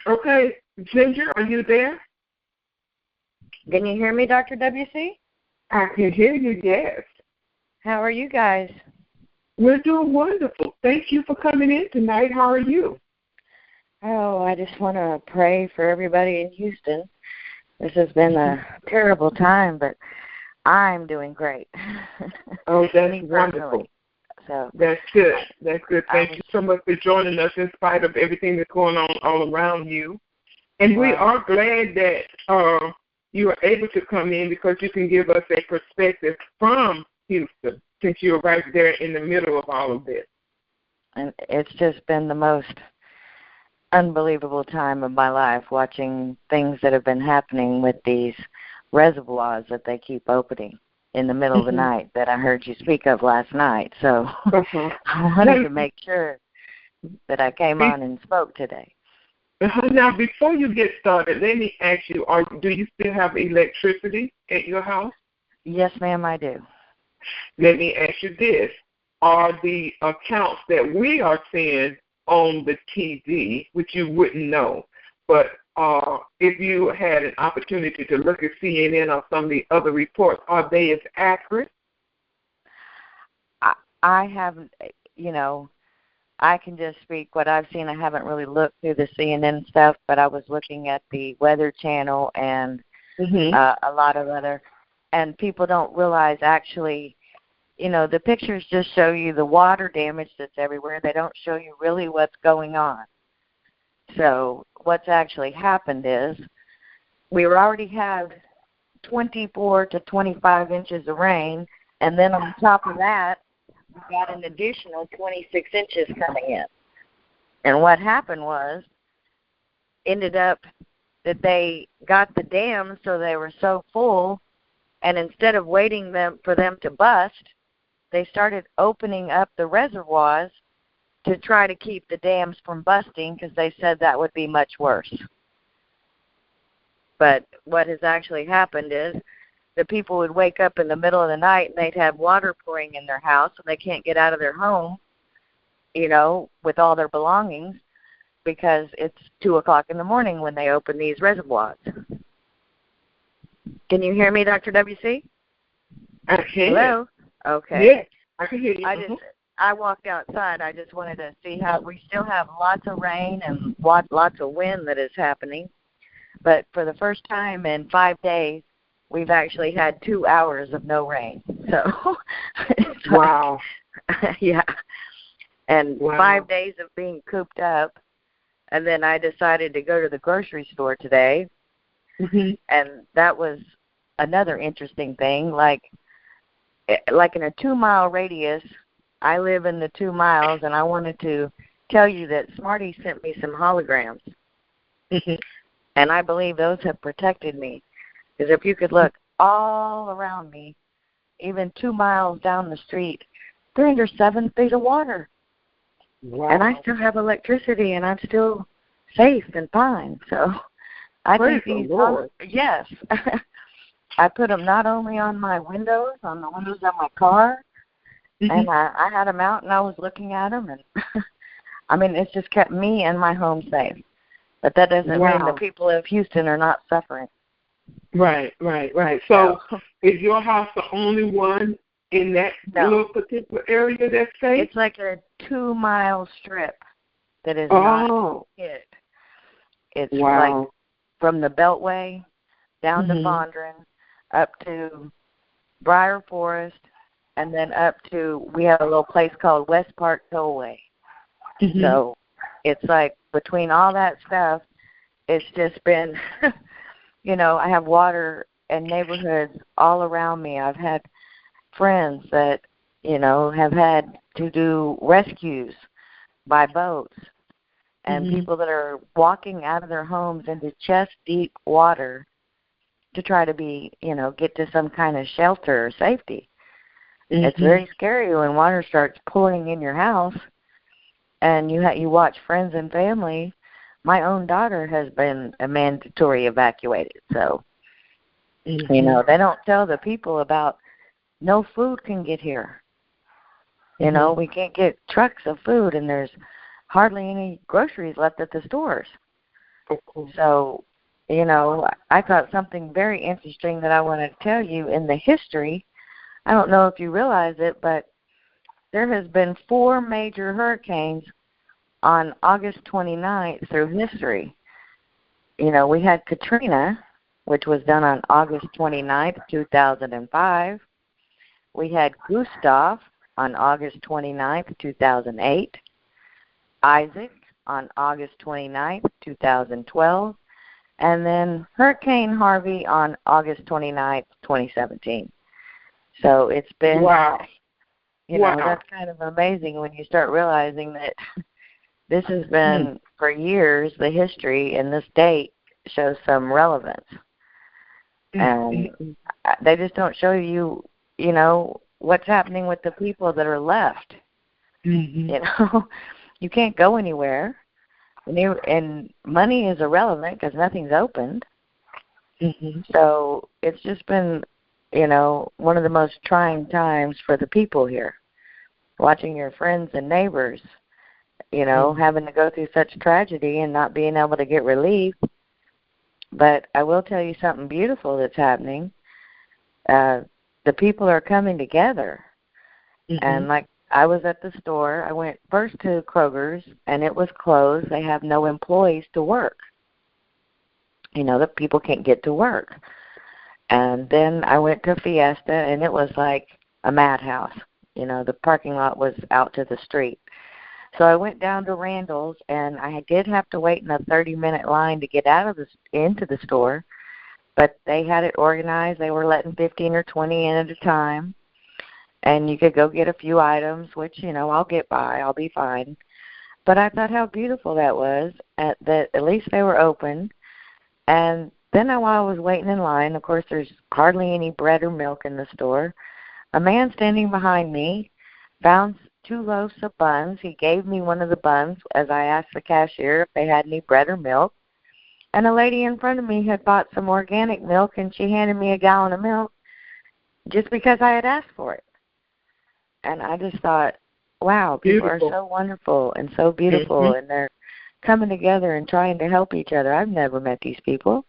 Okay, Ginger, are you there? Can you hear me, Dr. WC? I can hear you, yes. How are you guys? We're doing wonderful. Thank you for coming in tonight. How are you? Oh, I just want to pray for everybody in Houston. This has been a terrible time, but I'm doing great. Oh, that's wonderful. So that's good. That's good. Thank you so much for joining us in spite of everything that's going on all around you. And we are glad that you are able to come in because you can give us a perspective from Houston since you're right there in the middle of all of this. And it's just been the most unbelievable time of my life watching things that have been happening with these reservoirs that they keep opening in the middle of the night that I heard you speak of last night. So I wanted to make sure that I came on and spoke today. Now, before you get started, let me ask you, do you still have electricity at your house? Yes, ma'am, I do. Let me ask you this. Are the accounts that we are seeing on the TV, which you wouldn't know, but if you had an opportunity to look at CNN or some of the other reports, are they as accurate? I haven't, I can just speak what I've seen. I haven't really looked through the CNN stuff, but I was looking at the Weather Channel and a lot of other, and people don't realize actually, the pictures just show you the water damage that's everywhere. They don't show you really what's going on. So what's actually happened is we already have 24 to 25 inches of rain, and then on top of that, we got an additional 26 inches coming in. And what happened was, ended up that they got the dams so they were so full, and instead of waiting for them to bust, they started opening up the reservoirs to try to keep the dams from busting because they said that would be much worse. But what has actually happened is the people would wake up in the middle of the night and they'd have water pouring in their house and they can't get out of their home, with all their belongings because it's 2 o'clock in the morning when they open these reservoirs. Can you hear me, Dr. WC? I can. Hello? Okay. Yes, I can hear you. I walked outside. I just wanted to see how we still have lots of rain and lots of wind that is happening. But for the first time in 5 days, we've actually had 2 hours of no rain. So, wow. Yeah. And 5 days of being cooped up. And then I decided to go to the grocery store today. And that was another interesting thing. Like in a 2-mile radius, I live in the 2 miles, and I wanted to tell you that Smarty sent me some holograms. And I believe those have protected me. Because if you could look all around me, even 2 miles down the street, they're under 7 feet of water. Wow. And I still have electricity, and I'm still safe and fine. So I Praise think the Lord. Yes. I put them not only on my windows, on the windows of my car, and I had them out, and I was looking at them, and I mean, it's just kept me and my home safe. But that doesn't mean the people of Houston are not suffering. Right. So is your house the only one in that little particular area that's safe? It's like a 2-mile strip that is not hit. It's like from the Beltway down to Fondren, up to Briar Forest, and then up to, we have a little place called West Park Tollway. So it's like between all that stuff, it's just been, I have water and neighborhoods all around me. I've had friends that, have had to do rescues by boats and people that are walking out of their homes into chest-deep water to try to be, get to some kind of shelter or safety. It's very scary when water starts pouring in your house and you watch friends and family. My own daughter has been a mandatory evacuated. So, they don't tell the people about no food can get here. We can't get trucks of food and there's hardly any groceries left at the stores. Of course. So, I thought something very interesting that I want to tell you in the history. I don't know if you realize it, but there has been 4 major hurricanes on August 29th through history. We had Katrina, which was done on August 29th, 2005. We had Gustav on August 29th, 2008. Isaac on August 29th, 2012. And then Hurricane Harvey on August 29th, 2017. So it's been, wow. That's kind of amazing when you start realizing that this has been, for years, the history, and this date shows some relevance. And they just don't show you, what's happening with the people that are left. You can't go anywhere. And money is irrelevant because nothing's opened. So it's just been, one of the most trying times for the people here. Watching your friends and neighbors, having to go through such tragedy and not being able to get relief. But I will tell you something beautiful that's happening. The people are coming together. And like, I was at the store. I went first to Kroger's, and it was closed. They have no employees to work. The people can't get to work. And then I went to Fiesta, and it was like a madhouse. The parking lot was out to the street. So I went down to Randall's, and I did have to wait in a 30-minute line to get into the store. But they had it organized. They were letting 15 or 20 in at a time. And you could go get a few items, which, I'll get by. I'll be fine. But I thought how beautiful that was, that at least they were open. And then while I was waiting in line, of course, there's hardly any bread or milk in the store. A man standing behind me found 2 loaves of buns. He gave me one of the buns as I asked the cashier if they had any bread or milk. And a lady in front of me had bought some organic milk, and she handed me a gallon of milk just because I had asked for it. And I just thought, wow, people are so wonderful and so beautiful, and they're coming together and trying to help each other. I've never met these people.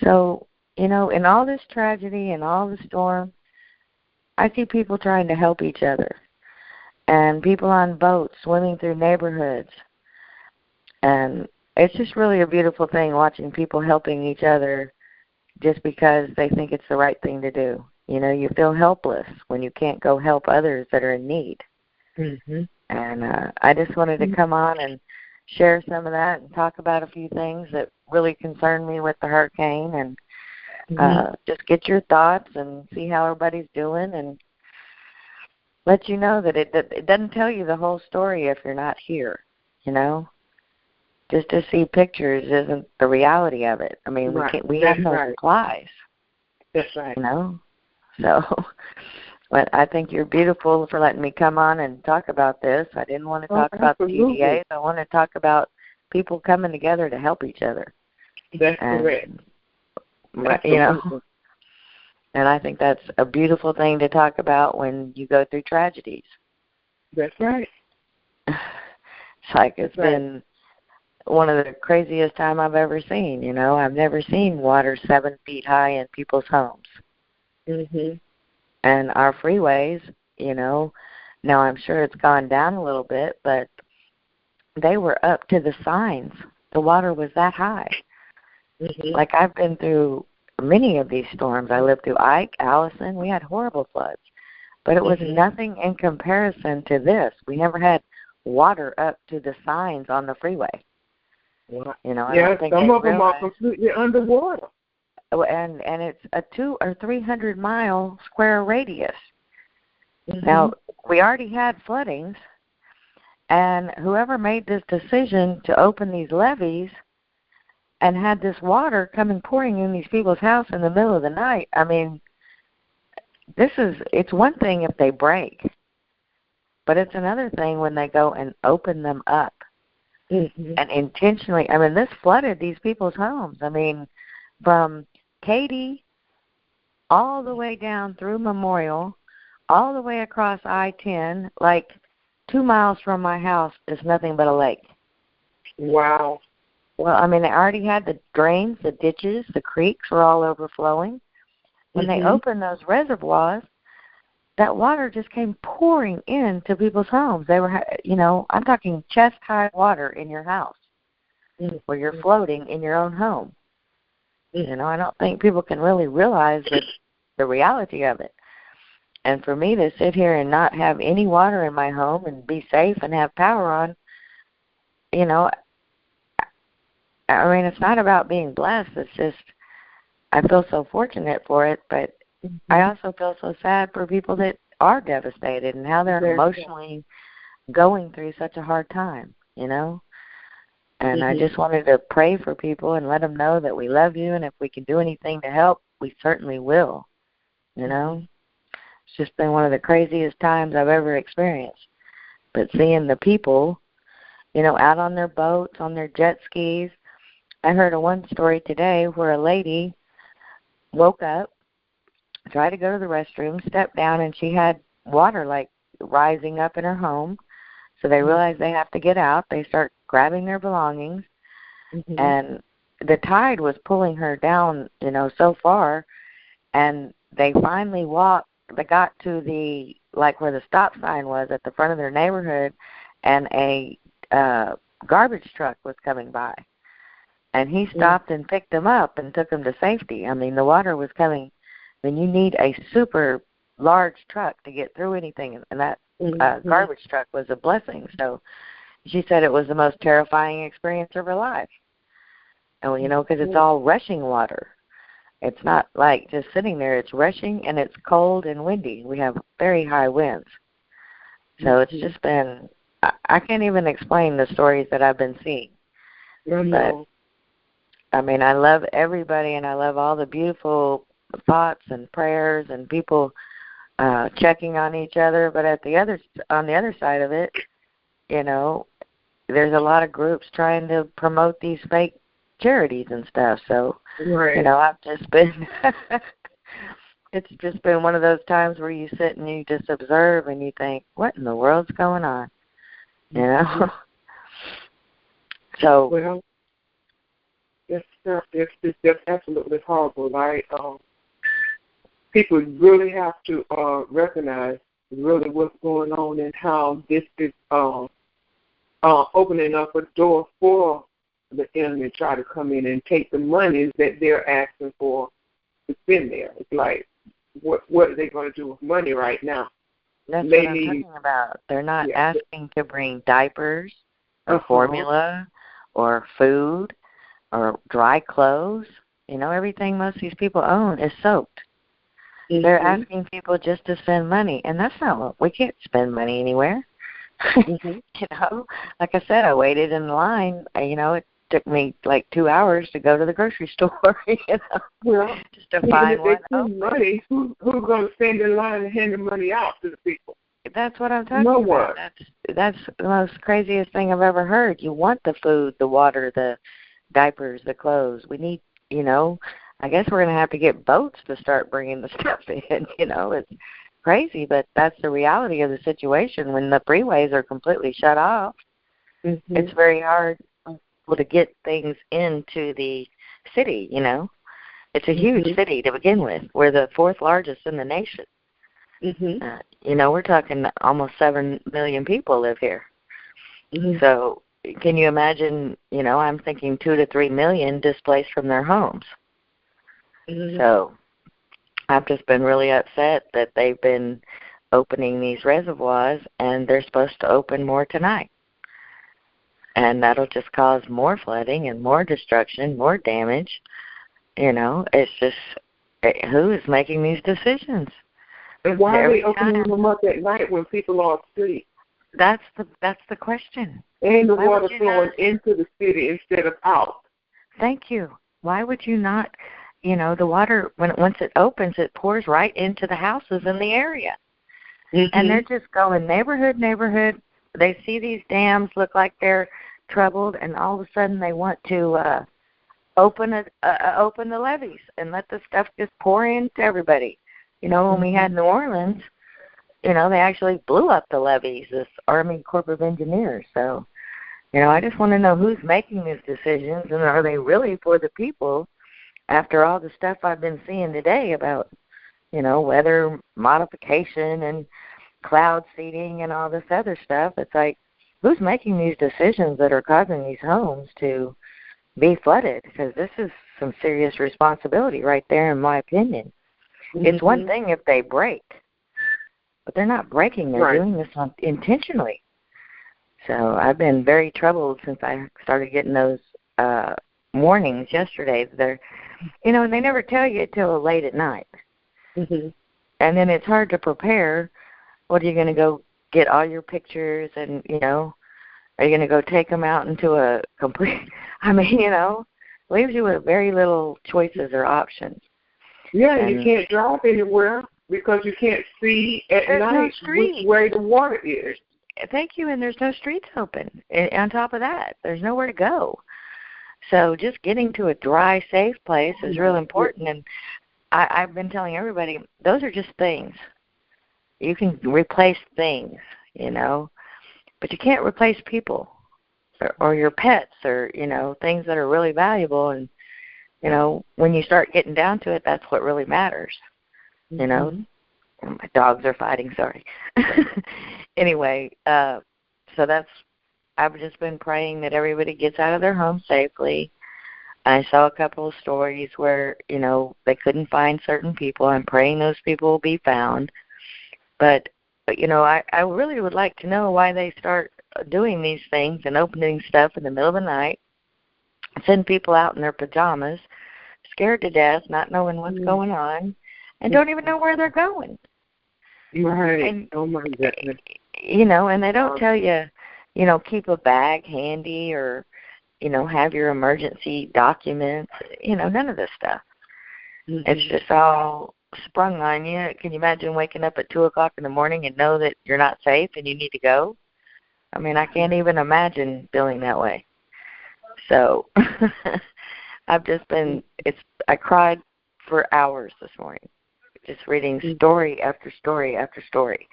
So, in all this tragedy and all the storm, I see people trying to help each other, and people on boats swimming through neighborhoods. And it's just really a beautiful thing watching people helping each other just because they think it's the right thing to do. You feel helpless when you can't go help others that are in need. And I just wanted to come on and share some of that and talk about a few things that really concern me with the hurricane, and just get your thoughts and see how everybody's doing, and let you know that it doesn't tell you the whole story if you're not here. Just to see pictures isn't the reality of it. I mean, we have no supplies. That's right. So, but I think you're beautiful for letting me come on and talk about this. I didn't want to talk about the TDAs. I want to talk about people coming together to help each other. That's correct. And I think that's a beautiful thing to talk about when you go through tragedies. That's right. It's like it's been one of the craziest time I've ever seen. I've never seen water 7 feet high in people's homes. And our freeways, now I'm sure it's gone down a little bit, but they were up to the signs. The water was that high. Like, I've been through many of these storms. I lived through Ike, Allison. We had horrible floods. But it was nothing in comparison to this. We never had water up to the signs on the freeway. Well, I don't think some of them are completely underwater. And it's a 200 or 300 mile square radius. Now, we already had floodings, and whoever made this decision to open these levees and had this water coming pouring in these people's house in the middle of the night, I mean, it's one thing if they break, but it's another thing when they go and open them up and intentionally. I mean, this flooded these people's homes. I mean, from Katy all the way down through Memorial, all the way across I-10, like 2 miles from my house is nothing but a lake. Wow. Well, I mean, they already had the drains, the ditches, the creeks were all overflowing. When they opened those reservoirs, that water just came pouring into people's homes. They were, I'm talking chest-high water in your house where you're floating in your own home. I don't think people can really realize the reality of it. And for me to sit here and not have any water in my home and be safe and have power on, I mean, it's not about being blessed. It's just I feel so fortunate for it, but I also feel so sad for people that are devastated and how they're emotionally going through such a hard time, And I just wanted to pray for people and let them know that we love you, and if we can do anything to help, we certainly will, It's just been one of the craziest times I've ever experienced. But seeing the people, out on their boats, on their jet skis. I heard one story today where a lady woke up, tried to go to the restroom, stepped down, and she had water like rising up in her home. So they realize they have to get out. They start grabbing their belongings, and the tide was pulling her down, so far, and they finally they got to the, where the stop sign was at the front of their neighborhood, and a garbage truck was coming by. And he stopped and picked them up and took them to safety. I mean, the water was coming. I mean, you need a super large truck to get through anything, and that garbage truck was a blessing. So she said it was the most terrifying experience of her life. And, because it's all rushing water. It's not like just sitting there. It's rushing, and it's cold and windy. We have very high winds. So it's just been, I can't even explain the stories that I've been seeing. But, I mean, I love everybody, and I love all the beautiful thoughts and prayers and people checking on each other. But on the other side of it, there's a lot of groups trying to promote these fake charities and stuff. So, I've just been, it's just been one of those times where you sit and you just observe and you think, what in the world's going on? So. Well, it's just absolutely horrible, right? People really have to recognize really what's going on and how this is opening up a door for the enemy to try to come in and take the monies that they're asking for to spend there. It's like, what are they going to do with money right now? That's what I'm talking about. They're not asking to bring diapers or formula or food or dry clothes. Everything most of these people own is soaked. They're asking people just to spend money, and that's not what we can't spend money anywhere. Like I said, I waited in line. It took me like 2 hours to go to the grocery store. Just to find one. Money. Who's going to stand in line and hand the money out to the people? That's what I'm talking about. That's the most craziest thing I've ever heard. You want the food, the water, the diapers, the clothes. We need, I guess we're going to have to get boats to start bringing the stuff in. It's crazy, but that's the reality of the situation. When the freeways are completely shut off, it's very hard to get things into the city, It's a huge city to begin with. We're the fourth largest in the nation. We're talking almost 7 million people live here. So can you imagine, I'm thinking 2 to 3 million displaced from their homes. So I've just been really upset that they've been opening these reservoirs, and they're supposed to open more tonight. And that'll just cause more flooding and more destruction, more damage. It's just, who is making these decisions? And why are they opening them up at night when people are asleep? That's the question. And the water flowing into the city instead of out. Thank you. Why would you not, the water, once it opens, it pours right into the houses in the area. And they're just going neighborhood. They see these dams look like they're troubled, and all of a sudden they want to open the levees and let the stuff just pour into everybody. When we had New Orleans, they actually blew up the levees, this Army Corps of Engineers. So I just want to know who's making these decisions, and are they really for the people after all the stuff I've been seeing today about, weather modification and cloud seeding and all this other stuff. It's like, who's making these decisions that are causing these homes to be flooded? Because this is some serious responsibility right there, in my opinion. Mm-hmm. It's one thing if they break, but they're not breaking. They're doing this intentionally. So I've been very troubled since I started getting those warnings yesterday. They're, and they never tell you till late at night. Mm-hmm. And then it's hard to prepare. What are you going to go get all your pictures and, are you going to go take them out into a complete, leaves you with very little choices or options. Yeah, and you can't drive anywhere because you can't see at night which way the water is. Thank you, and there's no streets open. And on top of that, there's nowhere to go. So just getting to a dry, safe place is real important. And I've been telling everybody, those are just things. You can replace things, but you can't replace people or your pets or, things that are really valuable. And, when you start getting down to it, that's what really matters, My dogs are fighting, sorry. Anyway, so I've just been praying that everybody gets out of their home safely. I saw a couple of stories where, they couldn't find certain people. I'm praying those people will be found. But I really would like to know why they start doing these things and opening stuff in the middle of the night, send people out in their pajamas, scared to death, not knowing what's going on, and don't even know where they're going. Right. And, oh, my goodness. And they don't tell you, keep a bag handy or, have your emergency documents, none of this stuff. Mm-hmm. It's just all sprung on you. Can you imagine waking up at 2 o'clock in the morning and know that you're not safe and you need to go? I mean, I can't even imagine feeling that way. So I've just been, I cried for hours this morning, just reading story after story after story.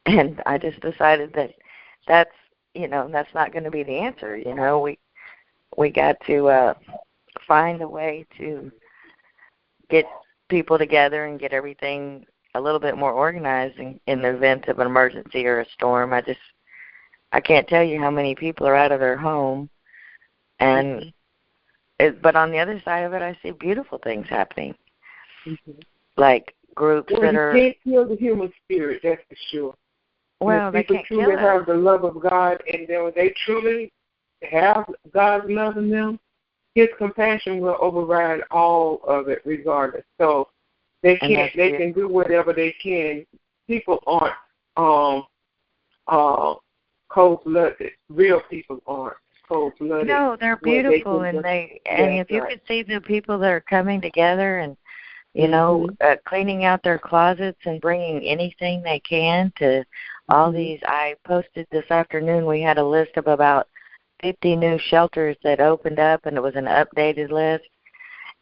And I just decided that's not going to be the answer. We got to find a way to get people together and get everything a little bit more organized in the event of an emergency or a storm. I can't tell you how many people are out of their home, and but on the other side of it, I see beautiful things happening, like groups that are. You can't kill the human spirit, that's for sure. Well, they can't kill it. People truly have the love of God, and then when they truly have God's love in them, His compassion will override all of it, regardless. So they can do whatever they can. People aren't cold-blooded. Real people aren't cold-blooded. No, they're beautiful, and if you could see the people that are coming together and cleaning out their closets and bringing anything they can to all these. I posted this afternoon. We had a list of about 50 new shelters that opened up, and it was an updated list.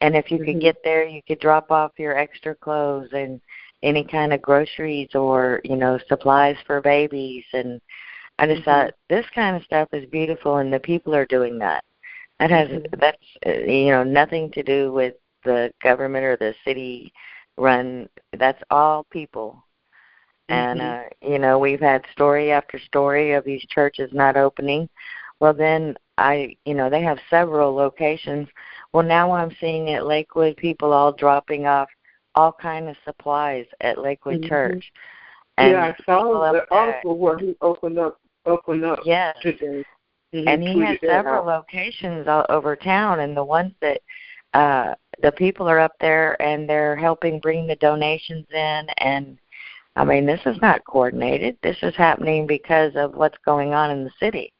And if you could get there, you could drop off your extra clothes and any kind of groceries or, supplies for babies. And I just thought this kind of stuff is beautiful, and the people are doing that. That's nothing to do with the government or the city run. That's all people. And, we've had story after story of these churches not opening. Well, then they have several locations. Well, now I'm seeing at Lakewood people all dropping off all kind of supplies at Lakewood Church. And I saw the article where he opened up yes. today. And he has several locations all over town, and the ones that the people are up there and they're helping bring the donations in. And, I mean, this is not coordinated. This is happening because of what's going on in the city.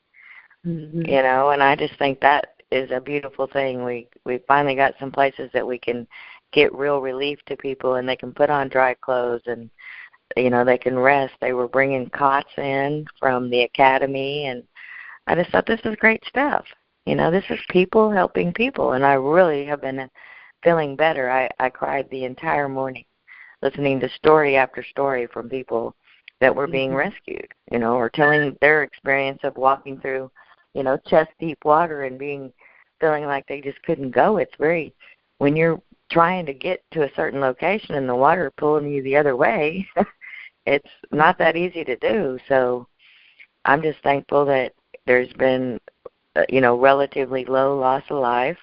And I just think that is a beautiful thing. We finally got some places that we can get real relief to people, and they can put on dry clothes and, they can rest. They were bringing cots in from the academy, and I just thought this is great stuff. This is people helping people, and I really have been feeling better. I cried the entire morning listening to story after story from people that were being rescued, or telling their experience of walking through chest deep water and feeling like they just couldn't go. It's when you're trying to get to a certain location and the water pulling you the other way, it's not that easy to do. So I'm just thankful that there's been, relatively low loss of life,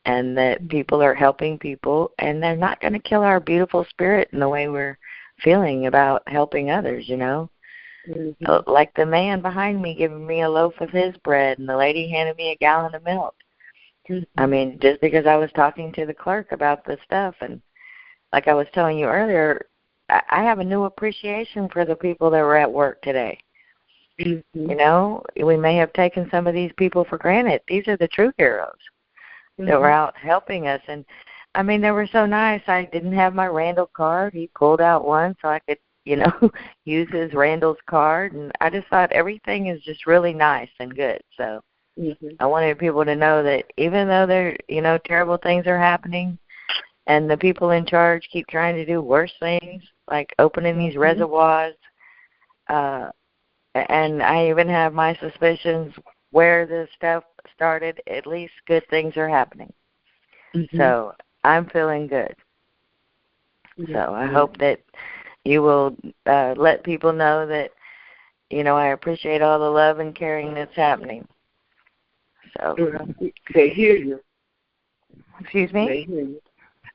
and that people are helping people, and they're not going to kill our beautiful spirit in the way we're feeling about helping others, Like the man behind me giving me a loaf of his bread and the lady handed me a gallon of milk. I mean, just because I was talking to the clerk about this stuff, and like I was telling you earlier, I have a new appreciation for the people that were at work today. We may have taken some of these people for granted. These are the true heroes that were out helping us. And, I mean, they were so nice. I didn't have my Randall card. He pulled out one so I could, use his Randall's card. And I just thought everything is just really nice and good. So I wanted people to know that even though terrible things are happening and the people in charge keep trying to do worse things, like opening these reservoirs, and I even have my suspicions where this stuff started, at least good things are happening. So I'm feeling good. So I hope that you will let people know that, I appreciate all the love and caring that's happening. So they hear you. Excuse me? They hear you.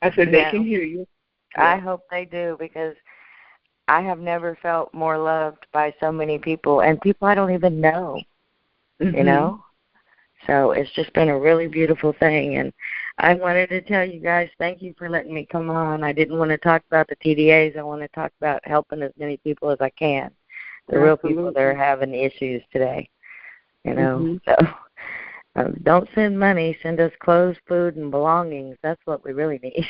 I said they can hear you. I hope they do, because I have never felt more loved by so many people, and people I don't even know, So it's just been a really beautiful thing. And I wanted to tell you guys, thank you for letting me come on. I didn't want to talk about the TDAs. I want to talk about helping as many people as I can, the real people that are having issues today, So don't send money. Send us clothes, food, and belongings. That's what we really need.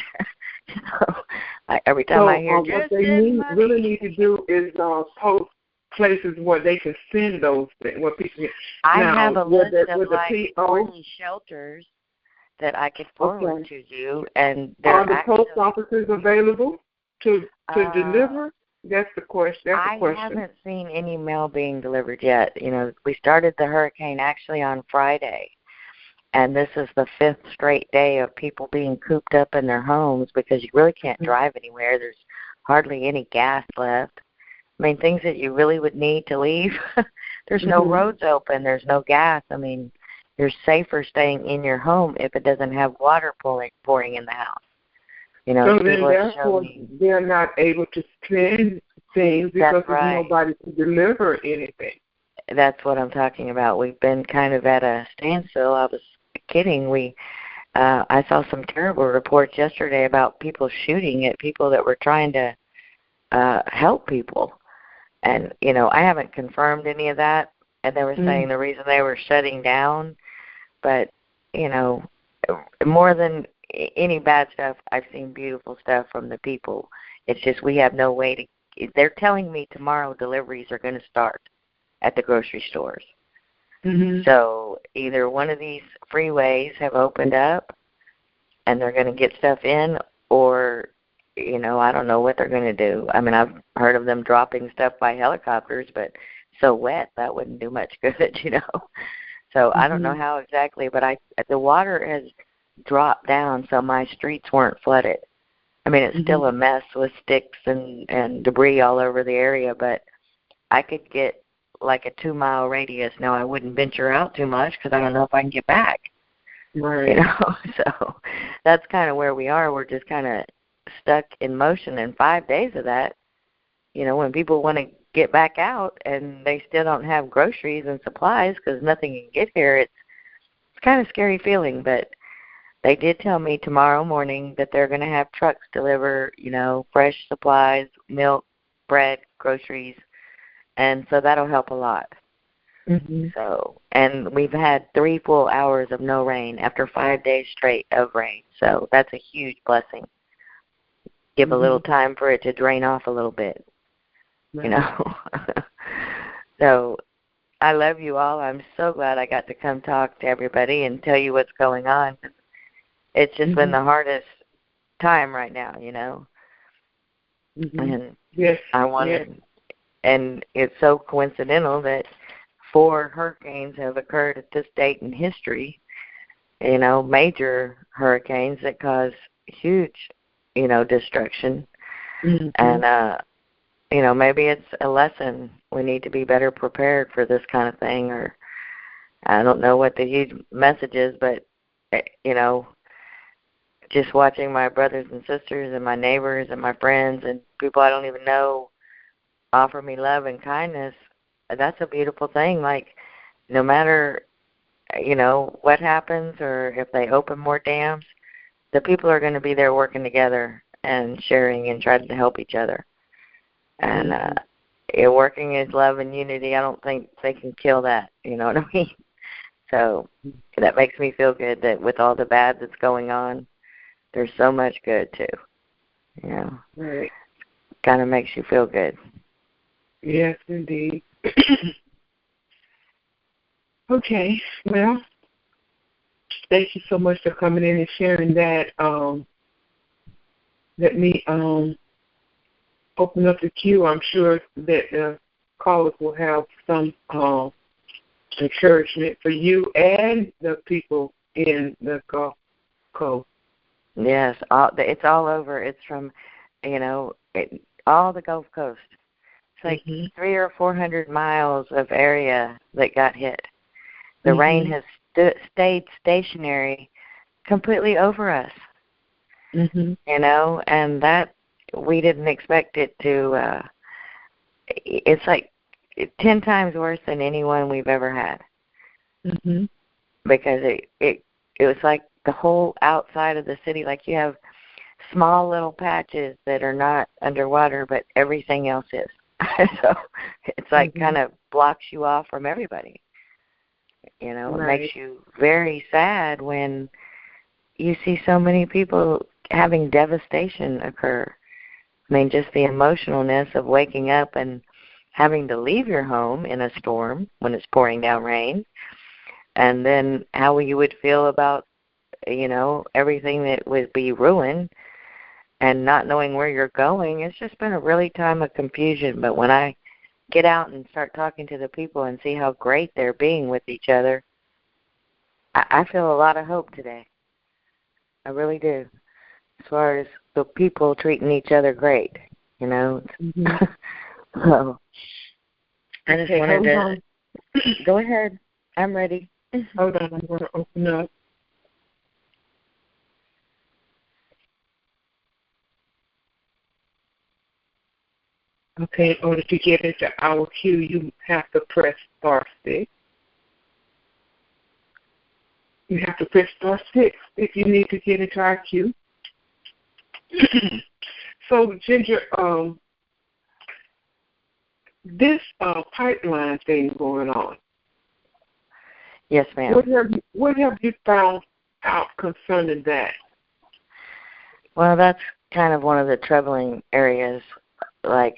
Every time I hear what they really need to do is post places where they can send those things. Where people I have a list of 40 shelters that I could forward to you, and are the post offices available to deliver? That's the question. I haven't seen any mail being delivered yet. We started the hurricane actually on Friday, and this is the 5th straight day of people being cooped up in their homes because you really can't drive anywhere. There's hardly any gas left. I mean, things that you really would need to leave. There's no roads open. There's no gas. I mean, you're safer staying in your home if it doesn't have water pouring in the house. So then therefore they're not able to send things because there's nobody to deliver anything. That's what I'm talking about. We've been kind of at a standstill. I was kidding. I saw some terrible reports yesterday about people shooting at people that were trying to help people. And, I haven't confirmed any of that. And they were saying the reason they were shutting down. But, more than any bad stuff, I've seen beautiful stuff from the people. It's just we have no way to – they're telling me tomorrow deliveries are going to start at the grocery stores. So either one of these freeways have opened up and they're going to get stuff in, or, I don't know what they're going to do. I mean, I've heard of them dropping stuff by helicopters, but so wet that wouldn't do much good, So I don't know how exactly, but the water has dropped down so my streets weren't flooded. I mean, it's still a mess with sticks and debris all over the area, but I could get like a 2-mile radius. Now, I wouldn't venture out too much because I don't know if I can get back. Right. So that's kind of where we are. We're just kind of stuck in motion. And 5 days of that, when people want to get back out and they still don't have groceries and supplies because nothing can get here, it's kind of scary feeling. But they did tell me tomorrow morning that they're going to have trucks deliver, fresh supplies, milk, bread, groceries, and so that'll help a lot. So, and we've had 3 full hours of no rain after 5 days straight of rain. So that's a huge blessing. Give a little time for it to drain off a little bit, So I love you all. I'm so glad I got to come talk to everybody and tell you what's going on. It's just been the hardest time right now, And yes, I wanted, and it's so coincidental that 4 hurricanes have occurred at this date in history, major hurricanes that cause huge, destruction. Mm-hmm. And, maybe it's a lesson. We need to be better prepared for this kind of thing, or I don't know what the huge message is, but, just watching my brothers and sisters and my neighbors and my friends and people I don't even know offer me love and kindness, that's a beautiful thing. Like, no matter, what happens or if they open more dams, the people are going to be there working together and sharing and trying to help each other. And working is love and unity. I don't think they can kill that, you know what I mean? So that makes me feel good that with all the bad that's going on, there's so much good too. Right. Kind of makes you feel good. Yes, indeed. Okay, well, thank you so much for coming in and sharing that. Let me open up the queue. I'm sure that the callers will have some encouragement for you and the people in the Gulf Coast. Yes, it's all over. It's from, all the Gulf Coast. It's like 300 or 400 miles of area that got hit. The rain has stayed stationary completely over us. And that we didn't expect it to. It's like 10 times worse than any one we've ever had. Because it was like the whole outside of the city, like you have small little patches that are not underwater, but everything else is. So it's like kind of blocks you off from everybody. It makes you very sad when you see so many people having devastation occur. I mean, just the emotionalness of waking up and having to leave your home in a storm when it's pouring down rain, and then how you would feel about, everything that would be ruined and not knowing where you're going. It's just been a really time of confusion. But when I get out and start talking to the people and see how great they're being with each other, I feel a lot of hope today. I really do. As far as the people treating each other great, So I just wanted to go ahead. I'm ready. Hold on, I'm going to open up. Okay, in order to get into our queue, you have to press *6. You have to press *6 if you need to get into our queue. So, Ginger, this pipeline thing going on. Yes, ma'am. What have you found out concerning that? Well, that's kind of one of the troubling areas. Like,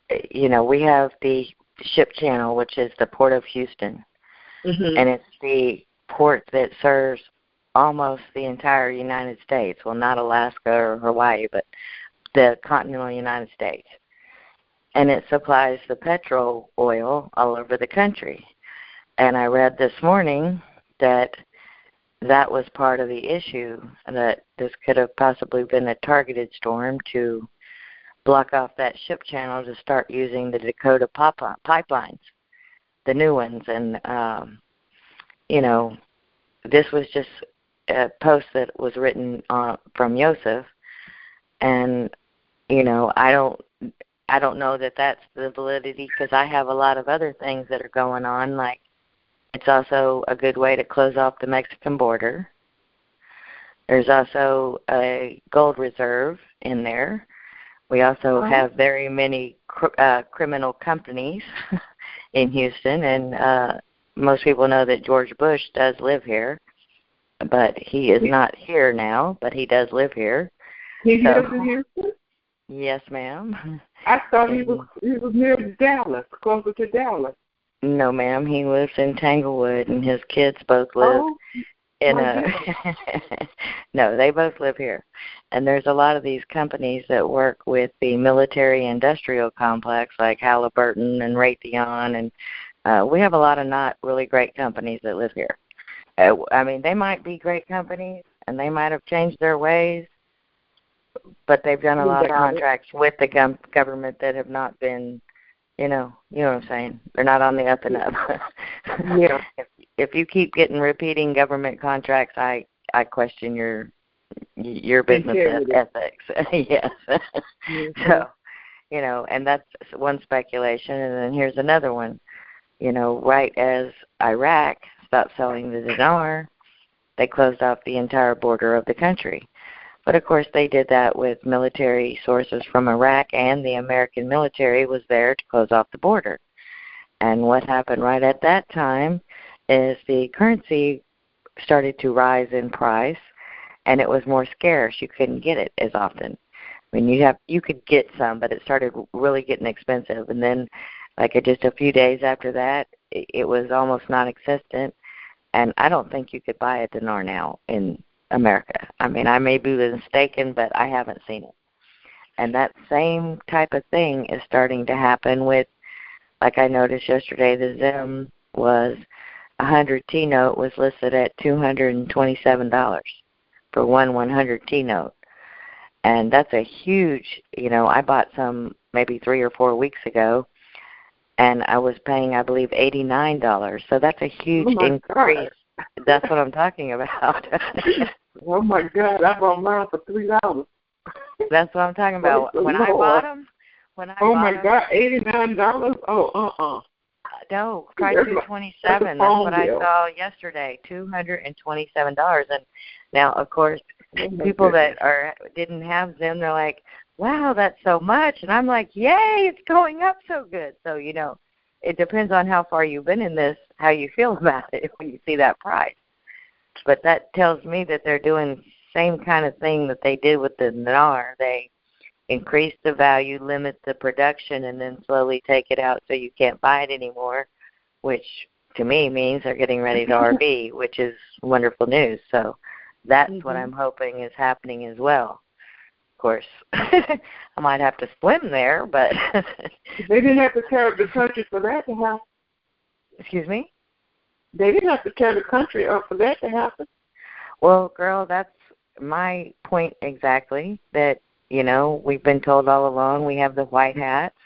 we have the ship channel, which is the Port of Houston, and it's the port that serves almost the entire United States. Well, not Alaska or Hawaii, but the continental United States. And it supplies the petrol oil all over the country. And I read this morning that was part of the issue, that this could have possibly been a targeted storm to block off that ship channel to start using the Dakota pipelines, the new ones. And, this was just a post that was written from Joseph. And, I don't know that that's the validity, because I have a lot of other things that are going on. Like, it's also a good way to close off the Mexican border. There's also a gold reserve in there. We also have very many criminal companies in Houston, and most people know that George Bush does live here, but he is not here now, but he does live here. He lives in Houston? Yes, ma'am. I thought he was near Dallas, closer to Dallas. No, ma'am. He lives in Tanglewood, and his kids both live in No, they both live here. And there's a lot of these companies that work with the military industrial complex, like Halliburton and Raytheon, and we have a lot of not really great companies that live here. I mean, they might be great companies, and they might have changed their ways, but they've done a lot of contracts with the government that have not been, you know what I'm saying? They're not on the up and up. Yeah. If you keep getting repeating government contracts, I question your business ethics. Yes. Mm-hmm. So, and that's one speculation. And then here's another one. Right as Iraq stopped selling the dinar, they closed off the entire border of the country. But, of course, they did that with military sources from Iraq, and the American military was there to close off the border. And what happened right at that time is the currency started to rise in price, and it was more scarce. You couldn't get it as often. I mean, you could get some, but it started really getting expensive. And then, like just a few days after that, it was almost non-existent. And I don't think you could buy a dinar now in America. I mean, I may be mistaken, but I haven't seen it. And that same type of thing is starting to happen with, like I noticed yesterday, the Zim was 100 T-note was listed at $227 for one 100 T-note. And that's a huge, I bought some maybe 3 or 4 weeks ago, and I was paying, I believe, $89. So that's a huge increase. God. That's what I'm talking about. Oh, my God. I bought mine for $3. That's what I'm talking about. When I bought them, God, $89? Oh, No, try $227. That's what I saw yesterday, $227. And now, of course, people that didn't have them, they're like, wow, that's so much. And I'm like, yay, it's going up so good. So, it depends on how far you've been in this, how you feel about it when you see that price. But that tells me that they're doing the same kind of thing that they did with the dinar. They increase the value, limit the production, and then slowly take it out so you can't buy it anymore, which to me means they're getting ready to RV, which is wonderful news. So that's what I'm hoping is happening as well. Of course, I might have to swim there, but they didn't have to tear up the country for that to happen. Excuse me? They didn't have to tear the country up for that to happen. Well, girl, that's my point exactly, that, we've been told all along we have the white hats.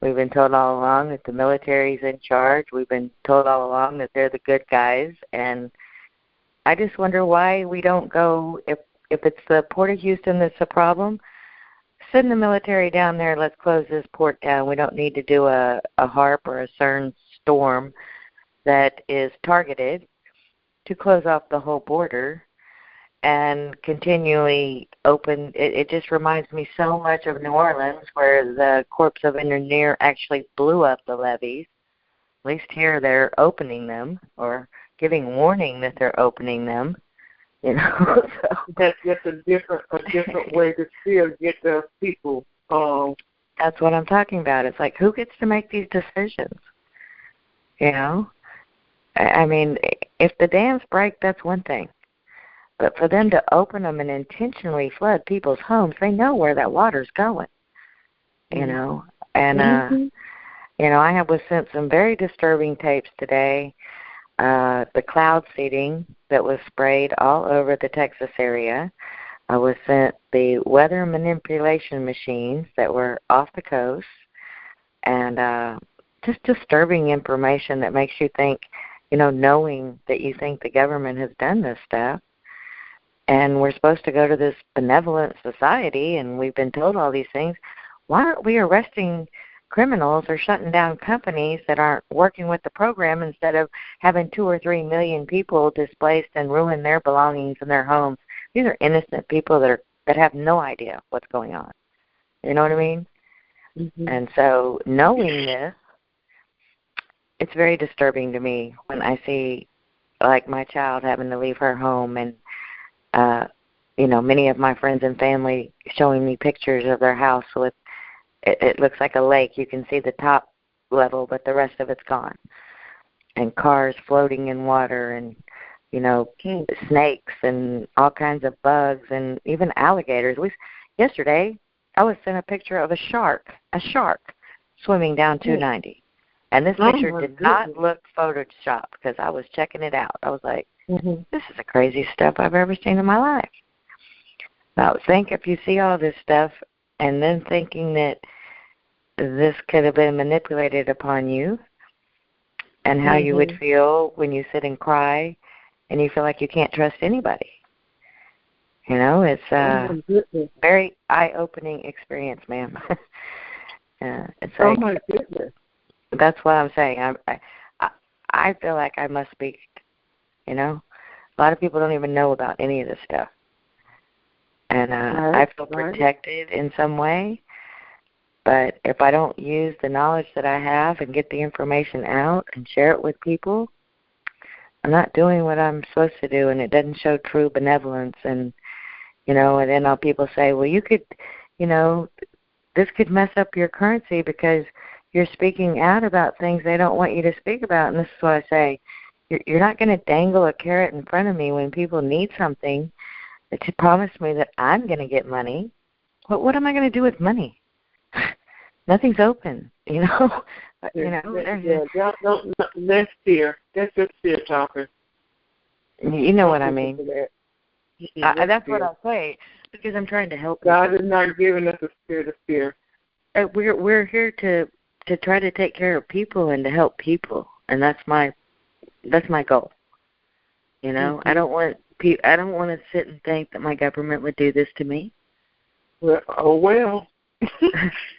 We've been told all along that the military's in charge. We've been told all along that they're the good guys. And I just wonder why we don't go, if it's the Port of Houston that's a problem, send the military down there. Let's close this port down. We don't need to do a HARP or a CERN storm that is targeted to close off the whole border and continually open. It just reminds me so much of New Orleans, where the Corps of Engineers actually blew up the levees. At least here they're opening them or giving warning that they're opening them. So that's just a different way to still get the people. That's what I'm talking about. It's like, who gets to make these decisions? I mean, if the dams break, that's one thing. But for them to open them and intentionally flood people's homes, they know where that water's going. And I was sent some very disturbing tapes today. The cloud seeding that was sprayed all over the Texas area. I was sent the weather manipulation machines that were off the coast, and just disturbing information that makes you think, knowing that you think the government has done this stuff. And we're supposed to go to this benevolent society, and we've been told all these things. Why aren't we arresting criminals or shutting down companies that aren't working with the program instead of having 2 or 3 million people displaced and ruin their belongings in their homes? These are innocent people that have no idea what's going on. You know what I mean? Mm-hmm. And so knowing this, it's very disturbing to me when I see, like, my child having to leave her home and, many of my friends and family showing me pictures of their house with, it looks like a lake. You can see the top level, but the rest of it's gone. And cars floating in water and, snakes and all kinds of bugs and even alligators. Yesterday, I was sent a picture of a shark swimming down 290. And this picture did not look Photoshopped because I was checking it out. I was like, this is the craziest stuff I've ever seen in my life. Now, think if you see all this stuff and then thinking that this could have been manipulated upon you and how you would feel when you sit and cry and you feel like you can't trust anybody. You know, it's a very eye-opening experience, ma'am. It's like, oh, my goodness. That's what I'm saying. I feel like I must speak, you know. A lot of people don't even know about any of this stuff. And I feel protected in some way. But if I don't use the knowledge that I have and get the information out and share it with people, I'm not doing what I'm supposed to do, and it doesn't show true benevolence. And, you know, and then people say, well, you could, you know, this could mess up your currency because you're speaking out about things they don't want you to speak about. And this is what I say. You're not going to dangle a carrot in front of me when people need something to promise me that I'm going to get money. What am I going to do with money? Nothing's open, you know. You know, that's fear. That's just fear talking. You know what I mean. That's what I say because I'm trying to help. God is not giving us a spirit of fear. We're here to try to take care of people and to help people, and that's my goal. You know, I don't want to sit and think that my government would do this to me. Well.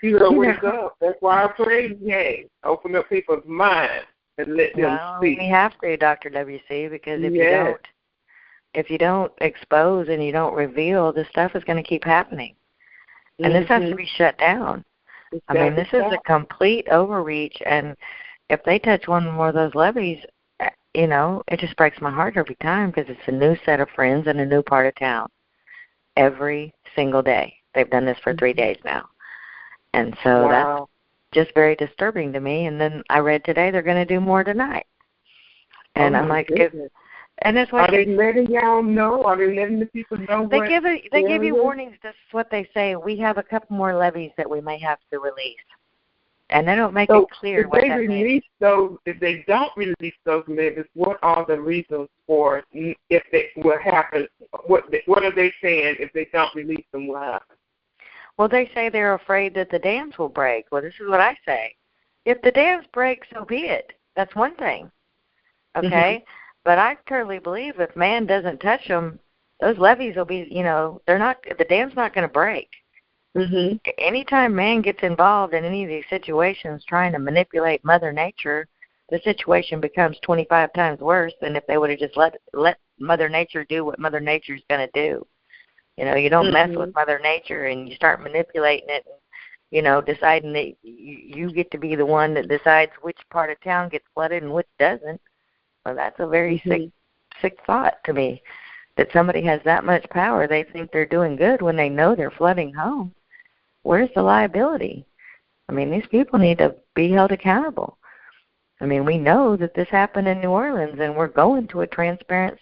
You know, wake up. That's why I pray. Hey, open up people's minds and let them speak. We have to, Dr. WC, because if you don't expose and you don't reveal, this stuff is going to keep happening, and this has to be shut down. I mean, this is a complete overreach, and if they touch one more of those levees, you know, it just breaks my heart every time because it's a new set of friends in a new part of town every single day. They've done this for 3 days now. And so that's just very disturbing to me. And then I read today they're going to do more tonight. And I'm like, and that's why. Are they letting y'all know? Are they letting the people know? They give you warnings. This is what they say. We have a couple more levies that we may have to release. And they don't make it clear what that means. If they don't release those levies, what are the reasons for if they will happen? What are they saying if they don't release them? What happens? Well, they say they're afraid that the dams will break. Well, this is what I say. If the dams break, so be it. That's one thing. Okay? But I totally believe if man doesn't touch them, those levees will be, you know, the dam's not going to break. Anytime man gets involved in any of these situations trying to manipulate Mother Nature, the situation becomes 25 times worse than if they would have just let Mother Nature do what Mother Nature's going to do. You know, you don't mess with Mother Nature and you start manipulating it and, you know, deciding that you get to be the one that decides which part of town gets flooded and which doesn't. Well, that's a very sick thought to me, that somebody has that much power. They think they're doing good when they know they're flooding homes. Where's the liability? I mean, these people need to be held accountable. I mean, we know that this happened in New Orleans, and we're going to a transparent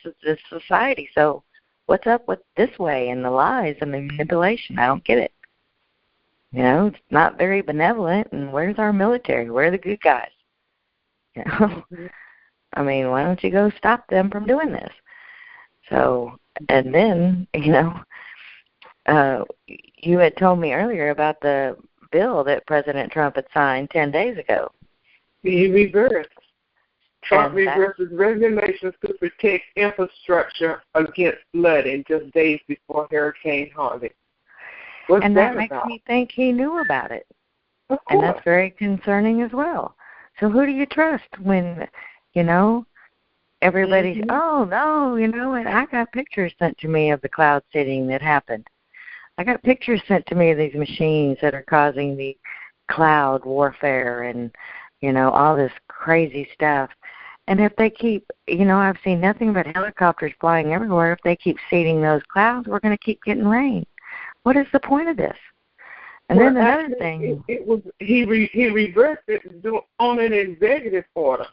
society. So what's up with this way and the lies and the manipulation? I don't get it. You know, it's not very benevolent, and where's our military? Where are the good guys? You know, I mean, why don't you go stop them from doing this? So, and then, you know, you had told me earlier about the bill that President Trump had signed 10 days ago. He reversed. Trump reverses regulations to protect infrastructure against flooding just days before Hurricane Harvey. And that makes me think he knew about it. And that's very concerning as well. So who do you trust when, you know, everybody's, oh, no, you know, and I got pictures sent to me of the cloud seeding that happened. I got pictures sent to me of these machines that are causing the cloud warfare and, you know, all this crazy stuff. And if they keep, you know, I've seen nothing but helicopters flying everywhere. If they keep seeding those clouds, we're going to keep getting rain. What is the point of this? And then another thing. He reversed it on an executive order.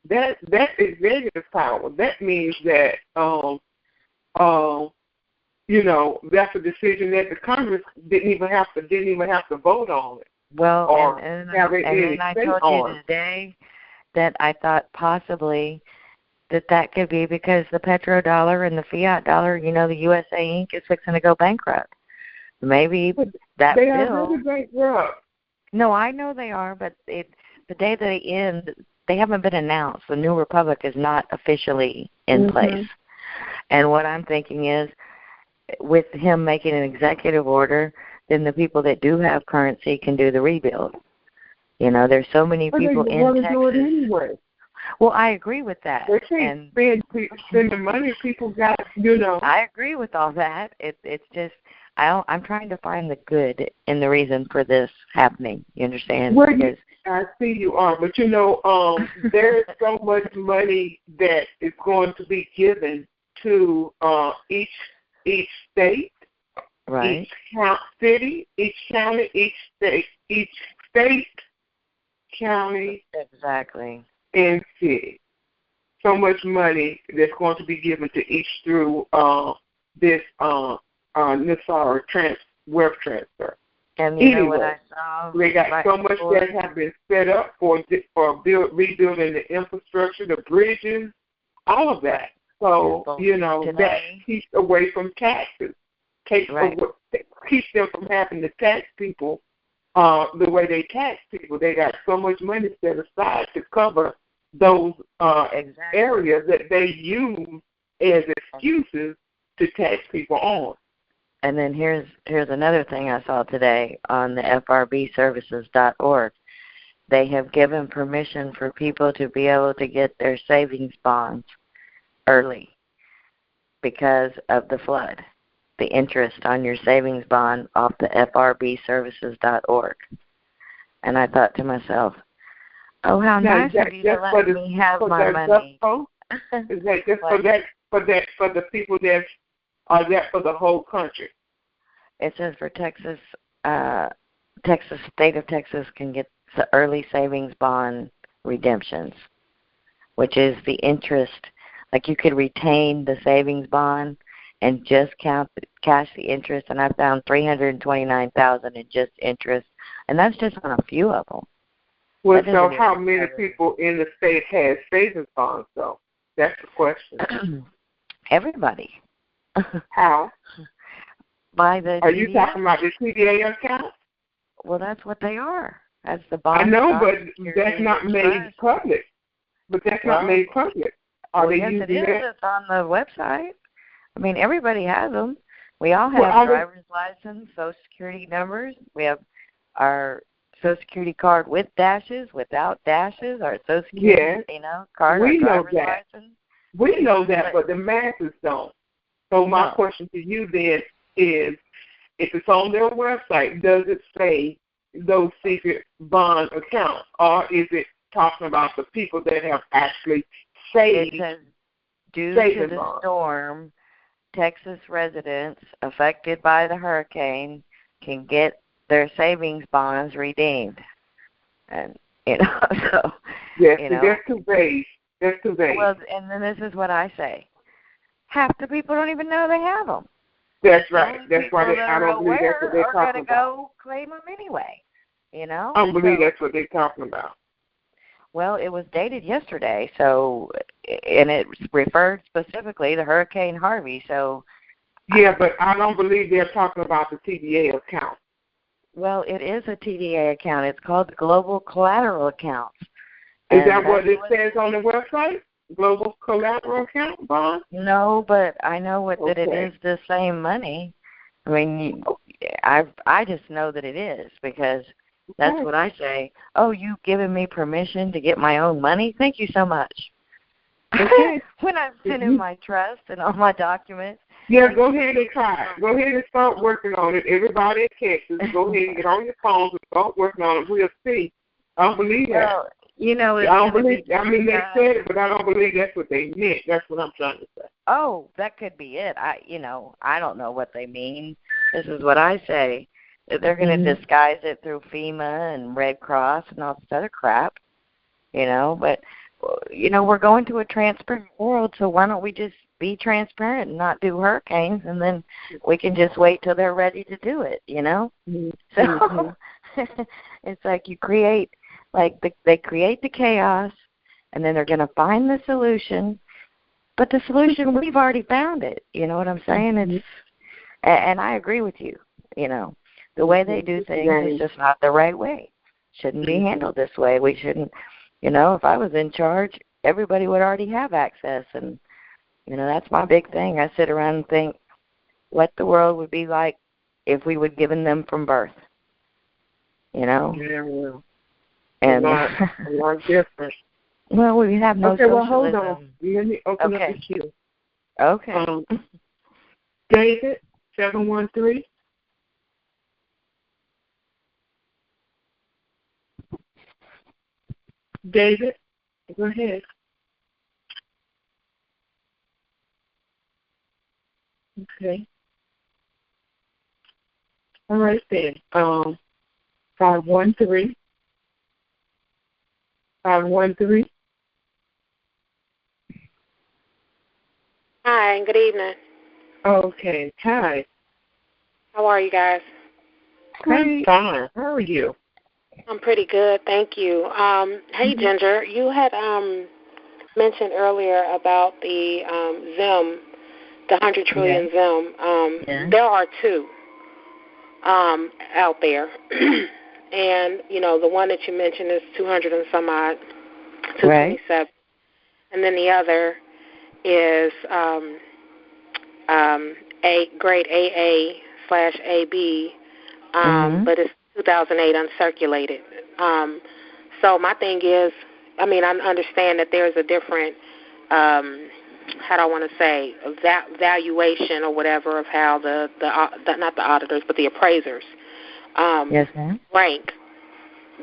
That's executive power. That means that, you know, that's a decision that the Congress didn't even have to vote on it. Well, or and have it then I told you today that I thought possibly that could be because the petrodollar and the fiat dollar, the USA Inc. is fixing to go bankrupt. Maybe that they bill. Are really bankrupt. No, I know they are, but the day they end, they haven't been announced. The new republic is not officially in place. And what I'm thinking is, with him making an executive order, then the people that do have currency can do the rebuild. There's so many people in Texas. They want to do it anyway. Well, I agree with that. They can't spend the money people got, I agree with all that. It's just I'm trying to find the good in the reason for this happening. You understand? I see you are, but there is so much money that is going to be given to each state, right? Each city, each county, each state, county, exactly, and city. So much money that's going to be given to each through this NISAR web transfer. And you know what I saw? They got so much that have been set up for rebuilding the infrastructure, the bridges, all of that. So, that keeps away from taxes. Keeps them from having to tax people the way they tax people. They got so much money set aside to cover those areas that they use as excuses to tax people on. And then here's another thing I saw today on the FRBservices.org. They have given permission for people to be able to get their savings bonds early because of the flood, the interest on your savings bond off the FRBservices.org. And I thought to myself, oh, how nice of you to let me have my money. Is that just for the people that are there for the whole country? It says for Texas, state of Texas can get the early savings bond redemptions, which is the interest. Like you could retain the savings bond and just cash the interest. And I found $329,000 in just interest, and that's just on a few of them. Well, so how many people in the state has savings bonds, though? That's the question. Everybody. How? By the Are you talking about the TDA account? Well, that's what they are. That's the bond. I know, but that's not made public. Not made public. Are they using it is. It's on the website. I mean, everybody has them. We all have driver's license, Social Security numbers. We have our Social Security card with dashes, without dashes, our Social Security, card, our driver's license. We know that, but the masses don't. So my question to you then is, if it's on their website, does it say those secret bond accounts, or is it talking about the people that have actually saved? It says, due to the storm, Texas residents affected by the hurricane can get their savings bonds redeemed. And, so. Yes, that's too vague. That's too vague. Well, and then this is what I say. Half the people don't even know they have them. That's right. That's why I don't believe that's what they're talking about. Are going to go claim them anyway, I don't believe that's what they're talking about. Well, it was dated yesterday, and it referred specifically to Hurricane Harvey. So. Yeah, but I don't believe they're talking about the TDA account. Well, it is a TDA account. It's called the Global Collateral Account. Is that what it says on the website? Global Collateral Account bond? No, but I know that it is the same money. I mean, I just know that it is because that's what I say. Oh, you've given me permission to get my own money? Thank you so much. Okay. When I'm sending my trust and all my documents. Yeah, go ahead and try it. Go ahead and start working on it. Everybody in Texas, go ahead and get on your phones and start working on it. We'll see. I don't believe that. Well, it's I don't believe. They said it, but I don't believe that's what they meant. That's what I'm trying to say. Oh, that could be it. I don't know what they mean. This is what I say. They're going to disguise it through FEMA and Red Cross and all this other crap, But, we're going to a transparent world, so why don't we just be transparent and not do hurricanes, and then we can just wait till they're ready to do it, So It's like you create, they create the chaos, and then they're going to find the solution. But the solution, we've already found it. You know what I'm saying? It's, and I agree with you. You know, the way they do things is just not the right way. Shouldn't be handled this way. We shouldn't, you know, if I was in charge, everybody would already have access. And, you know, that's my big thing. I sit around and think what the world would be like if we would given them from birth. You know? Yeah, well. And a lot different. Well, we have no socialism. Well, hold on. Let me open up the queue. Okay. David, 713. David, go ahead. Okay. All right then. 513. 513. Hi, good evening. Okay. Hi. How are you guys? I'm fine. How are you? I'm pretty good, thank you. Hey, Ginger, you had mentioned earlier about the ZIM, the 100 trillion ZIM. There are two out there. And, you know, the one that you mentioned is 200 and some odd, 227. Right. And then the other is grade AA/AB, but it's 2008 uncirculated. So my thing is, I mean, I understand that there's a different, how do I want to say, valuation or whatever of how the not the auditors, but the appraisers rank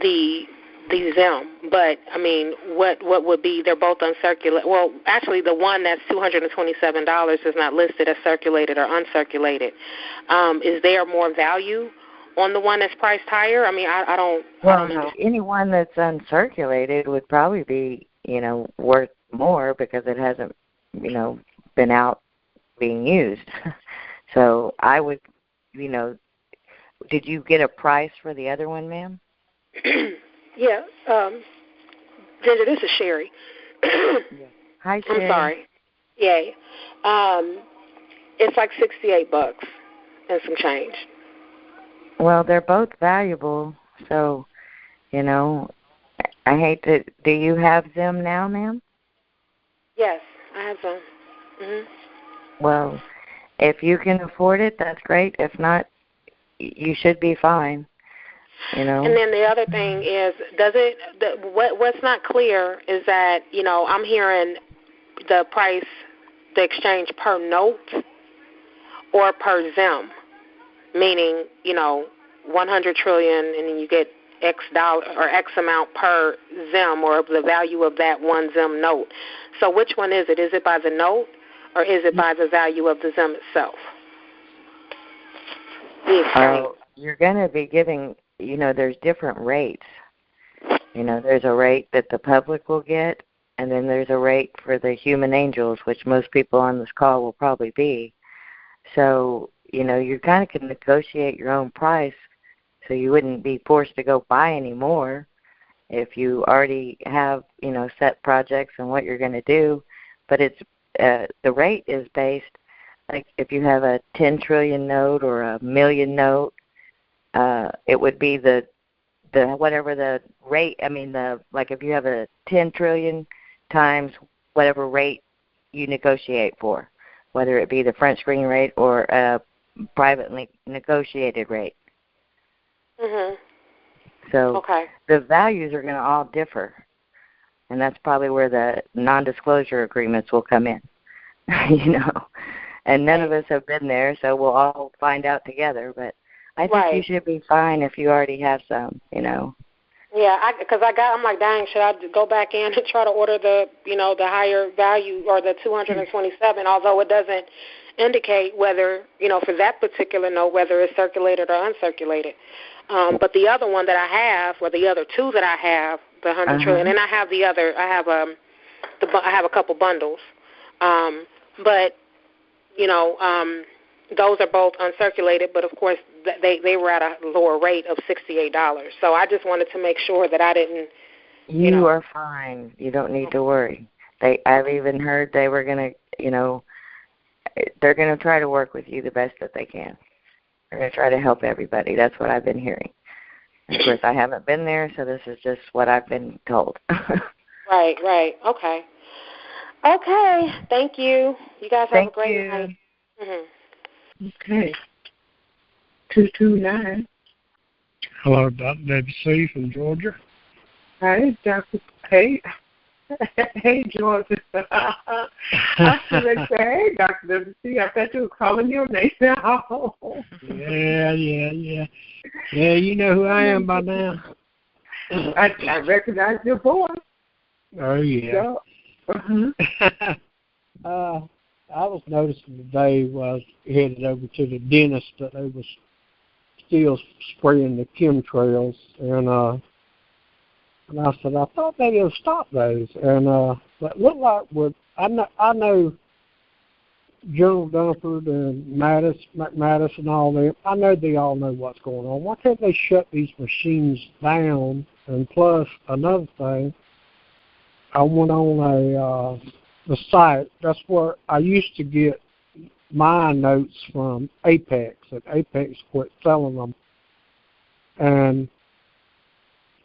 the ZIM. But, I mean, what would be, they're both uncirculated. Well, actually, the one that's $227 is not listed as circulated or uncirculated. Is there more value on the one that's priced higher? I mean, I don't know. Anyone that's uncirculated would probably be, you know, worth more because it hasn't, you know, been out being used. So I would, you know, did you get a price for the other one, ma'am? Yeah. Ginger, this is Sherry. Hi, Sherry. I'm sorry. Yay. It's like $68 and some change. Well, they're both valuable, so, you know, I hate to, do you have them now, ma'am? Yes, I have them. Well, if you can afford it, that's great. If not, you should be fine, you know. And then the other thing is, what's not clear is that, you know, I'm hearing the price, the exchange per note or per ZIM. Meaning, you know, 100 trillion, and then you get X dollar or X amount per ZIM, or the value of that one ZIM note. So which one is it? Is it by the note, or is it by the value of the ZIM itself? You're going to be giving, you know, there's different rates. You know, there's a rate that the public will get, and then there's a rate for the human angels, which most people on this call will probably be. So, you know, you kind of can negotiate your own price so you wouldn't be forced to go buy any more if you already have, you know, set projects and what you're going to do. But it's the rate is based, like if you have a 10 trillion note or a million note, it would be the whatever the rate, I mean, like if you have a 10 trillion times whatever rate you negotiate for, whether it be the French screen rate or a privately negotiated rate. So the values are going to all differ, and that's probably where the non-disclosure agreements will come in, you know. And none of us have been there, so we'll all find out together. But I think you should be fine if you already have some, you know. Yeah, I'm like, dang, should I go back in and try to order the, you know, the higher value or the 227, although it doesn't indicate whether, you know, for that particular note, whether it's circulated or uncirculated. But the other one that I have, or the other two that I have, the 100 trillion, and I have the other, I have a couple bundles. But, you know, those are both uncirculated, but of course they were at a lower rate of $68. So I just wanted to make sure that I didn't. You are fine. You don't need to worry. I've even heard they were going to, they're going to try to work with you the best that they can. They're going to try to help everybody. That's what I've been hearing. Of course, I haven't been there, so this is just what I've been told. Right. Okay. Thank you. You guys have a great night. Mm-hmm. Okay. 229. Hello, Dr. Debbie C. from Georgia. Hi, Dr. Hey, Georgia. I should have said, hey, Dr. Debbie C. I thought you were calling your name now. Yeah. Yeah, you know who I am by now. I recognize your voice. Oh, yeah. I was noticing today when I was headed over to the dentist that they was still spraying the chemtrails, and I said, I thought they'd have stopped those, and but it looked like I know General Dunford and McManus and all them, I know they all know what's going on. Why can't they shut these machines down? And plus, another thing, I went on the site. That's where I used to get my notes from Apex, and Apex quit selling them. And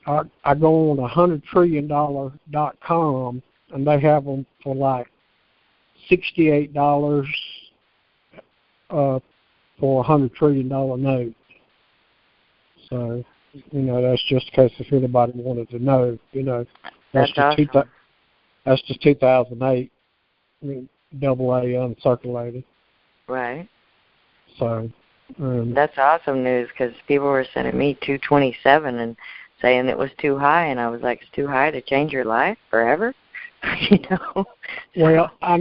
I go on $100trillion.com, and they have them for like $68 for $100 trillion note. So, that's just in case if anybody wanted to know. That's awesome. That's just 2008, double A uncirculated. Right. So. That's awesome news, because people were sending me 227 and saying it was too high, and I was like, it's too high to change your life forever? Well, I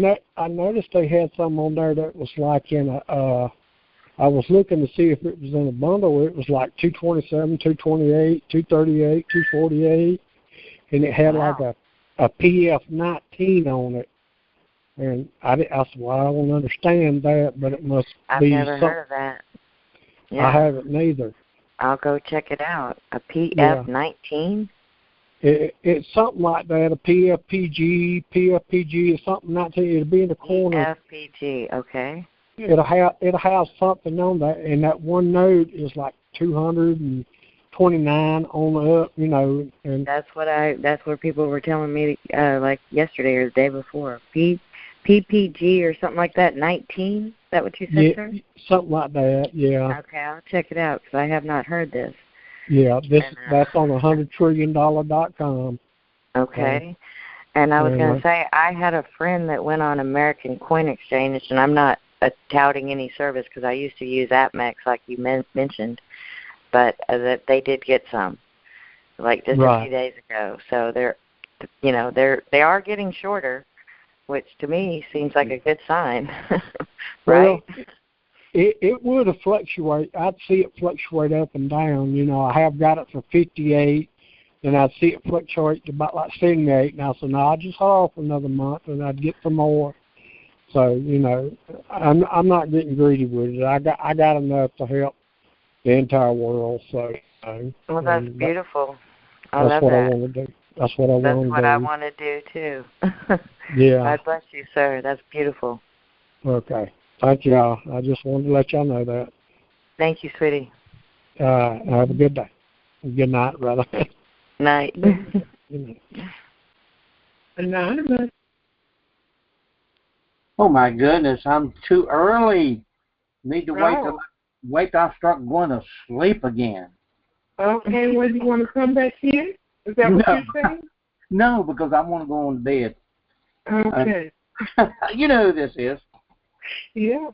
noticed they had some on there that was like in I was looking to see if it was in a bundle. It was like 227, 228, 238, 248, and it had like a PF19 on it. And I said, well, I don't understand that, but it must be I've never heard of that. Yeah. I haven't neither. I'll go check it out. A PF19? It's something like that, a PFPG or something 19. It'll be in the corner. PFPG, okay. It'll have something on that, and that one note is like 229 on the up, and that's what people were telling me like yesterday or the day before. PPG or something like that, 19? Is that what you said, sir? Something like that, yeah. Okay, I'll check it out, because I have not heard this. Yeah, that's on $100trillion.com. Okay. And I was going to say, I had a friend that went on American Coin Exchange, and I'm not touting any service because I used to use AppMex like you mentioned, but that they did get some, like just a few days ago. So they are getting shorter, which to me seems like a good sign, right? Well, it would have fluctuate. I'd see it fluctuate up and down. I have got it for 58, then I'd see it fluctuate to about like 78. And I said, no, I'll just hold off another month, and I'd get some more. So I'm not getting greedy with it. I got enough to help the entire world. So. Well, that's beautiful. That's what I want to do. That's what I want to do. That's what I want to do too. Yeah. God bless you, sir. That's beautiful. Okay. Thank y'all. I just wanted to let y'all know that. Thank you, sweetie. Have a good day. Good night, brother. Night. Good night. Anonymous. Oh my goodness, I'm too early. Need to wait till I start going to sleep again. Okay, well, you want to come back in? Is that what you're saying? No, because I want to go on to bed. Okay. You know who this is. Yeah.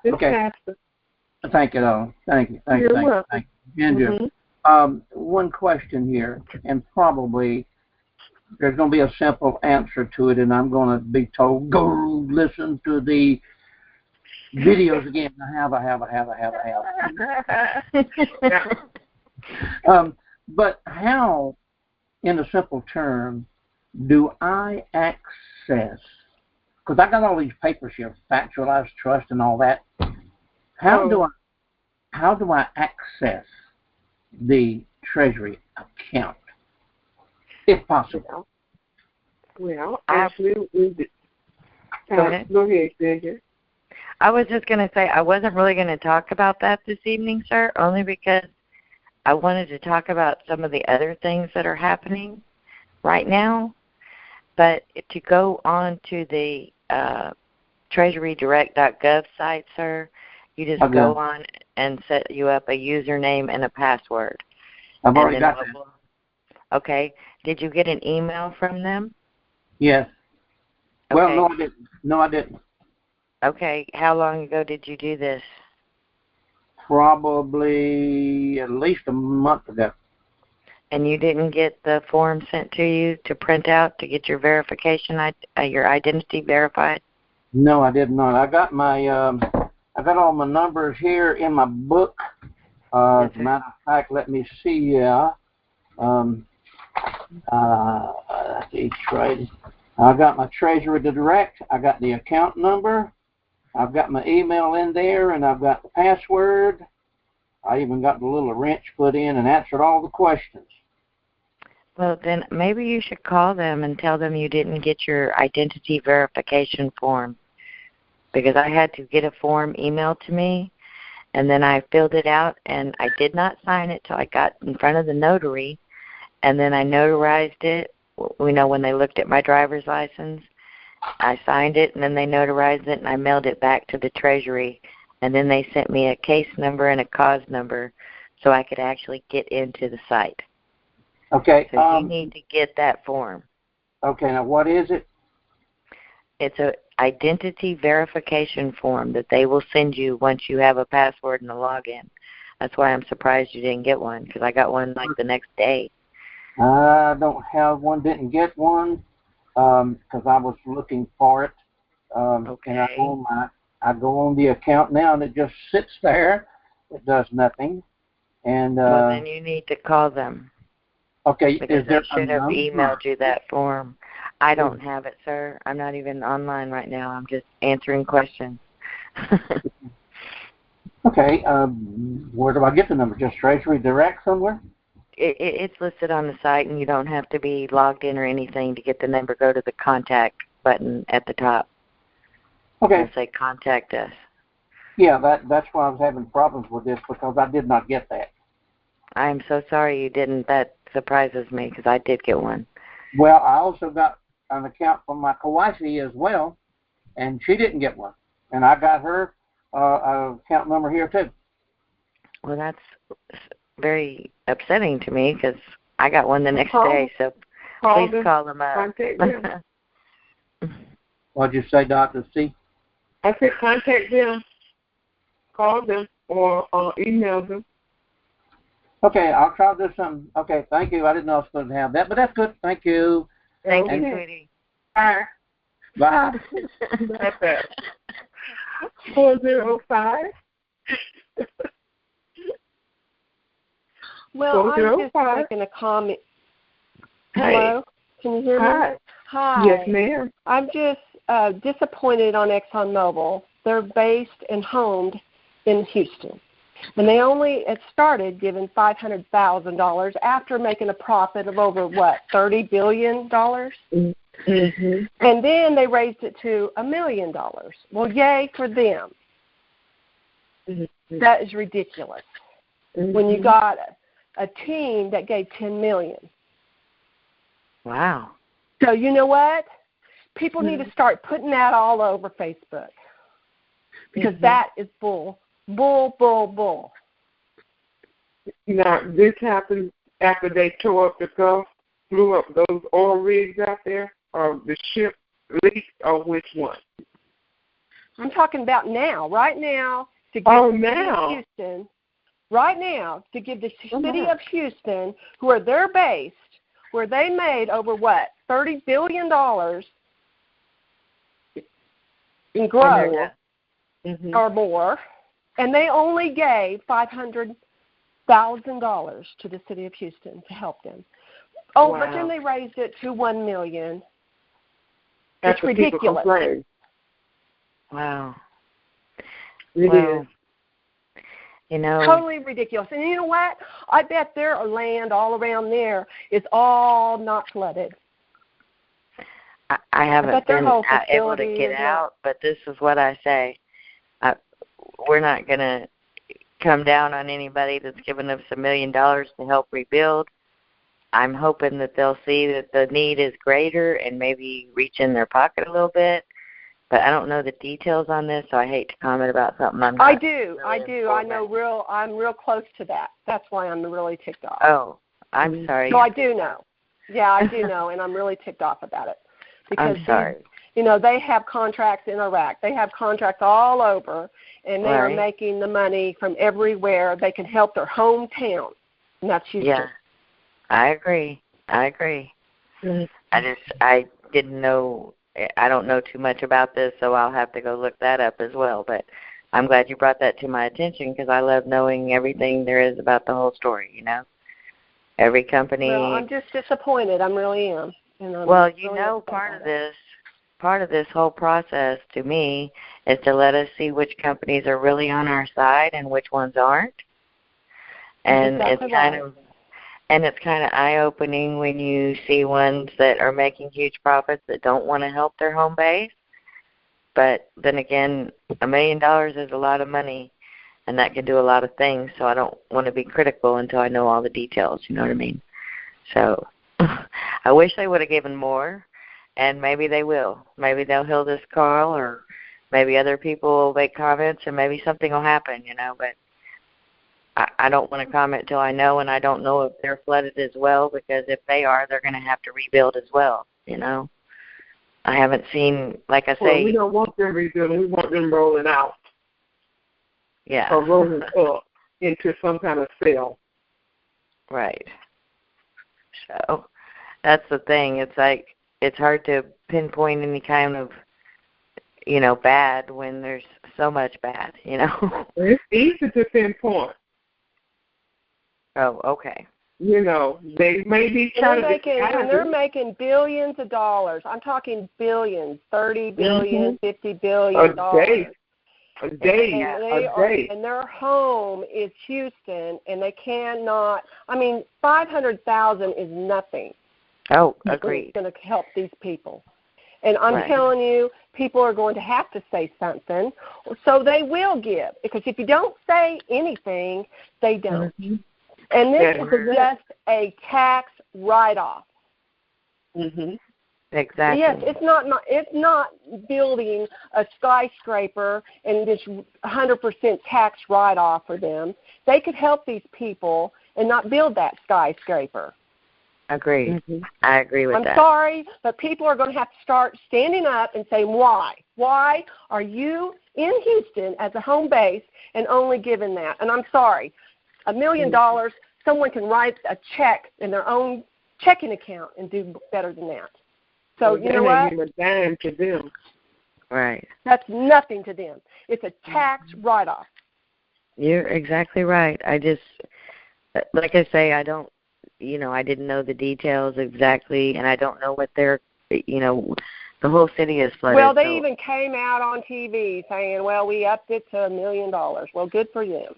It's okay. Pastor. Thank you, though. Thank you. You're welcome. Thank you. Andrew, one question here, and probably there's going to be a simple answer to it, and I'm going to be told, go listen to the videos again. I have. But how, in a simple term, do I access, because I got all these papers here, factualized trust and all that. How how do I access the Treasury account, if possible? Well, actually, go ahead, Cynthia. I was just going to say I wasn't really going to talk about that this evening, sir, only because I wanted to talk about some of the other things that are happening right now. But to go on to the treasurydirect.gov site, sir, you just go on and set you up a username and a password. I've already got that. Okay. Did you get an email from them? Yes. Okay. Well, no, I didn't. Okay. How long ago did you do this? Probably at least a month ago. And you didn't get the form sent to you to print out to get your verification, your identity verified? No, I did not. I got all my numbers here in my book. As a matter of fact, let me see. Each trade. I got my Treasury Direct. I got the account number. I've got my email in there, and I've got the password. I even got the little wrench put in and answered all the questions. Well, then maybe you should call them and tell them you didn't get your identity verification form, because I had to get a form emailed to me, and then I filled it out, and I did not sign it till I got in front of the notary, and then I notarized it. You know, when they looked at my driver's license, I signed it, and then they notarized it, and I mailed it back to the Treasury, and then they sent me a case number and a cause number so I could actually get into the site. Okay. So you need to get that form. Okay, now what is it? It's an identity verification form that they will send you once you have a password and a login. That's why I'm surprised you didn't get one, because I got one like the next day. I don't have one, didn't get one, because I was looking for it. Okay. And I go on the account now, and it just sits there. It does nothing. And well, then you need to call them. Okay. Because they should have emailed you that form. I don't have it, sir. I'm not even online right now. I'm just answering questions. Okay. Where do I get the number? Just Treasury Direct somewhere? It's listed on the site, and you don't have to be logged in or anything to get the number. Go to the contact button at the top. Okay. It'll say contact us. Yeah, that's why I was having problems with this, because I did not get that. I'm so sorry you didn't. That surprises me, because I did get one. Well, I also got an account from my Kawaifi as well, and she didn't get one. And I got her account number here, too. Well, that's very upsetting to me, because I got one the next day, so please call them up. Contact them. What'd you say, Dr. C? I said contact them, call them, or email them. Okay, I'll try to do something. Okay, thank you. I didn't know I was supposed to have that, but that's good. Thank you. Thank you, sweetie. Bye. Bye. 405. Well, I'm just making a comment. Hello? Can you hear me? Hi. Yes, ma'am. I'm just disappointed on ExxonMobil. They're based and homed in Houston. And they only started giving $500,000 after making a profit of over, $30 billion? Mm-hmm. And then they raised it to $1 million. Well, yay for them. Mm-hmm. That is ridiculous. Mm-hmm. When you got a team that gave $10 million. Wow. So you know what? People need to start putting that all over Facebook, because that is bull. Bull, bull, bull. Now, this happened after they tore up the Gulf, blew up those oil rigs out there, or the ship leaked, or which one? I'm talking about now, right now, to give the city of Houston, right now, to give the city of Houston, where they're based, where they made over, $30 billion in growth or more, and they only gave $500,000 to the city of Houston to help them. Oh, wow. But then they raised it to $1 million. That's it's ridiculous. Wow. It is. You know, totally ridiculous. And you know what? I bet their land all around there is all not flooded. I haven't been able to get out, but this is what I say. We're not going to come down on anybody that's given us $1 million to help rebuild. I'm hoping that they'll see that the need is greater and maybe reach in their pocket a little bit. But I don't know the details on this, so I hate to comment about something I'm not. I do. I'm real close to that. That's why I'm really ticked off. Oh, I'm sorry. No, I do know. Yeah, I do know, and I'm really ticked off about it. Because I'm sorry. They have contracts in Iraq. They have contracts all over, and they are making the money from everywhere. They can help their hometown, and that's Houston. Yeah, I agree. Mm-hmm. I didn't know. I don't know too much about this, so I'll have to go look that up as well. But I'm glad you brought that to my attention because I love knowing everything there is about the whole story. Every company. Well, I'm just disappointed. I really am. Well, part of this whole process to me is to let us see which companies are really on our side and which ones aren't. And it's kind of eye-opening when you see ones that are making huge profits that don't want to help their home base. But then again, $1 million is a lot of money, and that can do a lot of things. So I don't want to be critical until I know all the details. You know what I mean? So I wish they would have given more, and maybe they will. Maybe they'll heal this call, or maybe other people will make comments, and maybe something will happen, But I don't want to comment till I know, and I don't know if they're flooded as well, because if they are, they're going to have to rebuild as well, I haven't seen, like I say. Well, we don't want them rebuilding. We want them rolling out. Yeah. Or rolling up into some kind of cell. Right. So that's the thing. It's like it's hard to pinpoint any kind of, bad when there's so much bad, It's easy to pinpoint. Oh, okay. They may be trying they're making billions of dollars. I'm talking billions, $30 billion, $50 billion. A day. And their home is Houston, and they cannot. $500,000 is nothing. Oh, agreed. It's going to help these people. And I'm telling you, people are going to have to say something, so they will give. Because if you don't say anything, they don't. Mm-hmm. And this is just a tax write-off. Mm-hmm. Exactly. Yes, it's not building a skyscraper and this 100% tax write-off for them. They could help these people and not build that skyscraper. Agreed. Mm-hmm. I agree with that. I'm sorry, but people are going to have to start standing up and saying, why? Why are you in Houston as a home base and only given that? And I'm sorry, $1 million, someone can write a check in their own checking account and do better than that. So you know what? That ain't even a dime to them. Right. That's nothing to them. It's a tax write-off. You're exactly right. I just, like I say, I don't, I didn't know the details exactly, and I don't know what they're, the whole city is flooded. Well, they even came out on TV saying, well, we upped it to $1 million. Well, good for them.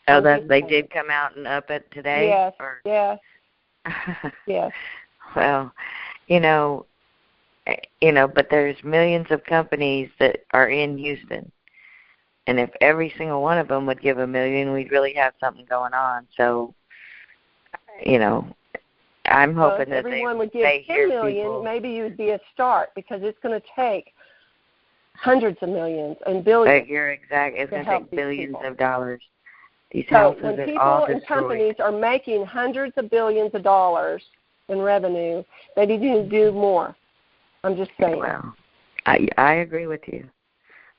Oh, they did come out and up it today? Yes, yes. Yes. Well, but there's millions of companies that are in Houston. And if every single one of them would give $1 million, we'd really have something going on. So, I'm hoping that everyone would give $10 million, maybe you'd be a start, because it's going to take hundreds of millions and billions. You're exact. It's going to take billions of dollars. These so houses when are people all and destroyed. Companies are making hundreds of billions of dollars in revenue, they need to do more. I'm just saying. Well, I agree with you,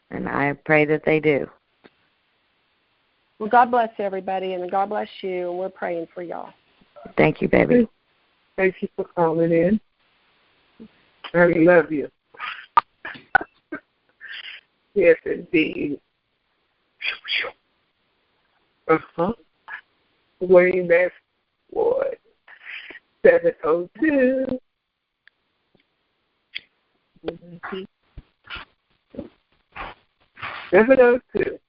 and I pray that they do. Well, God bless everybody, and God bless you, and we're praying for y'all. Thank you, baby. Thank you for calling in. I love you. Yes, indeed. Wayne, that's what? 702. 702.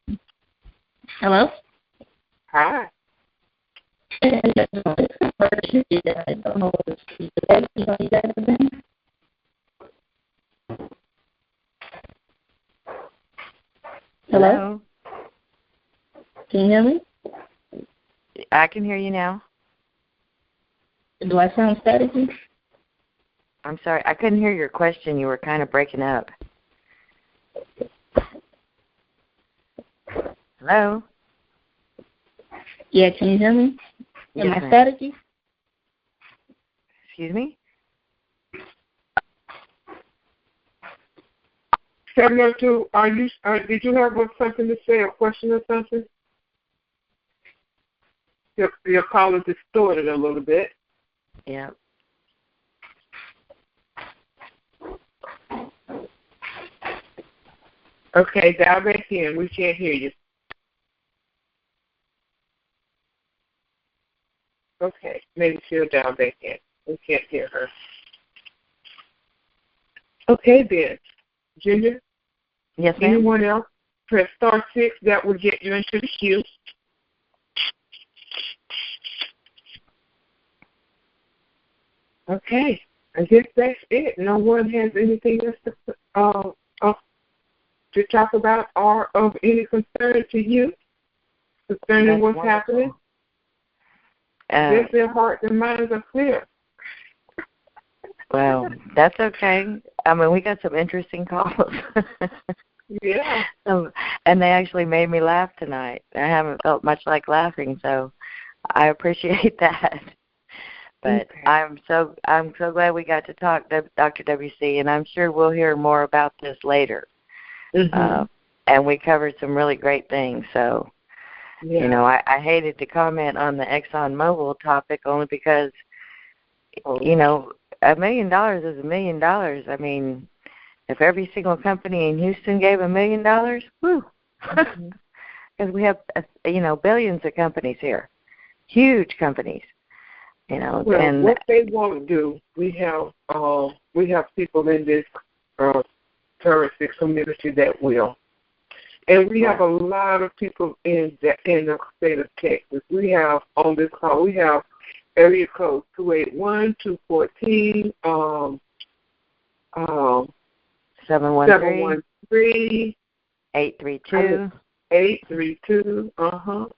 Hello? Hi. Hello? Can you hear me? I can hear you now. Do I sound staticky? I'm sorry. I couldn't hear your question. You were kind of breaking up. Hello? Yeah, can you hear me? Am I staticky? Excuse me? 702, did you have something to say, a question or something? Your call is distorted a little bit. Yeah. Okay, dial back in. We can't hear you. Okay, maybe she'll dial back in. We can't hear her. Okay, then. Ginger? Yes, ma'am. Anyone else? Press star 6. That will get you into the queue. Okay. I guess that's it. No one has anything else to talk about or of any concern to you concerning what's happening? Yes, their hearts and minds are clear. Well, that's okay. I mean, we got some interesting calls. Yeah. And they actually made me laugh tonight. I haven't felt much like laughing, so I appreciate that. But okay. I'm so glad we got to talk, Dr. WC, and I'm sure we'll hear more about this later. Mm-hmm. And we covered some really great things. So, yeah. You know, I hated to comment on the ExxonMobil topic only because, you know, $1 million is $1 million. I mean, if every single company in Houston gave $1 million, whew, because we have, you know, billions of companies here, huge companies. You know, well, and what they won't do, we have people in this Currencies community that will, and we have a lot of people in the state of Texas. We have on this call, we have area code 281-214, 713, 832. 832.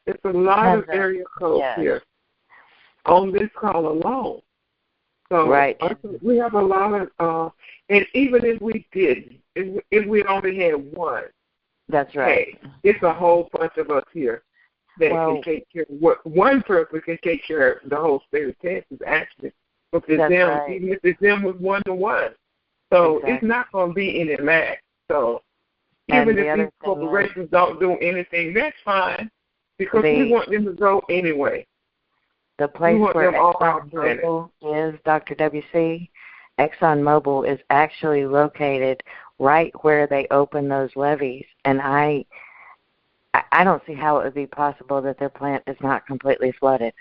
It's a lot of area codes here on this call alone. So right. We have a lot of, and even if we didn't, if we only had one, that's right. Hey, it's a whole bunch of us here that can take care of what one person can take care of the whole state of Texas, actually. If it's them, right. Even if it's them with 1-to-1. So it's not going to be any lag. So even if these corporations don't do anything, that's fine because we want them to go anyway. The place where ExxonMobil is, Dr. WC, ExxonMobil is actually located right where they open those levees, and I don't see how it would be possible that their plant is not completely flooded.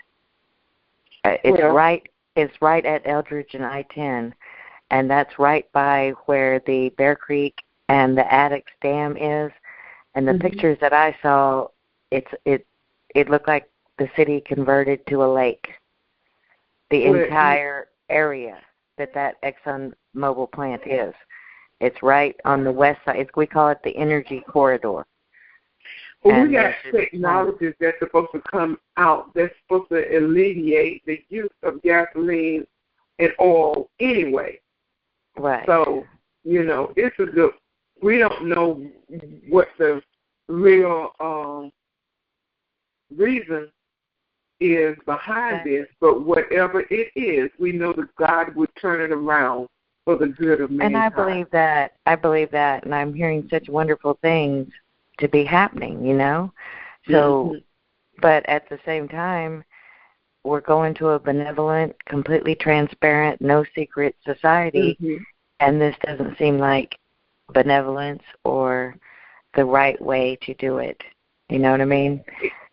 It's right at Eldridge and I-10, and that's right by where the Bear Creek and the Addicts Dam is. And the pictures that I saw, it looked like the city converted to a lake. The entire area that ExxonMobil plant is. It's right on the west side. We call it the energy corridor. Well, we got technologies that's supposed to come out that's supposed to alleviate the use of gasoline and oil anyway. Right. So, you know, it's a good, we don't know what the real reason is behind this, but whatever it is, we know that God would turn it around for the good of mankind. And I believe that, and I'm hearing such wonderful things to be happening, you know. So, but at the same time, we're going to a benevolent, completely transparent, no secret society, and this doesn't seem like benevolence or the right way to do it. You know what I mean?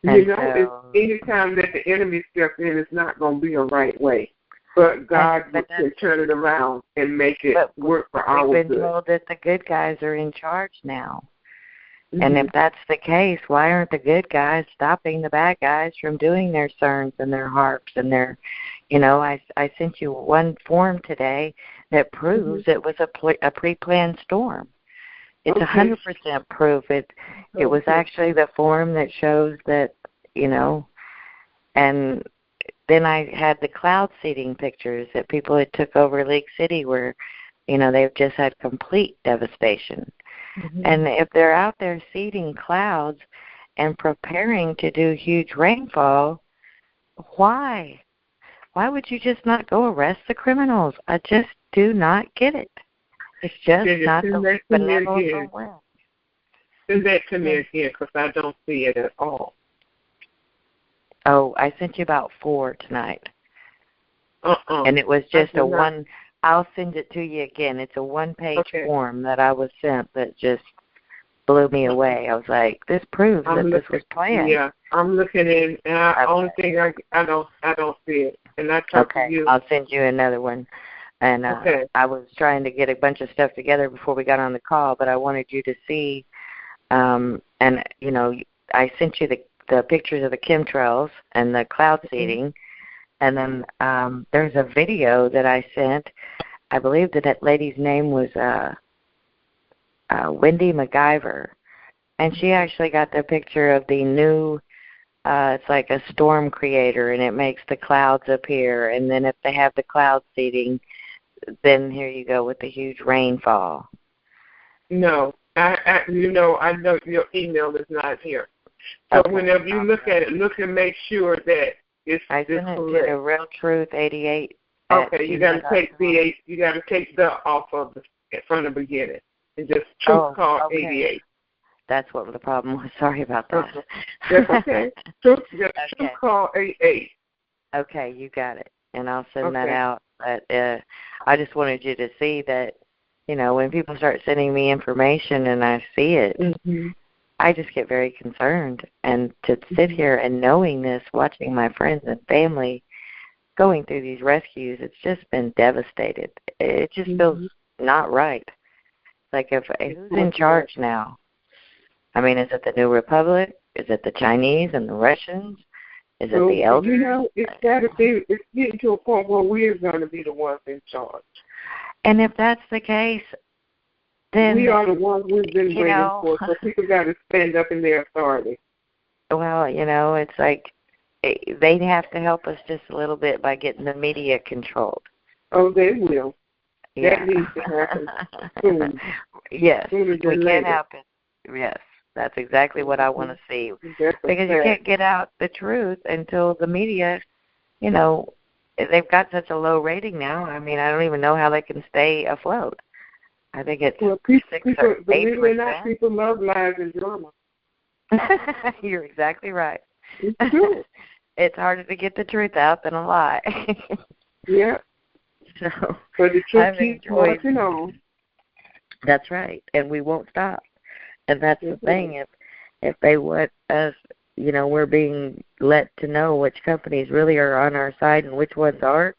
You know, any time that the enemy steps in, it's not going to be a right way. But God can turn it around and make it work for our good. We've been told that the good guys are in charge now. And if that's the case, why aren't the good guys stopping the bad guys from doing their cerns and their harps and their, I sent you one form today that proves it was a pre-planned storm. It's 100% proof. It was actually the form that shows that, and then I had the cloud seeding pictures that people had took over League City where, they've just had complete devastation. And if they're out there seeding clouds and preparing to do huge rainfall, why? Why would you just not go arrest the criminals? I just do not get it. It's just not the benevolent way. Send that to me again because I don't see it at all. Oh, I sent you about 4 tonight. And it was just a one. I'll send it to you again. It's a one-page form that I was sent that just blew me away. I was like, this proves that this was planned. Yeah, I'm looking in, and the only thing I don't see it. And I talked to you. I'll send you another one. And I was trying to get a bunch of stuff together before we got on the call, but I wanted you to see. I sent you the pictures of the chemtrails and the cloud seeding. And then there's a video that I sent. I believe that lady's name was Wendy MacGyver. And she actually got the picture of the new, it's like a storm creator, and it makes the clouds appear. And then if they have the cloud seeding, then here you go with the huge rainfall. No. I know your email is not here. So whenever you look at it, look and make sure that I sent it to the RealTruth88. Okay, you got to take the off of from the beginning and just call 88. That's what the problem was. Sorry about that. That's okay. Call 88. Okay, you got it, and I'll send that out. But I just wanted you to see that, when people start sending me information and I see it. I just get very concerned. And to sit here and knowing this, watching my friends and family going through these rescues, it's just been devastated. It just feels not right. Like, who's in charge now? I mean, is it the New Republic? Is it the Chinese and the Russians? Is it the elders? It's got to be. It's getting to a point where we're going to be the ones in charge. And if that's the case, then we are the ones we've been waiting for. So people got to stand up in their authority. Well, it's like they have to help us just a little bit by getting the media controlled. Oh, they will. Yeah. That needs to happen soon. Yes, we can't help it. Yes, that's exactly what I want to see. Because you can't get out the truth until the media, they've got such a low rating now. I mean, I don't even know how they can stay afloat. I think it's 6 or 8%. Believe it or not, people love lies and drama. You're exactly right. It's true. It's harder to get the truth out than a lie. Yeah. So the truth keeps marching on. That's right, and we won't stop. And that's the thing. If they want us, we're being let to know which companies really are on our side and which ones aren't.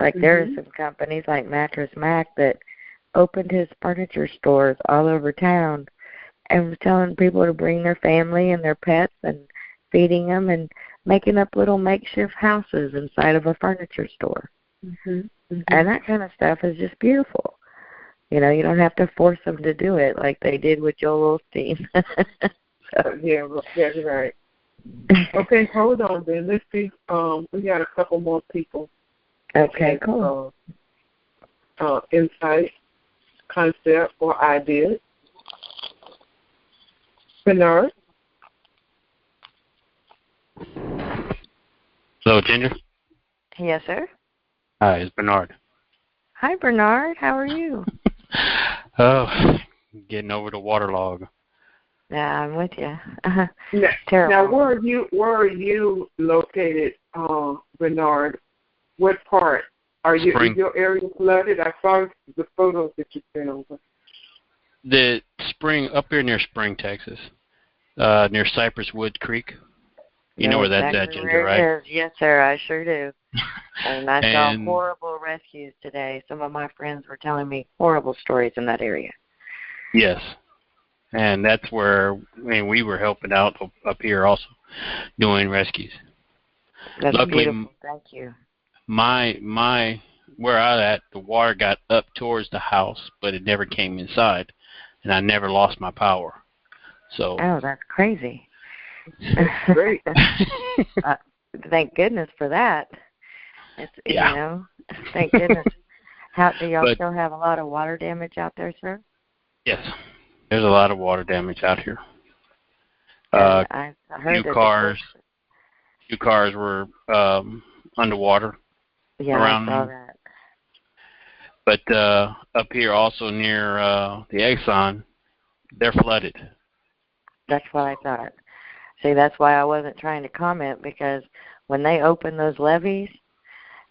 Like there are some companies like Mattress Mac that opened his furniture stores all over town and was telling people to bring their family and their pets and feeding them and making up little makeshift houses inside of a furniture store. And that kind of stuff is just beautiful. You don't have to force them to do it like they did with Joel Osteen. Yeah, that's right. Okay, hold on then. Let's see. We got a couple more people. Okay, cool. Insight, concept, or ideas. Bernard? Hello, Ginger. Yes, sir. Hi, it's Bernard. Hi, Bernard. How are you? Getting over the waterlog. Yeah, I'm with you. Terrible. Now, where are you located, Bernard? What part? Is your area flooded? I saw the photos that you sent over. The spring, up here near Spring, Texas, near Cypress Wood Creek. You know where that's at, Ginger, right? Yes, sir, I sure do. And I saw horrible rescues today. Some of my friends were telling me horrible stories in that area. Yes. and that's where we were helping out up here also, doing rescues. That's Luckily, beautiful. Thank you. My where I at, the water got up towards the house, but it never came inside, and I never lost my power. So. Oh, that's crazy. Great. Thank goodness for that. It's, yeah. You know, thank goodness. Do y'all still have a lot of water damage out there, sir? Yes, there's a lot of water damage out here. I heard few cars were underwater. Yeah, around I saw them. that. But up here also near the Exxon, they're flooded. That's what I thought. See, that's why I wasn't trying to comment, because when they open those levees,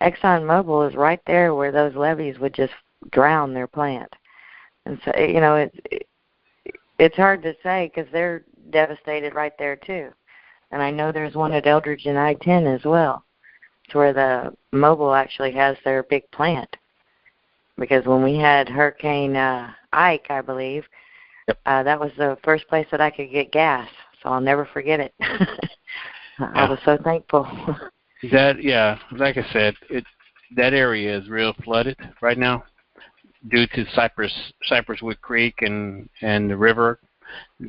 ExxonMobil is right there where those levees would just drown their plant. And so, you know, it's hard to say because they're devastated right there too. And I know there's one at Eldridge and I-10 as well. It's where the Mobil actually has their big plant. Because when we had Hurricane Ike, I believe, that was the first place that I could get gas. So I'll never forget it. I was so thankful. Like I said, that area is real flooded right now due to Cypresswood Creek and the river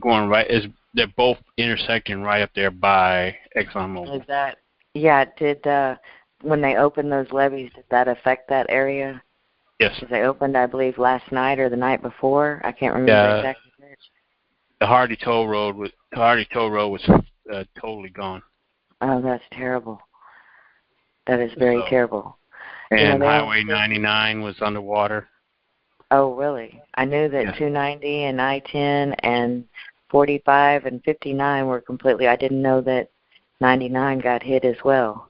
going right. They're both intersecting right up there by ExxonMobil. Is that? Yeah. Did when they opened those levees, did that affect that area? Yes. Because they opened, I believe, last night or the night before. I can't remember exactly which. The Hardy Toll Road was totally gone. Oh, that's terrible. That is very terrible. And Highway 99 was underwater. Oh, really? I knew that 290 and I-10 and 45 and 59 were completely. I didn't know that 99 got hit as well.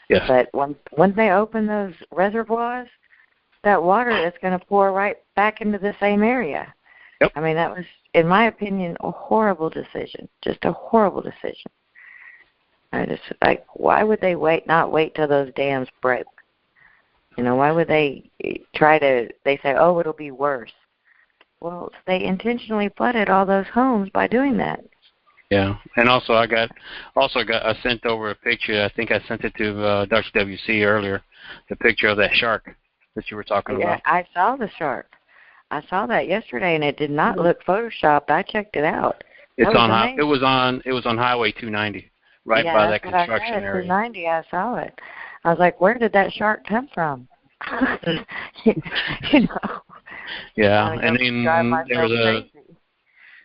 Yes. But once they open those reservoirs, that water is going to pour right back into the same area. Yep. I mean, that was, in my opinion, a horrible decision. Just a horrible decision. I just, why would they not wait till those dams break? You know, why would they they say, oh, it'll be worse. Well, they intentionally flooded all those homes by doing that. Yeah, and also I sent over a picture. I think I sent it to Dr. WC earlier, the picture of that shark that you were talking about. I saw the shark. I saw that yesterday, and it did not look photoshopped. I checked it out. It was on Highway 290, right by that construction area. 290. I saw it. I was like, where did that shark come from? You know. Yeah, and then there was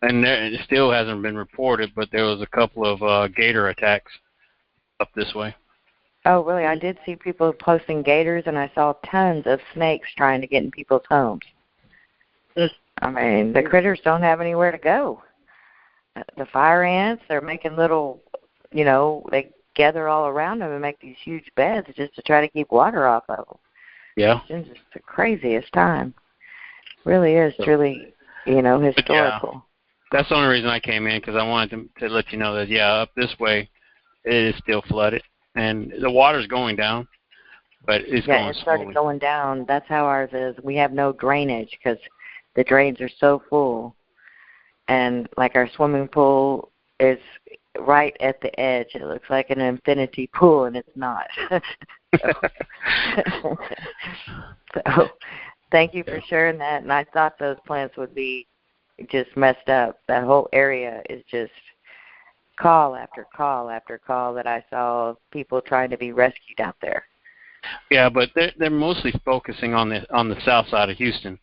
it still hasn't been reported, but there was a couple of gator attacks up this way. Oh, really? I did see people posting gators, and I saw tons of snakes trying to get in people's homes. I mean, the critters don't have anywhere to go. The fire ants, they're making little, they gather all around them and make these huge beds just to try to keep water off of them. Yeah. It's just the craziest time. Really is truly, historical. Yeah, that's the only reason I came in, because I wanted to let you know that, up this way, it is still flooded. And the water's going down, but it's going slowly. Yeah, it started going down. That's how ours is. We have no drainage because the drains are so full. And like our swimming pool is right at the edge. It looks like an infinity pool, and it's not. So thank you for sharing that. And I thought those plants would be just messed up. That whole area is just call after call after call that I saw of people trying to be rescued out there. Yeah, but they're mostly focusing on the south side of Houston.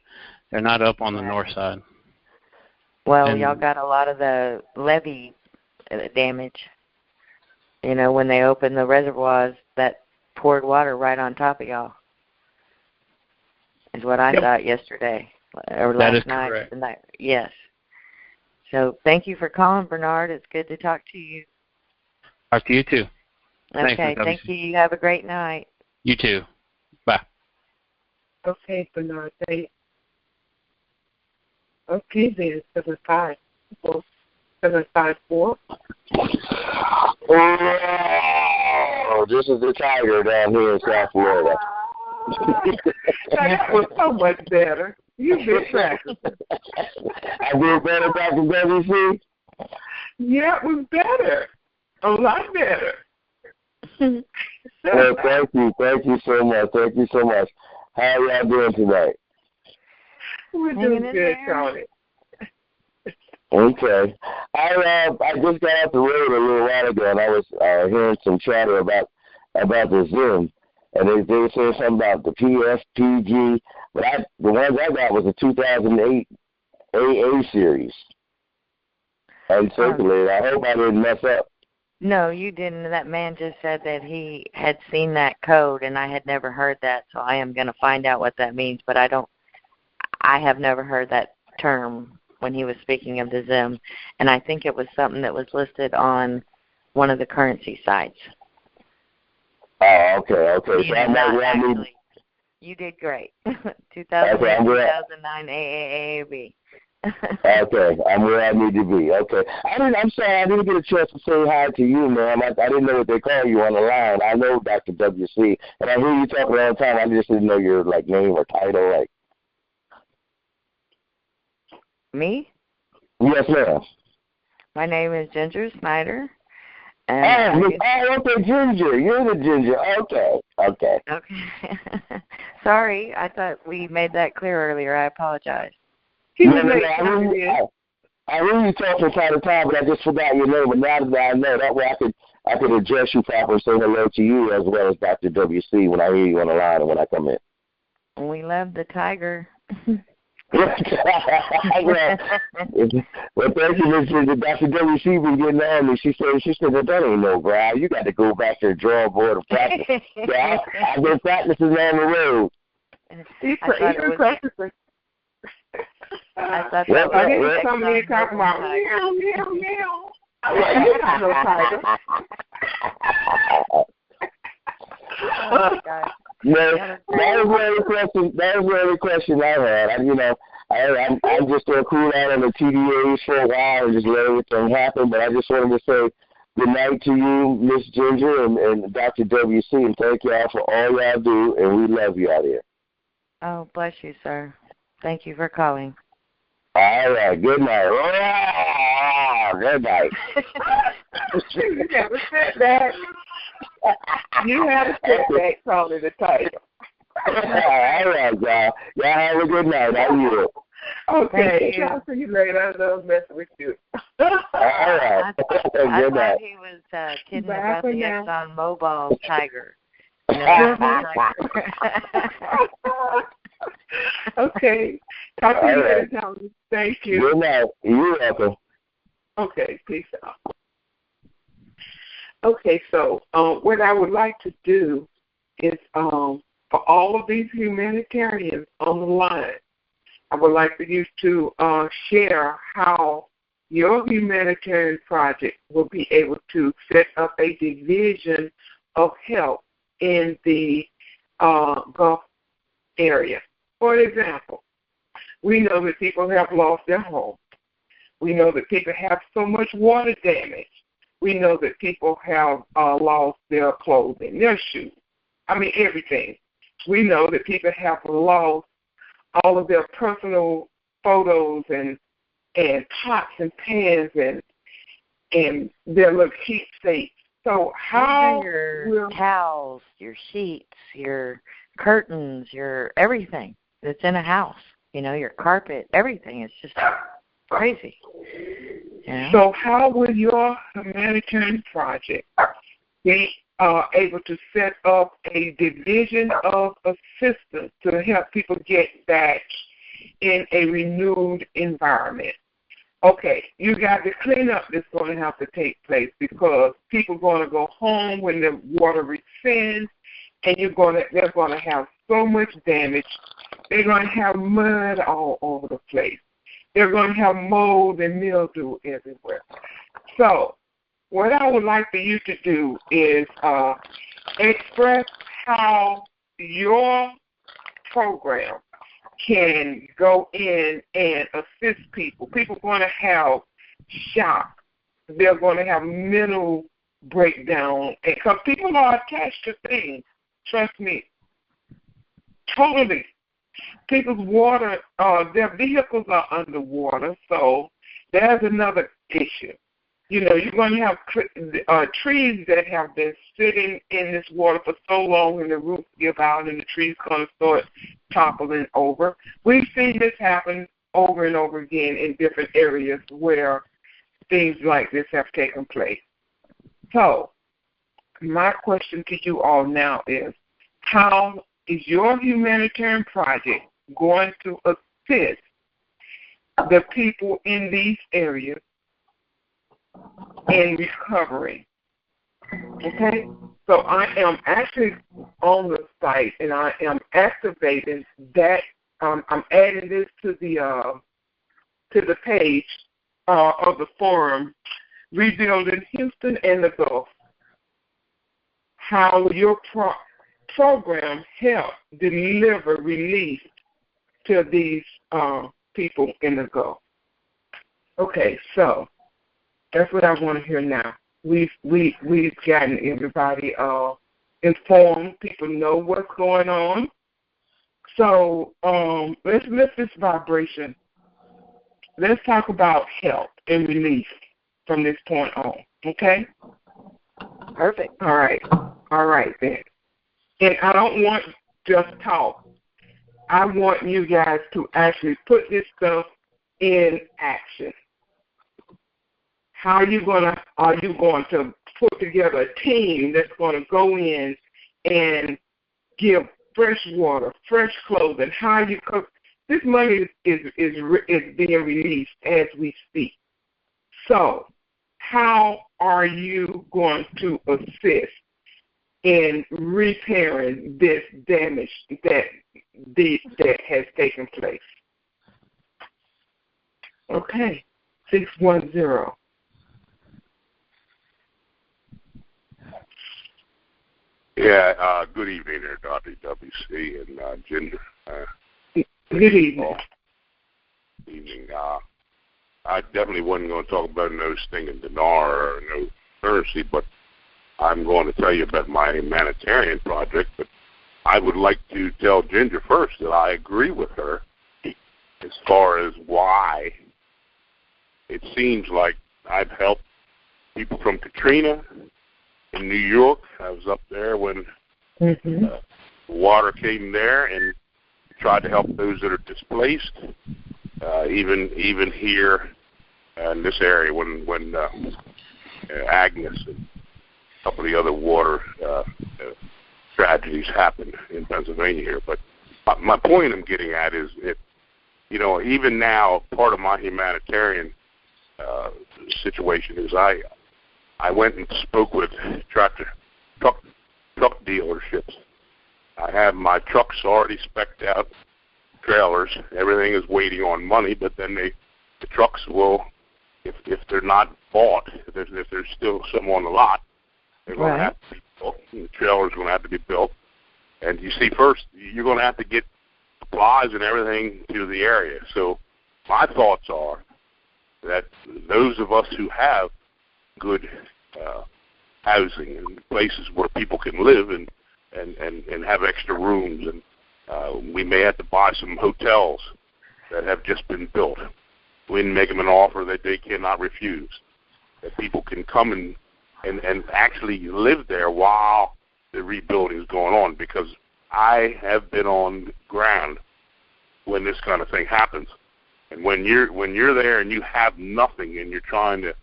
They're not up on the north side. Well, y'all got a lot of the levee damage. When they opened the reservoirs, that poured water right on top of y'all. Is what I thought yesterday or last night. That is correct. Yes. So thank you for calling, Bernard. It's good to talk to you. Talk to you too. Okay, thank you. You have a great night. You too. Bye. Okay, Bernard. Okay, then 754. Oh, this is the Tiger down here in South Florida. That was so much better. You've been practicing. I did better, Dr. WC? Yeah, it was better. A lot better. Well, thank you. Thank you so much. Thank you so much. How are y'all doing tonight? We're doing good, Tony. Okay. I just got off the road a little while ago, and I was hearing some chatter about the Zoom, and they were saying something about the PSPG, but the ones I got was the 2008 AA series. Uncirculated. I hope I didn't mess up. No, you didn't. That man just said that he had seen that code, and I had never heard that, so I am going to find out what that means, but I have never heard that term when he was speaking of the Zim, and I think it was something that was listed on one of the currency sites. Oh, okay. So I'm not actually. You did great. 2009 AAAB. Okay, I'm where I need to be. Okay, I'm sorry, I didn't get a chance to say hi to you, ma'am. I didn't know what they call you on the line. I know Dr. WC, and I hear you talking all the time. I just didn't know your name or title. Me? Yes, ma'am. My name is Ginger Snyder. Okay, Ginger. You're the Ginger. Okay. Sorry, I thought we made that clear earlier. I apologize. I hear you talk from time to time, but I just forgot your name. But now that I know, that way I could address you properly and say hello to you as well as Dr. WC when I hear you on the line and when I come in. We love the tiger. Well, thank you, Ms. Ginger. Dr. WC been getting on me. She said, well, that ain't no growl. You got to go back to the drawing board and practice. Yeah, I've been practicing on the road. You've been practicing. I thought that was somebody talking about meow, meow, meow. You're not no tiger. Oh, God. No, that was the only question I had. I'm just going to cool out on the TDAs for a while and just let everything happen. But I just wanted to say good night to you, Miss Ginger and Dr. WC, and thank y'all for all y'all do, and we love you out here. Oh, bless you, sir. Thank you for calling. All right, good night. Good night. You never said that. You haven't said that, calling the title. All right, y'all. Y'all have a good night. I will. Okay. I'll see you later. I love messing with you. All right. I thought he was kidding about the Exxon Mobil tiger. Okay. Talk to you later, Tony. Thank you. Good night. You're welcome. Okay. Peace out. Okay, so what I would like to do is for all of these humanitarians on the line, I would like for you to share how your humanitarian project will be able to set up a division of help in the Gulf area. For example, we know that people have lost their homes. We know that people have so much water damage. We know that people have lost their clothing, their shoes. Everything. We know that people have lost all of their personal photos and pots and pans and their little keepsakes. So how your towels, your sheets, your curtains, your everything that's in a house, your carpet, everything is just crazy. Yeah. So how will your humanitarian project be able to set up a division of assistance to help people get back in a renewed environment? Okay, you got the cleanup that's going to have to take place because people are going to go home when the water rescinds, and they're going to have so much damage. They're going to have mud all over the place. They're going to have mold and mildew everywhere. So what I would like for you to do is express how your program can go in and assist people. People are going to have shock. They're going to have mental breakdown. Because people are attached to things. Trust me. Totally. people's water, their vehicles are underwater, so there's another issue. You know, you're going to have trees that have been sitting in this water for so long, and the roots give out, and the tree's going to start toppling over. We've seen this happen over and over again in different areas where things like this have taken place. So, my question to you all now is, how is your humanitarian project going to assist the people in these areas in recovery? Okay? So I am actually on the site, and I am activating that. I'm adding this to the page of the forum, Rebuilding Houston and the Gulf. How will your program help deliver relief to these people in the Gulf? Okay, so that's what I want to hear now. We've gotten everybody informed. People know what's going on. So let's lift this vibration. Let's talk about help and relief from this point on. Okay? Perfect. All right then. And I don't want just talk. I want you guys to actually put this stuff in action. Are you going to put together a team that's going to go in and give fresh water, fresh clothing? This money is being released as we speak. So, how are you going to assist in repairing this damage that has taken place? Okay, 610. Yeah, good evening there, Dr. WC and Ginger. Good evening. Evening. I definitely wasn't going to talk about no stinging dinar or no currency, but I'm going to tell you about my humanitarian project. But I would like to tell Ginger first that I agree with her as far as why it seems like I've helped people from Katrina in New York. I was up there when water came there and tried to help those that are displaced. Even here in this area when Agnes and a couple of the other water tragedies happened in Pennsylvania here. But my point I'm getting at is, even now, part of my humanitarian situation is I went and spoke with truck dealerships. I have my trucks already spec'd out, trailers. Everything is waiting on money, but then the trucks will, if they're not bought, if there's still some on the lot, they're going to have to be built. The trailer's going to have to be built. And you see, first, you're going to have to get supplies and everything to the area. So my thoughts are that those of us who have good housing and places where people can live and have extra rooms, and we may have to buy some hotels that have just been built. We make them an offer that they cannot refuse, that people can come and actually live there while the rebuilding is going on, because I have been on the ground when this kind of thing happens. And when you're there and you have nothing and you're trying to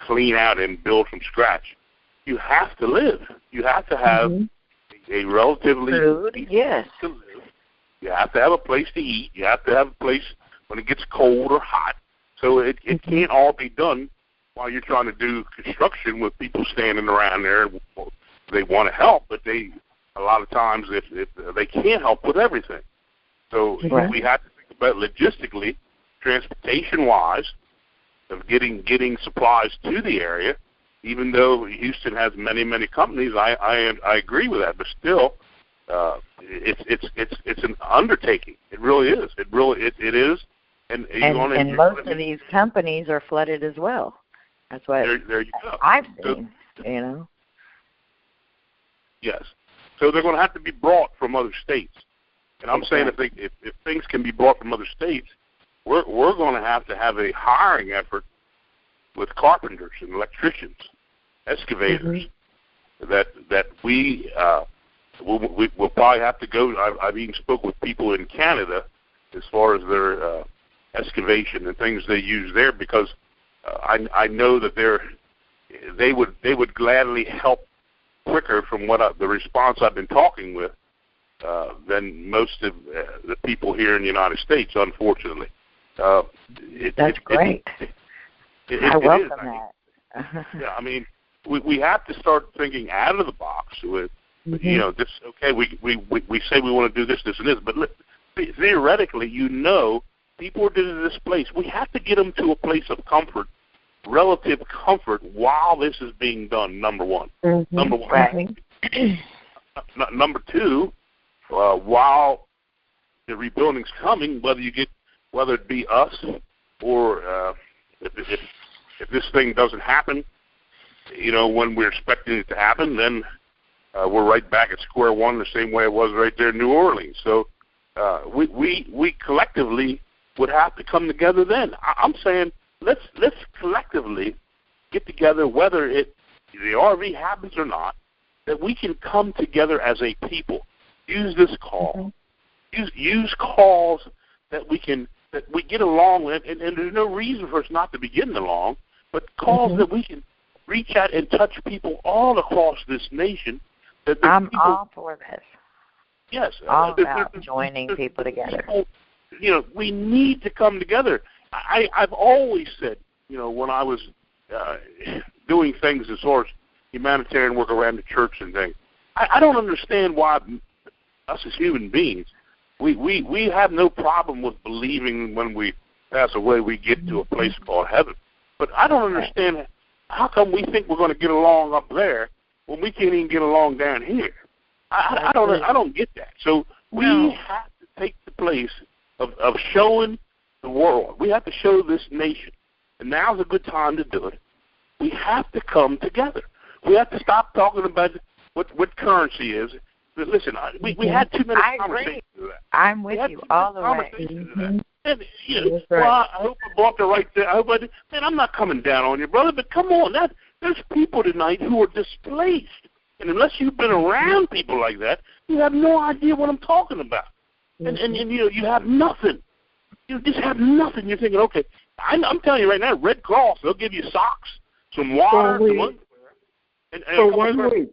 clean out and build from scratch, you have to live. You have to have a relatively food, yes, to live. You have to have a place to eat. You have to have a place when it gets cold or hot. So it can't all be done while you're trying to do construction with people standing around there. They want to help, but a lot of times if they can't help with everything. So we have to think about logistically, transportation-wise, of getting supplies to the area. Even though Houston has many companies, I agree with that, but still, it's an undertaking. It really is. It is. And most of these companies are flooded as well. That's what there you go. I've seen. So, Yes. So they're going to have to be brought from other states. And I'm saying if things can be brought from other states, we're going to have a hiring effort with carpenters and electricians, excavators, that we'll probably have to go. I've even spoke with people in Canada as far as their excavation and things they use there, because I know that they would gladly help quicker from the response I've been talking with than most of the people here in the United States, unfortunately. That's great. I welcome that. Yeah, I mean, we have to start thinking out of the box with, this. Okay, we say we want to do this, this, and this, but theoretically, people are in this place. We have to get them to a place of comfort, relative comfort, while this is being done. Number one. Number one. Right. Number two, while the rebuilding's coming, whether it be us or if this thing doesn't happen, when we're expecting it to happen, then we're right back at square one, the same way it was right there in New Orleans. So we collectively would have to come together then. I'm saying let's collectively get together, whether the RV happens or not, that we can come together as a people. Use this call. Use calls that we get along with, and there's no reason for us not to be getting along, but calls that we can reach out and touch people all across this nation. I'm all for this. Yes. All about joining people together. People, we need to come together. I've always said, when I was doing things as far as humanitarian work around the church and things, I don't understand why us as human beings, we have no problem with believing when we pass away we get to a place called heaven. But I don't understand how come we think we're going to get along up there when we can't even get along down here. I don't get that. So we have to take the place of showing the world. We have to show this nation. And now's a good time to do it. We have to come together. We have to stop talking about what currency is. But listen, we had too many conversations of that. I'm with you all the way. And, well, I hope I bought the right thing. Man, I'm not coming down on you, brother, but come on. There's people tonight who are displaced. And unless you've been around people like that, you have no idea what I'm talking about. And you have nothing. You just have nothing. You're thinking, okay, I'm telling you right now, Red Cross, they'll give you socks, some water, some underwear. For 1 week.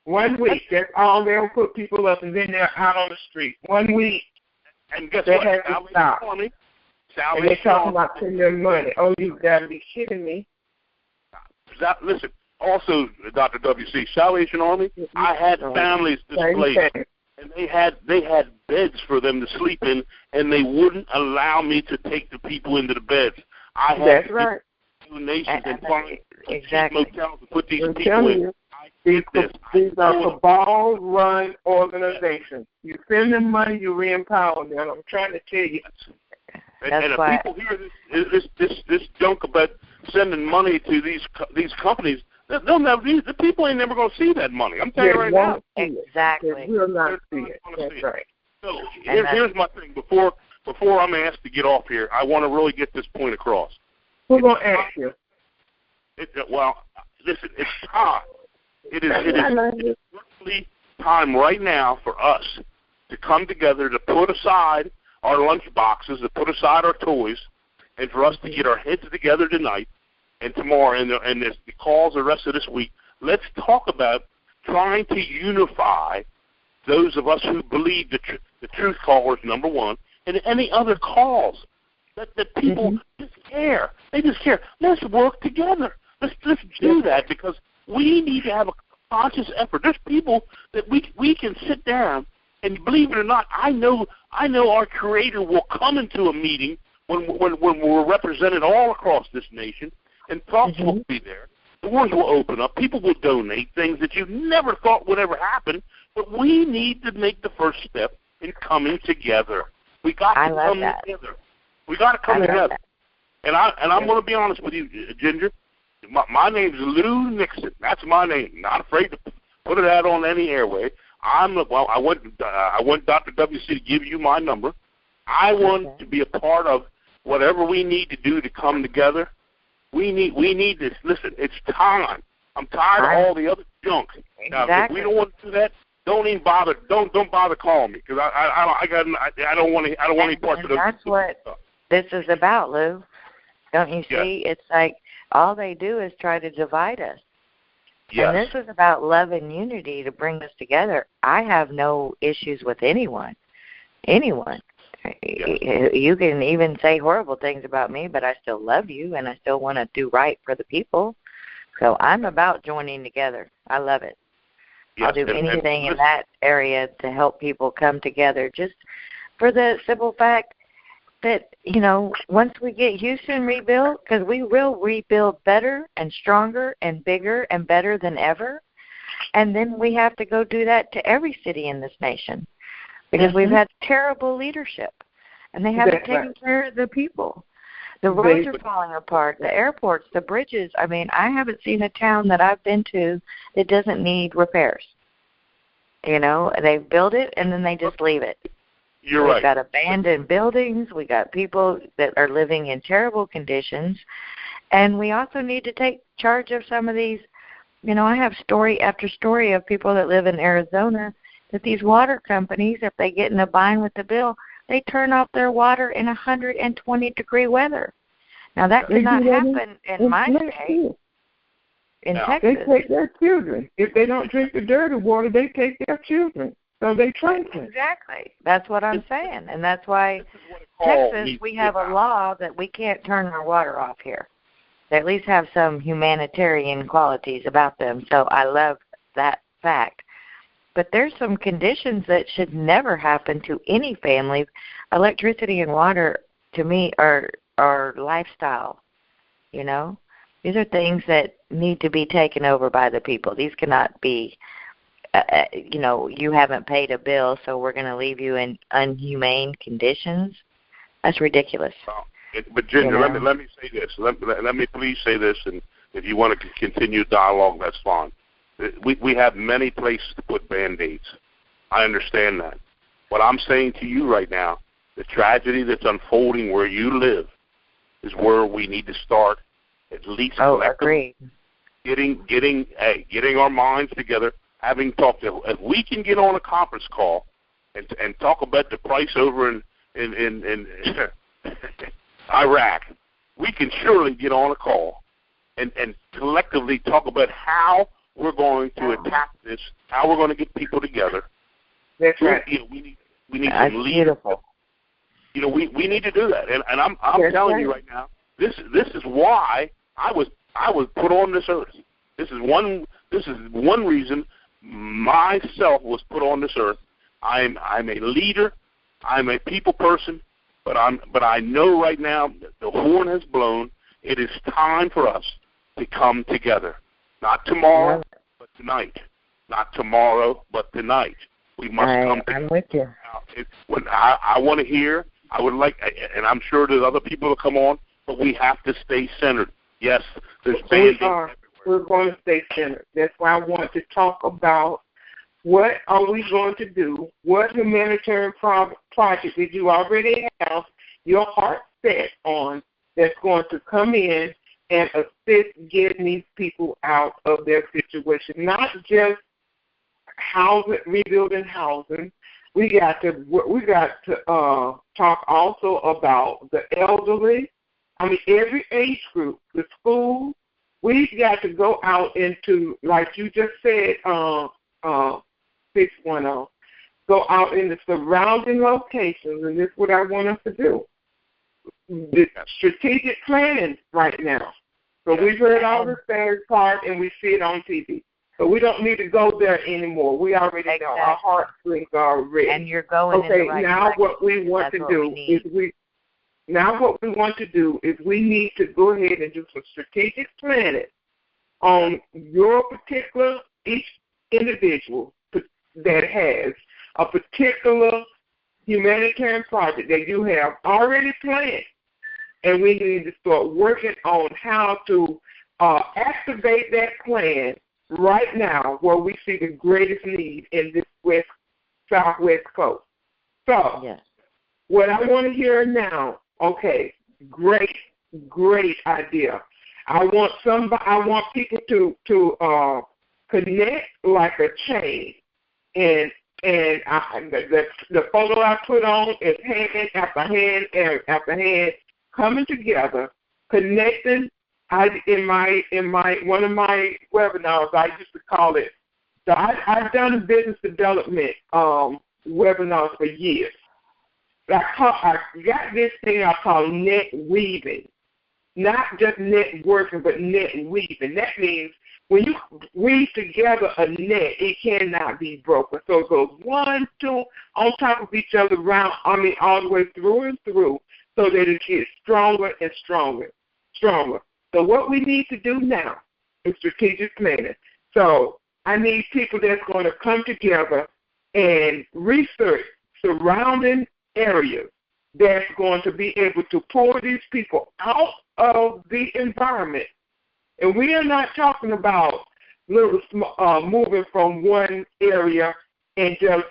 1 week. That's all they'll put people up, and then they're out on the street. 1 week. And guess they what? Have to stop. And they're talking about putting their money. Oh, you've got to be kidding me. Listen, also, Dr. W.C., Salvation Army, I had families displaced, and they had beds for them to sleep in, and they wouldn't allow me to take the people into the beds. I had to get to nations and find motels to put these people in. These are cabal-run organizations. You send them money, you re-empower them. I'm trying to tell you. And if people hear this junk about sending money to these companies, they'll never. The people ain't never going to see that money. I'm telling you right now. Exactly. They will not see it. That's right. So here's my thing. Before I'm asked to get off here, I want to really get this point across. Who's going to ask you? Listen, it's time. It is really time right now for us to come together, to put aside our lunch boxes, to put aside our toys, and for us to get our heads together tonight and tomorrow and the calls the rest of this week. Let's talk about trying to unify those of us who believe the truth callers, number one, and any other calls that people just care. They just care. Let's work together. Let's do that, because we need to have a conscious effort. There's people that we can sit down, and believe it or not, I know our Creator will come into a meeting when we're represented all across this nation, and thoughts will be there. Doors will open up. People will donate things that you never thought would ever happen. But we need to make the first step in coming together. We got to come together. We got to come together. And I'm going to be honest with you, Ginger. My name's Lou Nixon. That's my name. Not afraid to put it out on any airway. I want Dr. WC to give you my number. I want to be a part of whatever we need to do to come together. We need this. Listen, it's time. I'm tired of all the other junk. Now, if we don't want to do that, don't even bother. Don't bother calling me because I don't want any parts of those. That's what this is about, Lou. Don't you see? It's like all they do is try to divide us. Yes. And this is about love and unity to bring us together. I have no issues with anyone. Anyone. Yes. You can even say horrible things about me, but I still love you, and I still want to do right for the people. So I'm about joining together. I love it. Yes. I'll do anything in that area to help people come together, just for the simple fact that, you know, once we get Houston rebuilt, because we will rebuild better and stronger and bigger and better than ever, and then we have to go do that to every city in this nation. Because we've had terrible leadership, and they haven't taken care of the people. The roads are falling apart, the airports, the bridges. I mean, I haven't seen a town that I've been to that doesn't need repairs. You know, they build it, and then they just leave it. You're right. We've got abandoned buildings. We got people that are living in terrible conditions. And we also need to take charge of some of these. You know, I have story after story of people that live in Arizona that these water companies, if they get in a bind with the bill, they turn off their water in 120-degree weather. Now, that could not happen in my state, in Texas. They take their children. If they don't drink the dirty water, they take their children. So they train them. Exactly. That's what I'm saying. And that's why Texas, we have a law that we can't turn our water off here. They at least have some humanitarian qualities about them. So I love that fact. But there's some conditions that should never happen to any family. Electricity and water, to me, are lifestyle, you know. These are things that need to be taken over by the people. These cannot be, you know, you haven't paid a bill, so we're going to leave you in inhumane conditions. That's ridiculous. But, Ginger, let me say this. Let me please say this, and if you want to continue dialogue, that's fine. We have many places to put Band-Aids. I understand that. What I'm saying to you right now, the tragedy that's unfolding where you live is where we need to start, at least agree. Getting our minds together, having talked. If we can get on a conference call and talk about the price over in Iraq, we can surely get on a call and collectively talk about how we're going to attack this, how we're going to get people together. That's right. We need some leaders. You know, we need to do that. And I'm telling you right now, this is why I was put on this earth. This is one reason myself was put on this earth. I'm a leader. I'm a people person. But I know right now that the horn has blown. It is time for us to come together. Not tomorrow, but tonight. Not tomorrow, but tonight. We must come together. I'm with you. I want to hear, I would like, and I'm sure there's other people that come on, but we have to stay centered. Yes, there's banding everywhere. We're going to stay centered. That's why I want to talk about what are we going to do, what humanitarian project that you already have your heart set on that's going to come in and assist getting these people out of their situation. Not just housing, rebuilding housing. We got to talk also about the elderly. I mean, every age group, the schools. We've got to go out into, like you just said, 610. Go out in the surrounding locations, and this is what I want us to do. The strategic planning right now. So we've heard all the third part, and we see it on TV. So we don't need to go there anymore. We already know. Our heartstrings are ready. And you're going in the right now direction. what we want to do is we need to go ahead and do some strategic planning on your particular, each individual that has a particular humanitarian project that you have already planned. And we need to start working on how to activate that plan right now where we see the greatest need in this southwest coast. So, yes. What I want to hear now, okay, great idea. I want people to connect like a chain, and the photo I put on is hand after hand after hand coming together, connecting. In one of my webinars, I used to call it. So I've done business development webinars for years. I got this thing I call net weaving, not just networking, but net weaving. That means when you weave together a net, it cannot be broken. So it goes 1, 2 on top of each other all the way through and through, so that it gets stronger and stronger. So what we need to do now is strategic planning. So I need people that's going to come together and research surrounding areas that's going to be able to pull these people out of the environment. And we are not talking about moving from one area and just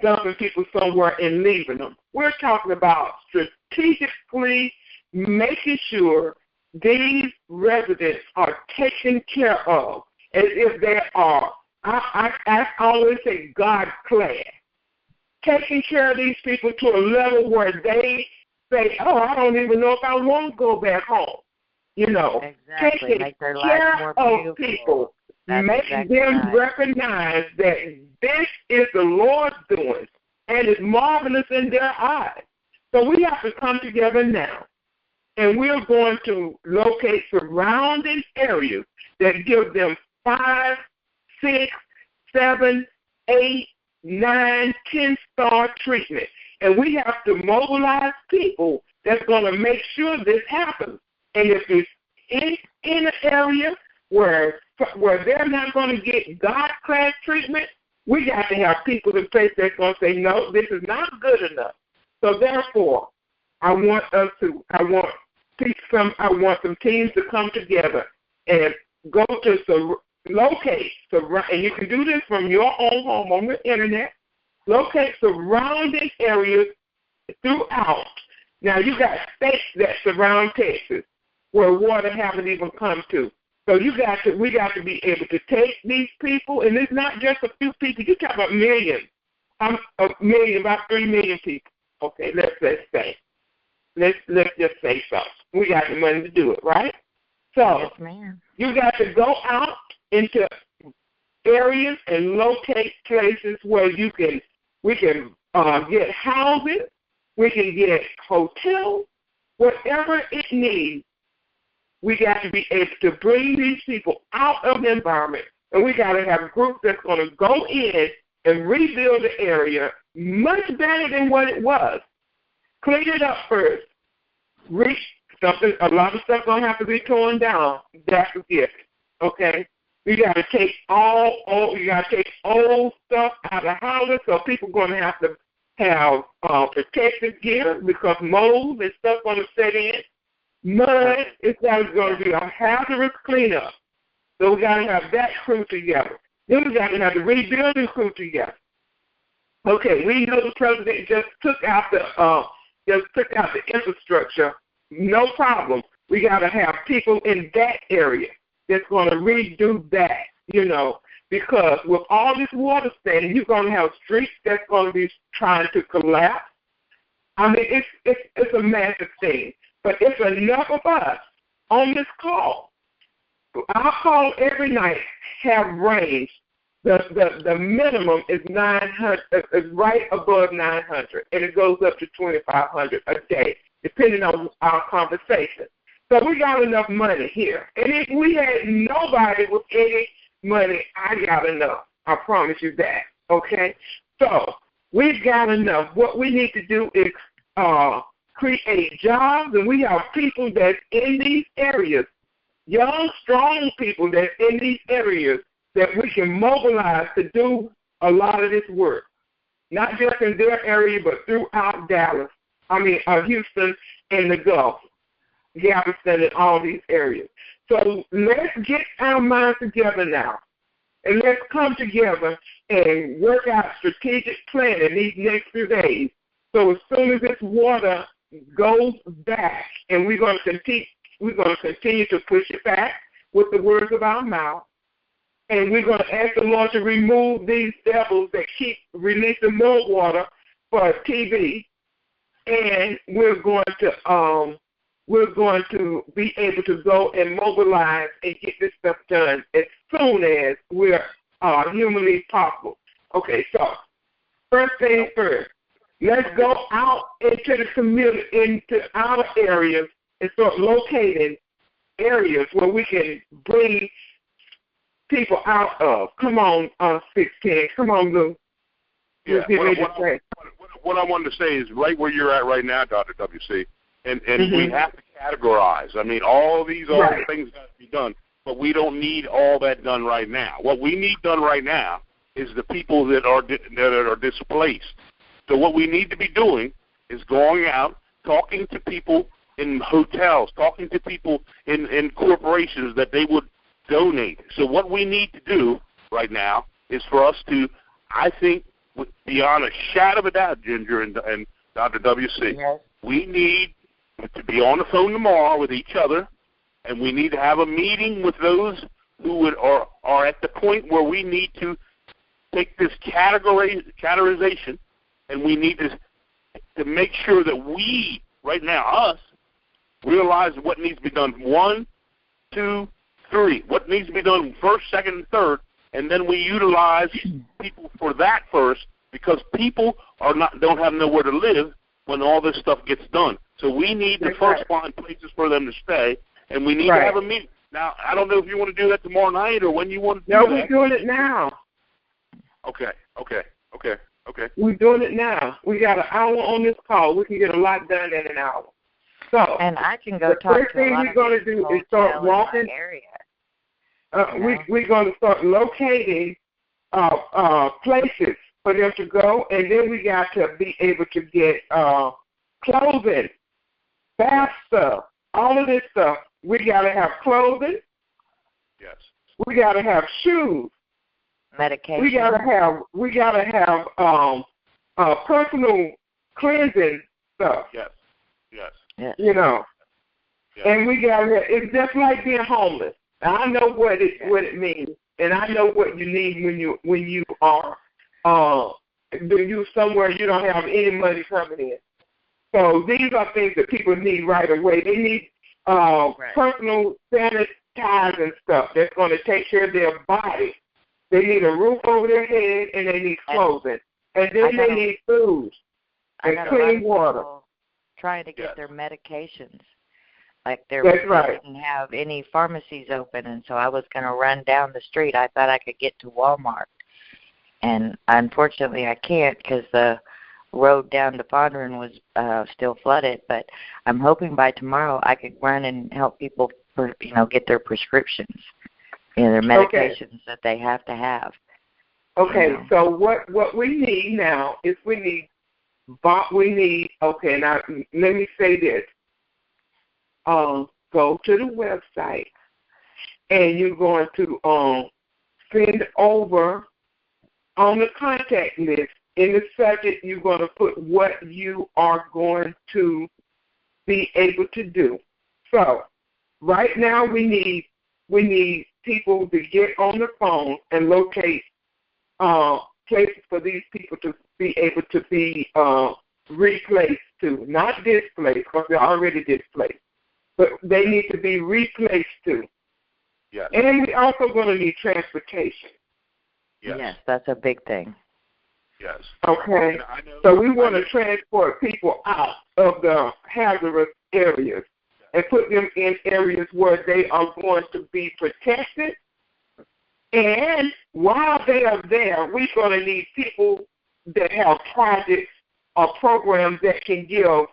dumping people somewhere and leaving them. We're talking about strategically making sure these residents are taken care of as if they are, I always say, God-class. Taking care of these people to a level where they say, oh, I don't even know if I want to go back home. Exactly. Taking Make their care lives more of people, make exactly them right. recognize that this is the Lord's doing, and it's marvelous in their eyes. So we have to come together now, and we're going to locate surrounding areas that give them 5, 6, 7, 8, 9, 10-star treatment. And we have to mobilize people that's going to make sure this happens. And if it's in an area where they're not going to get God-class treatment, we got to have people in place that's going to say, no, this is not good enough. So therefore, I want some teams to come together and go to locate, and you can do this from your own home on the internet, locate surrounding areas throughout. Now, you got states that surround Texas where water haven't even come to. So we got to be able to take these people, and it's not just a few people. You talk about millions. About 3 million people. Okay, let's say. Let's just say so. We got the money to do it, right? So yes, ma'am. You got to go out into areas and locate places where we can get housing, we can get hotels, whatever it needs. We got to be able to bring these people out of the environment, and we got to have a group that's going to go in and rebuild the area much better than what it was. Clean it up first. A lot of stuff going to have to be torn down. That's a gift, okay? You got to take old stuff out of houses, so people going to have protective gear because mold and stuff going to set in. Mud is going to be a hazardous cleanup. So we got to have that crew together. Then we got to have the rebuilding crew together. Okay, we know the president just took out the infrastructure. No problem. We got to have people in that area that's going to redo that, because with all this water standing, you're going to have streets that's going to be trying to collapse. I mean, it's a massive thing. But it's enough of us on this call. Our call every night have range. The minimum is 900, is right above 900, and it goes up to 2,500 a day, depending on our conversation. So we got enough money here. And if we had nobody with any money, I got enough. I promise you that, okay? So we've got enough. What we need to do is create jobs, and we have people that's in these areas, young, strong people that's in these areas that we can mobilize to do a lot of this work, not just in their area, but throughout Houston and the Gulf, Galveston and all these areas. So let's get our minds together now. And let's come together and work out strategic planning these next few days. So as soon as this water goes back, and we're going to continue to push it back with the words of our mouth, and we're going to ask the Lord to remove these devils that keep releasing more water for TV, and we're going to be able to go and mobilize and get this stuff done as soon as we're humanly possible. Okay, so first thing first, let's go out into the community, into outer areas, and start locating areas where we can bring people out of. Come on, 16. Come on, Lou. Yeah, what I wanted to say is right where you're at right now, Dr. WC, and we have to categorize. I mean, all these things got to be done, but we don't need all that done right now. What we need done right now is the people that are displaced. So what we need to be doing is going out, talking to people in hotels, talking to people in corporations that they would donate. So what we need to do right now is for us to, I think, beyond a shadow of a doubt, Ginger and Dr. WC, we need to be on the phone tomorrow with each other, and we need to have a meeting with those who are at the point where we need to take this categorization, and we need to make sure that we, right now, us, realize what needs to be done. 1, 2, 3. What needs to be done first, second, and third, and then we utilize people for that first, because people don't have nowhere to live when all this stuff gets done. So we need to first find places for them to stay, and we need to have a meeting. Now, I don't know if you want to do that tomorrow night or when you want to do that. No, we're doing it now. Okay. We're doing it now. We got an hour on this call. We can get a lot done in an hour. So, and I can go talk to a lot of people. The first thing we're going to do is start walking. We're going to start locating places for them to go, and then we got to be able to get clothing, bath stuff, all of this stuff. We got to have clothing. Yes. We got to have shoes. Medication. We got to have personal cleansing stuff. Yes. You know. Yes. And we got to. It's just like being homeless. I know what it means, and I know what you need when you are somewhere you don't have any money coming in. So these are things that people need right away. They need personal sanitizing stuff that's going to take care of their body. They need a roof over their head, and they need clothing, and then they need food and clean water. Trying to get their medications. Like they didn't have any pharmacies open, and so I was going to run down the street. I thought I could get to Walmart, and unfortunately I can't because the road down to Fondren was still flooded. But I'm hoping by tomorrow I could run and help people, get their prescriptions, their medications that they have to have. Okay, so what we need now is we need. Okay, now let me say this. Go to the website, and you're going to send over on the contact list. In the subject, you're going to put what you are going to be able to do. So right now we need people to get on the phone and locate places for these people to be able to be replaced to, not displaced because they're already displaced, but they need to be replaced to. Yes. And we're also going to need transportation. Yes, that's a big thing. Yes. Okay. So we want to transport people out of the hazardous areas and put them in areas where they are going to be protected. And while they are there, we're going to need people that have projects or programs that can give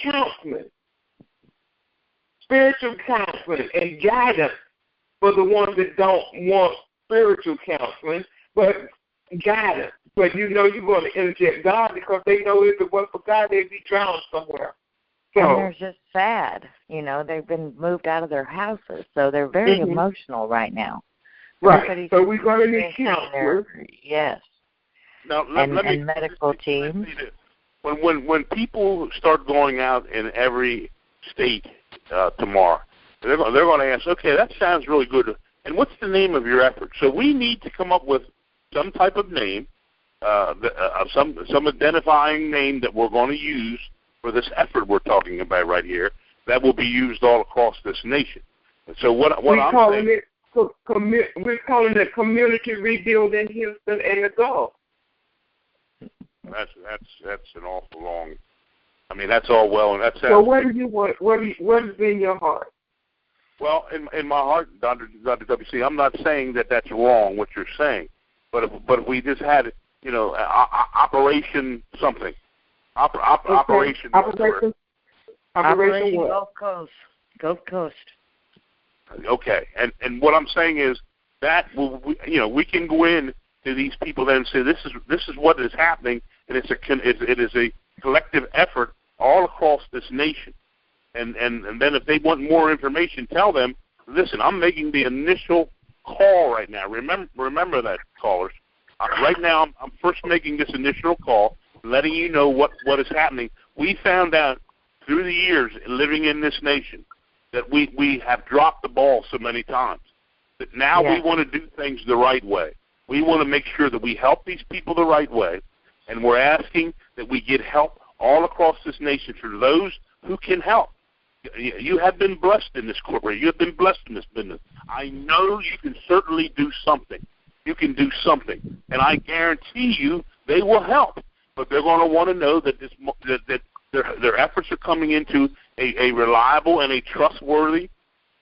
counseling, spiritual counseling, and guidance for the ones that don't want spiritual counseling, but guidance. But you're going to interject God because they know if it wasn't for God, they'd be drowned somewhere. And they're just sad. You know, they've been moved out of their houses, so they're very emotional right now. Right. So we're going to need counselors. Yes. Now, and let me medical teams. When people start going out in every state tomorrow, they're going to ask, okay, that sounds really good. And what's the name of your effort? So we need to come up with some type of name, some identifying name that we're going to use for this effort we're talking about right here that will be used all across this nation. And so what I'm saying, we're calling it Community Rebuilding Houston and the Gulf. That's an awful long. I mean, that's all well, and that's. So what do you want? What is in your heart? Well, in my heart, Dr. WC, I'm not saying that that's wrong what you're saying, but if we just had, you know, Operation something, Operation Gulf Coast. Okay, and what I'm saying is that we can go in to these people then and say this is what is happening, and it is a collective effort all across this nation, and then if they want more information, tell them, listen, I'm making the initial call right now. Remember that, callers. Right now, I'm first making this initial call, letting you know what is happening. We found out through the years living in this nation that we have dropped the ball so many times that now we want to do things the right way. We want to make sure that we help these people the right way, and we're asking that we get help all across this nation for those who can help. You have been blessed in this corporate. You have been blessed in this business. I know you can certainly do something. You can do something, and I guarantee you they will help. But they're going to want to know that their efforts are coming into a reliable and a trustworthy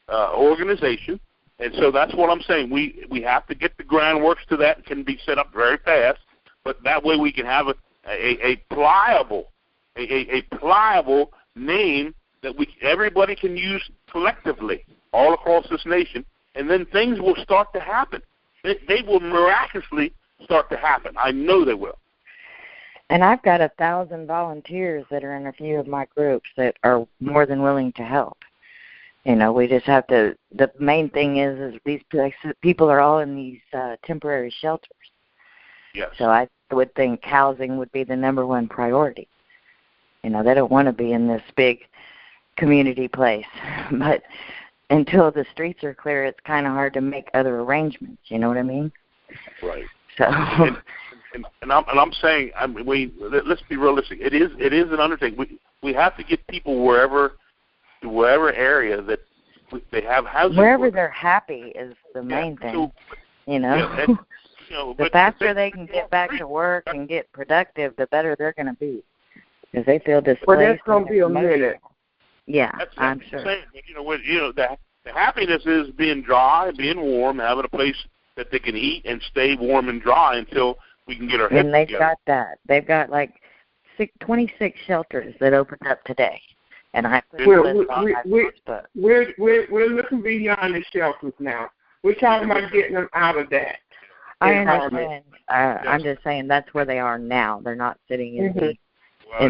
organization. And so that's what I'm saying. We have to get the groundworks to that. It can be set up very fast, but that way we can have a pliable name that everybody can use collectively all across this nation, and then things will start to happen. They will miraculously start to happen. I know they will. And I've got 1,000 volunteers that are in a few of my groups that are more than willing to help. You know, we just have to. The main thing is these people are all in these temporary shelters. Yes. So I would think housing would be the number one priority. You know, they don't want to be in this big community place, but until the streets are clear, it's kind of hard to make other arrangements. You know what I mean? Right. So. And I'm saying, let's be realistic. It is an undertaking. We have to get people wherever area that they have housing. Wherever they're happy is the main thing. So, you know, the faster they can get back to work and get productive, the better they're going to be, because they feel displaced. Well, that's going to be a minute. Yeah, I'm sure. Saying. The happiness is being dry, being warm, having a place that they can eat and stay warm and dry until we can get our heads together. And they've got that. They've got like 26 shelters that opened up today. And I put we're looking beyond the shelters now. We're talking about getting them out of that. I understand. I'm just saying that's where they are now. They're not sitting in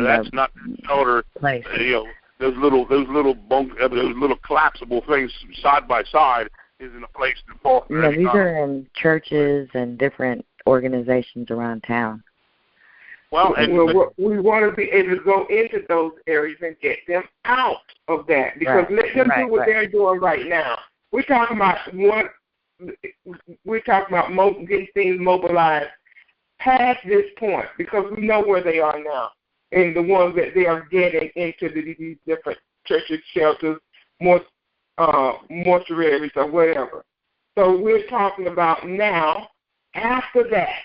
that's not shelter place. Those little collapsible things side by side isn't a place to fall. No, these are in churches and different organizations around town. Well, we want to be able to go into those areas and get them out of that, because let them do what they're doing right now. We're talking about getting things mobilized past this point, because we know where they are now, and the ones that they are getting into these different churches, shelters, mortuaries, or whatever. So we're talking about now after that.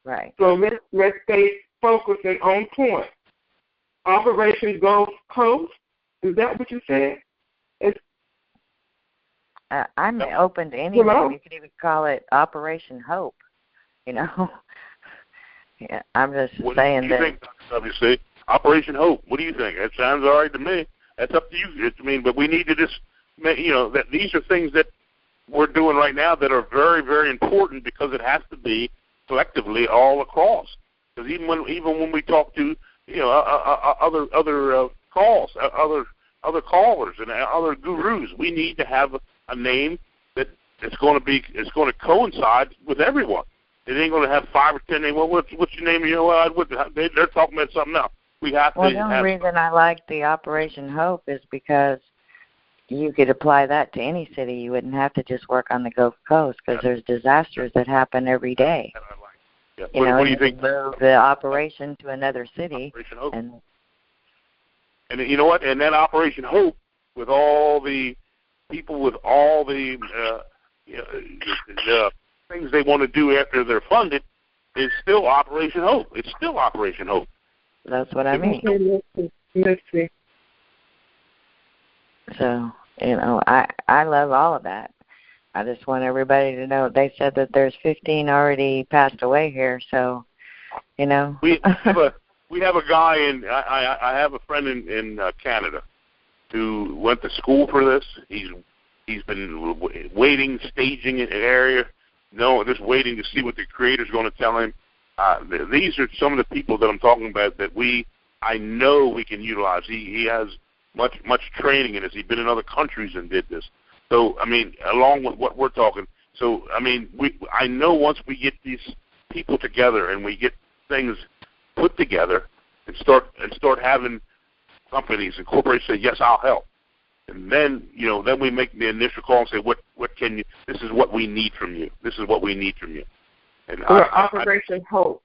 Right. So let's stay focusing on point. Operation Gulf Coast, is that what you said? I'm open to anything. You could even call it Operation Hope. You know. Yeah, I'm just saying that. What do you think, obviously? Operation Hope. What do you think? That sounds all right to me. That's up to you. But we need to just, that these are things that we're doing right now that are very, very important, because it has to be collectively all across. Because even when we talk to other calls, other callers and other gurus. We need to have a name that it's going to coincide with everyone. It ain't going to have 5 or 10 names. Well, what's your name? They're talking about something else. We have to. Well, the only reason I like the Operation Hope is because you could apply that to any city. You wouldn't have to just work on the Gulf Coast because there's disasters that happen every day. Yeah. What do you think? Move the operation to another city. Operation Hope. And you know what? And that Operation Hope, with all the people, with all the things they want to do after they're funded, is still Operation Hope. It's still Operation Hope. That's what I mean. Let's see. So, I love all of that. I just want everybody to know. They said that there's 15 already passed away here, so, We have a guy I have a friend in Canada who went to school for this. He's been waiting, staging an area, just waiting to see what the creator's going to tell him. These are some of the people that I'm talking about that I know we can utilize. He has much training in this. He's been in other countries and did this. So, along with what we're talking, I know once we get these people together and we get things put together and start having companies and corporations say, yes, I'll help. And then, then we make the initial call and say, what can you, this is what we need from you. This is what we need from you. And Operation Hope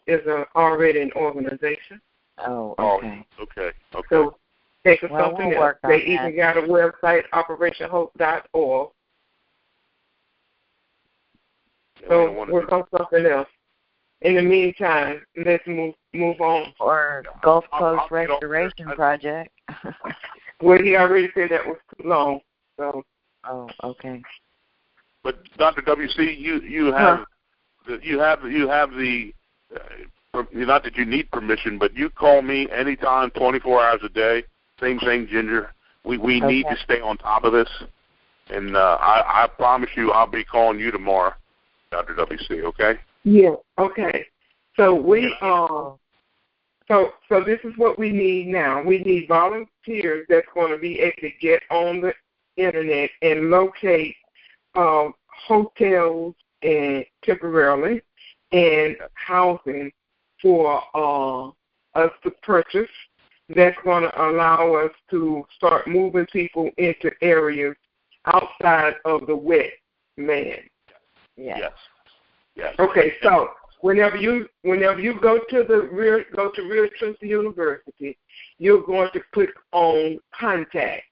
is already an organization. Oh, okay. Okay. So think of something else. They even got a website, operationhope.org. So work on something else. In the meantime, let's move on. Or Gulf Coast Restoration Project. Well, he already said that was too long. So. Oh, okay. But Dr. WC, you have the not that you need permission, but you call me anytime, 24 hours a day. Same thing, Ginger. We need to stay on top of this, and I promise you, I'll be calling you tomorrow, Dr. WC. Okay? Yeah. Okay. So so this is what we need now. We need volunteers that's going to be able to get on the internet and locate hotels and temporarily and housing for us to purchase. That's going to allow us to start moving people into areas outside of the wet man. Yes. Okay, so whenever you go to Real Truth University, you're going to click on contact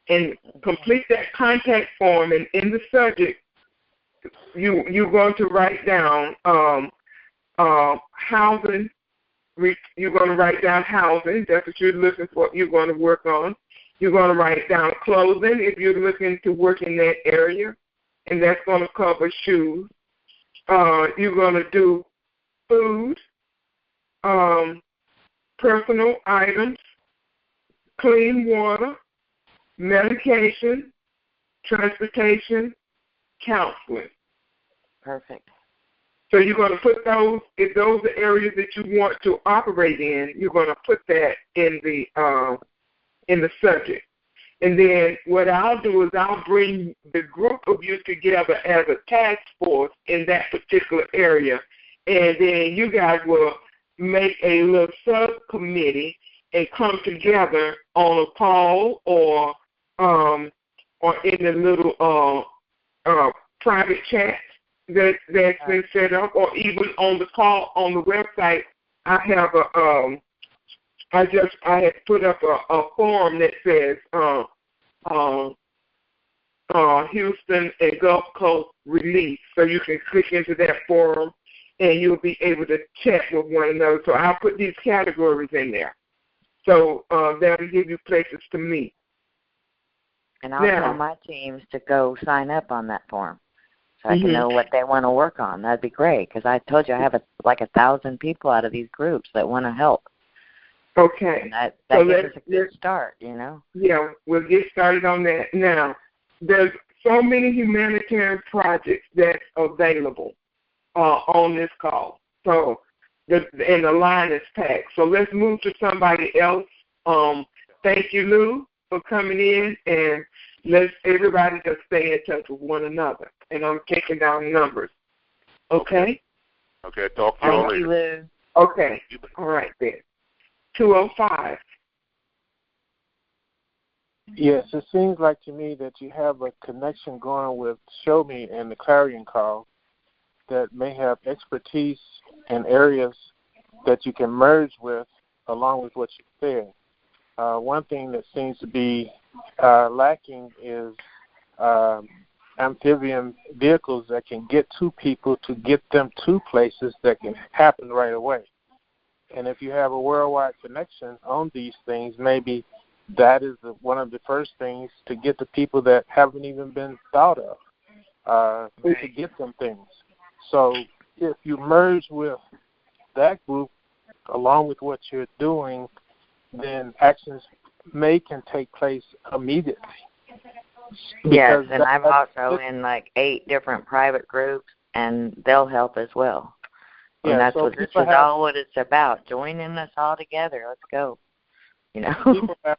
and complete that contact form, and in the subject you're going to write down housing. You're going to write down housing. That's what you're looking for. You're going to work on. You're going to write down clothing if you're looking to work in that area, and that's going to cover shoes. You're going to do food, personal items, clean water, medication, transportation, counseling. Perfect. So you're going to put those, if those are areas that you want to operate in, you're going to put that in the subject. And then what I'll do is I'll bring the group of you together as a task force in that particular area. And then you guys will make a little subcommittee and come together on a call or in a little private chat that's been set up, or even on the call on the website. I have I had put up a form that says Houston and Gulf Coast relief, so you can click into that forum and you'll be able to chat with one another. So I'll put these categories in there, so that'll give you places to meet. And I'll tell my teams to go sign up on that form, so I can know what they want to work on. That'd be great, because I told you I have like 1,000 people out of these groups that want to help. Okay. And that gives us a good start, Yeah, we'll get started on that. Now, there's so many humanitarian projects that's available on this call. So, and the line is packed. So let's move to somebody else thank you, Lou, for coming in, and let's everybody just stay in touch with one another. And I'm taking down numbers. Okay? Okay, talk to you all later. Okay. All right, then. 205. Yes, it seems like to me that you have a connection going with Show Me and the Clarion Call that may have expertise in areas that you can merge with along with what you said. One thing that seems to be lacking is amphibian vehicles that can get to people to get them to places that can happen right away. And if you have a worldwide connection on these things, maybe that is one of the first things to get the people that haven't even been thought of, to get them things. So if you merge with that group along with what you're doing, then actions can take place immediately. Yes, and I'm also in like 8 different private groups, and they'll help as well. And yeah, that's so what this is all what it's about, joining us all together. Let's go. People have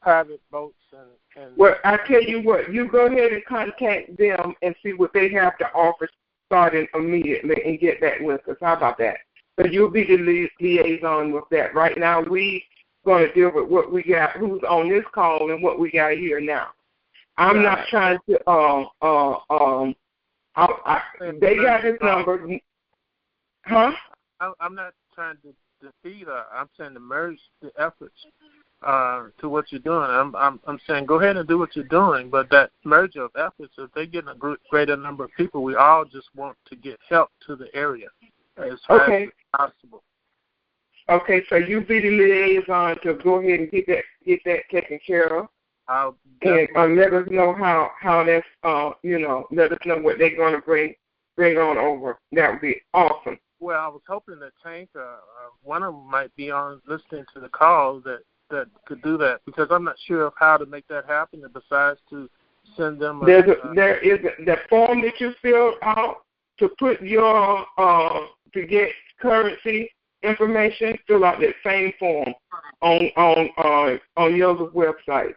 private boats and well, I tell you what, you go ahead and contact them and see what they have to offer starting immediately and get that with us. How about that? So you'll be the liaison with that. Right now, we going to deal with what we got, who's on this call, and what we got here now. I'm not trying to. They got his number. Huh? I'm not trying to defeat her. I'm saying to merge the efforts to what you're doing. I'm saying go ahead and do what you're doing, but that merger of efforts, if they get a greater number of people, we all just want to get help to the area as fast as possible. Okay, so you be the liaison to go ahead and get that taken care of. And let us know how that's let us know what they're going to bring on over. That would be awesome. Well, I was hoping that Tank, one of them might be on listening to the call that could do that, because I'm not sure of how to make that happen, besides to send them there is the form that you fill out to put your to get currency information. Fill out that same form on your website.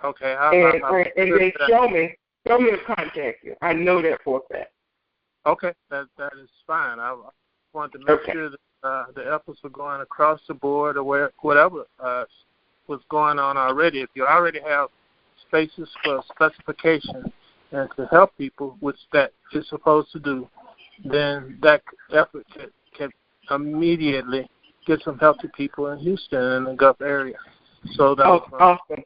Okay. And then show me will contact you. I know that for a fact. Okay, that is fine. I wanted to make sure that the efforts were going across the board, or whatever was going on already. If you already have spaces for specification and to help people, which that is supposed to do, then that effort can immediately get some help to people in Houston and the Gulf area. So that awesome.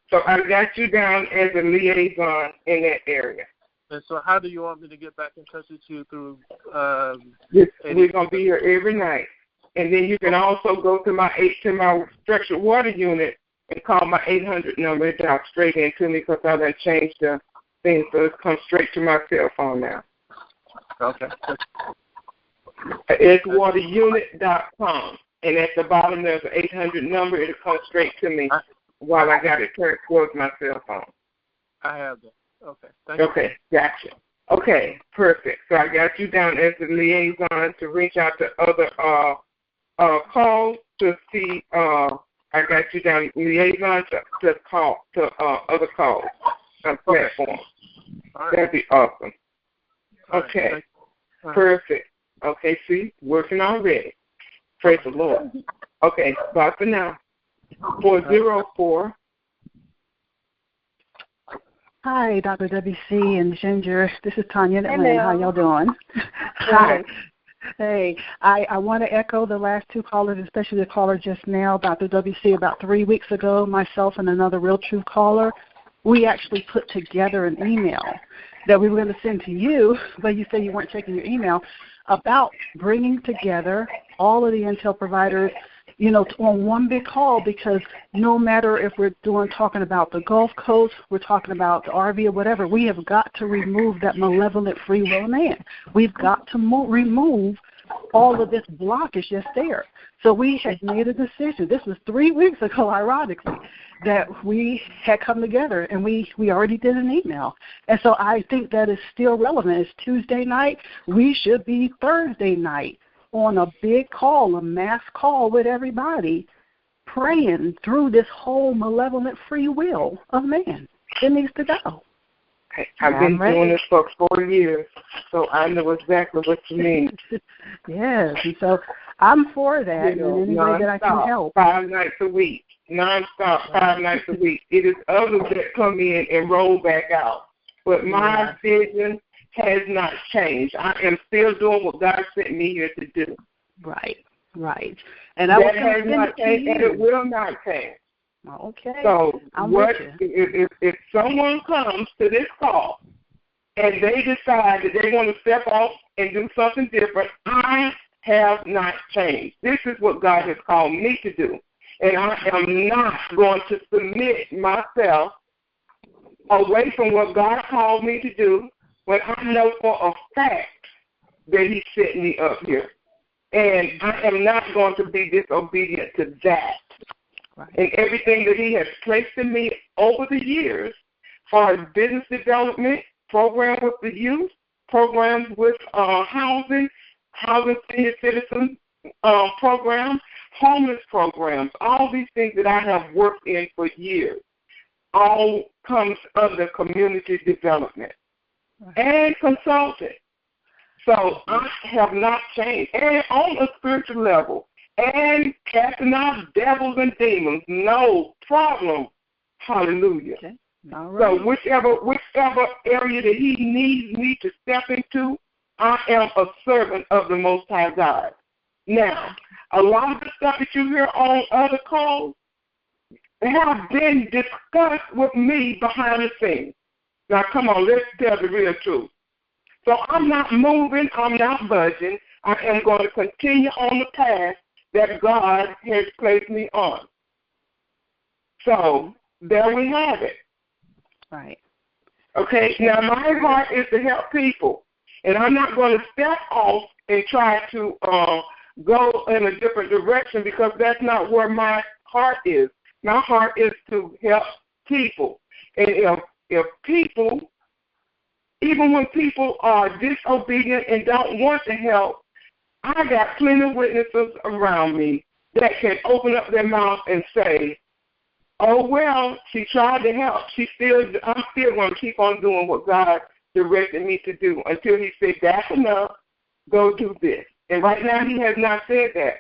So I got you down as a liaison in that area. And so how do you want me to get back in touch with you through? We're going to be here every night. And then you can also go to my structured water unit and call my 800 number. It's out straight into me because I done changed the thing, so it comes straight to my cell phone now. Okay. It's waterunit.com. And at the bottom there's an 800 number. It'll come straight to me while I got it turned towards my cell phone. I have that. Okay. Thank you. Okay, gotcha. Okay, perfect. So I got you down as the liaison to reach out to other calls to see. I got you down liaison to call to other calls on platforms. Right. That'd be awesome. Okay, right. Perfect. Okay, see, working already. Praise the Lord. Okay, bye for now. 404. Hi, Dr. WC and Ginger. This is Tanya in Atlanta. How y'all doing? Hi. Hey, I want to echo the last 2 callers, especially the caller just now, Dr. WC. About 3 weeks ago, myself and another Real Truth caller, we actually put together an email that we were going to send to you, but you said you weren't checking your email, about bringing together all of the intel providers, on one big call, because no matter if we're talking about the Gulf Coast, we're talking about the RV or whatever, we have got to remove that malevolent free will man. We've got to remove all of this blockage that's there. So we had made a decision. This was 3 weeks ago, ironically, that we had come together, and we already did an email. And so I think that is still relevant. It's Tuesday night. We should be Thursday night on a big call, a mass call with everybody, praying through this whole malevolent free will of man. It needs to go. I've been doing this for 4 years, so I know exactly what you mean. Yes, and so I'm for that in any way that I can help. 5 nights a week, nonstop, 5 nights a week. It is others that come in and roll back out. But my vision has not changed. I am still doing what God sent me here to do. Right. And I will has not changed, and it will not change. Okay. So if someone comes to this call and they decide that they want to step off and do something different, I have not changed. This is what God has called me to do. And I am not going to submit myself away from what God called me to do when I know for a fact that He set me up here. And I am not going to be disobedient to that. And everything that He has placed in me over the years, as far as business development, programs with the youth, programs with housing senior citizen programs, homeless programs, all these things that I have worked in for years, all comes under community development and consulting. So I have not changed. And on a spiritual level, and casting out devils and demons, no problem. Hallelujah. Okay. All right. So whichever area that He needs me to step into, I am a servant of the Most High God. Now, a lot of the stuff that you hear on other calls have been discussed with me behind the scenes. Now, come on, let's tell the real truth. So I'm not moving, I'm not budging. I am going to continue on the path that God has placed me on. So there we have it. Right. Okay, now my heart is to help people. And I'm not going to step off and try to go in a different direction because that's not where my heart is. My heart is to help people. And if people, even when people are disobedient and don't want to help, I got plenty of witnesses around me that can open up their mouth and say, oh, well, she tried to help. I'm still going to keep on doing what God directed me to do until He said, that's enough, go do this. And right now He has not said that.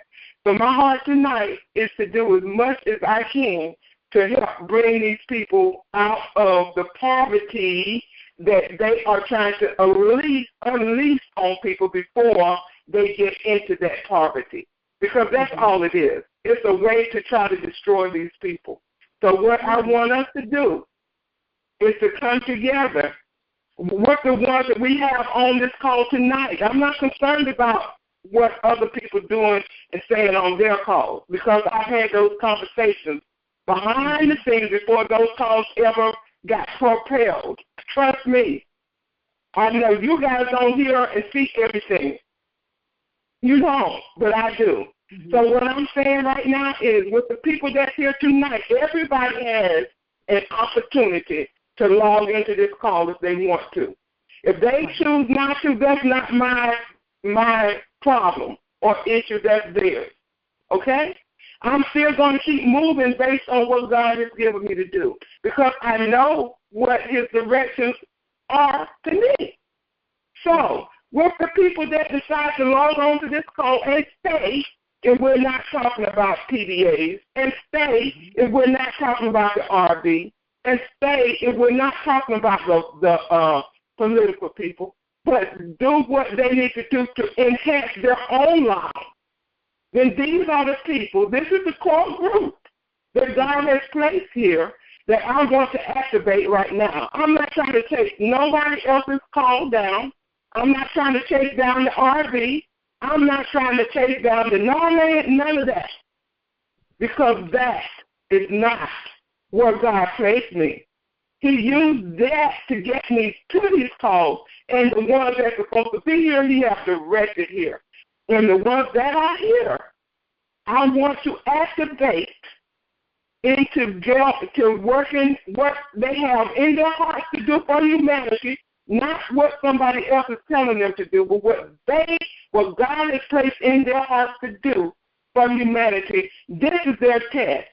So my heart tonight is to do as much as I can to help bring these people out of the poverty that they are trying to unleash on people before they get into that poverty. Because that's all it is. It's a way to try to destroy these people. So what I want us to do is to come together with the ones that we have on this call tonight. I'm not concerned about what other people are doing and saying on their calls because I had those conversations behind the scenes before those calls ever got propelled. Trust me. I know you guys don't hear and see everything. You don't, but I do. Mm-hmm. So what I'm saying right now is with the people that's here tonight, everybody has an opportunity to log into this call if they want to. If they choose not to, that's not my problem or issue, that's theirs. Okay? I'm still going to keep moving based on what God has given me to do because I know what His directions are to me. So, with the people that decide to log on to this call and stay, and we're not talking about PDAs, and stay if we're not talking about the RV, and stay if we're not talking about the political people, but do what they need to do to enhance their own lives. Then these are the people, this is the core group that God has placed here that I'm going to activate right now. I'm not trying to take nobody else's call down. I'm not trying to chase down the RV. I'm not trying to chase down the none of that. Because that is not where God placed me. He used that to get me to these calls. And the ones that are supposed to be here, He has directed here. And the ones that are here, I want to activate into working what they have in their hearts to do for humanity, not what somebody else is telling them to do, but what God has placed in their hearts to do for humanity, this is their test.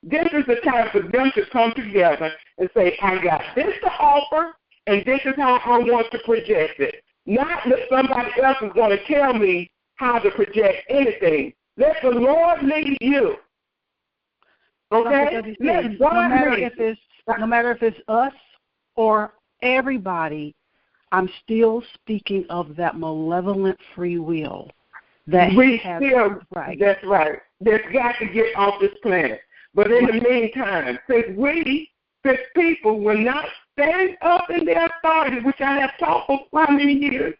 This is the time for them to come together and say, I got this to offer, and this is how I want to project it. Not that somebody else is going to tell me how to project anything. Let the Lord lead you. Okay? Let God lead. No matter if it's us or everybody, I'm still speaking of that malevolent free will. That right. That's right. That's got to get off this planet. But in the meantime, since people will not stand up in their authority, which I have taught for how many years,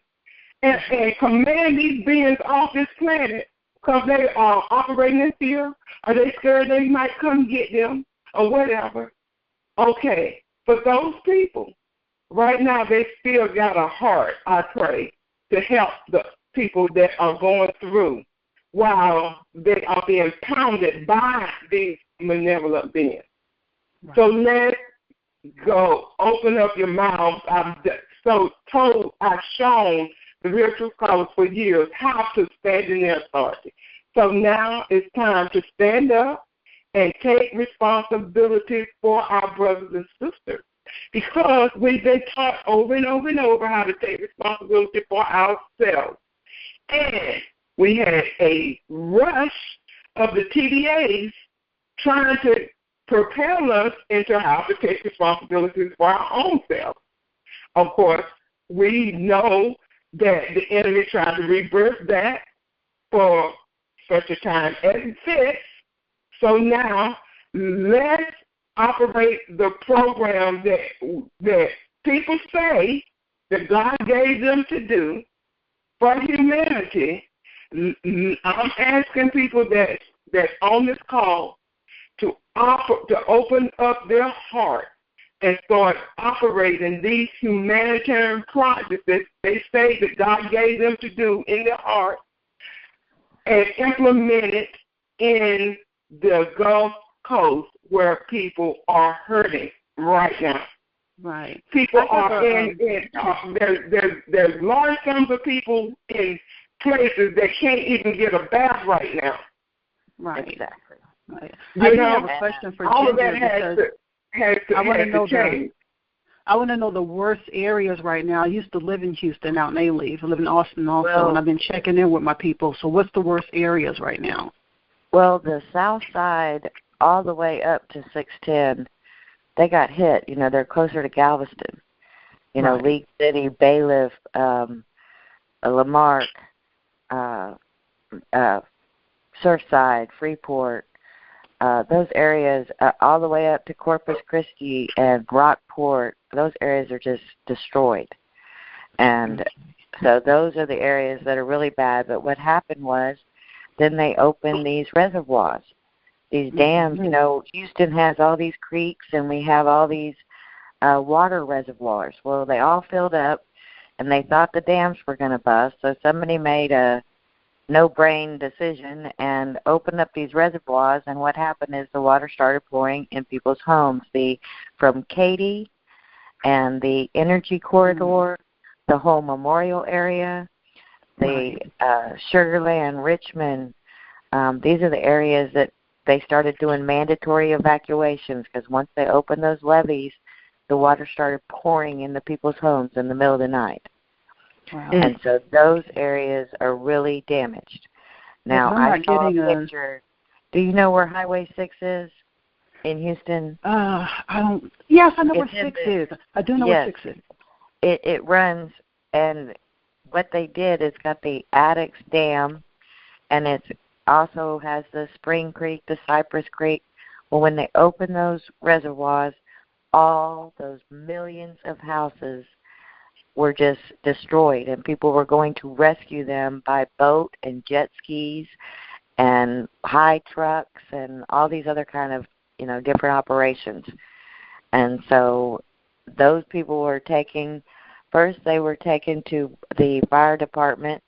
and command these beings off this planet because they are operating in fear, or they scared they might come get them, or whatever. Okay, for those people, right now they still got a heart, I pray, to help the people that are going through while they are being pounded by these malevolent beings. Right. So let's go. Open up your mouths. I've shown the Real Truth Callers for years how to stand in their authority. So now it's time to stand up and take responsibility for our brothers and sisters, because we've been taught over and over and over how to take responsibility for ourselves. And we had a rush of the TDAs trying to propel us into how to take responsibilities for our own selves. Of course, we know that the enemy tried to reverse that for such a time as it fits. So now let's operate the program that people say that God gave them to do for humanity. I'm asking people that's on this call to open up their heart and start operating these humanitarian projects that they say that God gave them to do in their heart, and implement it in the Gulf Coast where people are hurting right now. Right. People are there's large numbers of people in places that can't even get a bath right now. Right. Exactly. Right. I have a question for all Ginger, of that has to change. I want to know the worst areas right now. I used to live in Houston, out in A-Leaf. I live in Austin also, and I've been checking in with my people. So what's the worst areas right now? Well, the south side all the way up to 610, they got hit. You know, they're closer to Galveston. You know, League City, Bailiff, Lamarck, Surfside, Freeport, those areas all the way up to Corpus Christi and Rockport, those areas are just destroyed. And so those are the areas that are really bad. But what happened was then they opened these reservoirs, these dams. You know, Houston has all these creeks and we have all these water reservoirs. Well, they all filled up and they thought the dams were going to bust. So somebody made a no-brain decision and opened up these reservoirs, and what happened is the water started pouring in people's homes. From Katy and the Energy Corridor, the whole Memorial area, the Sugarland, Richmond, these are the areas that they started doing mandatory evacuations, because once they opened those levees, the water started pouring into people's homes in the middle of the night. Wow. And so those areas are really damaged. Now, I saw a picture. Do you know where Highway 6 is in Houston? I don't. Yes, I know where 6 is. I do know where 6 is. It runs, and what they did is got the Addicts Dam, and it also has the Spring Creek, the Cypress Creek. Well, when they opened those reservoirs, all those millions of houses were just destroyed, and people were going to rescue them by boat and jet skis and high trucks and all these other kind of, you know, different operations. And so those people were first they were taken to the fire department,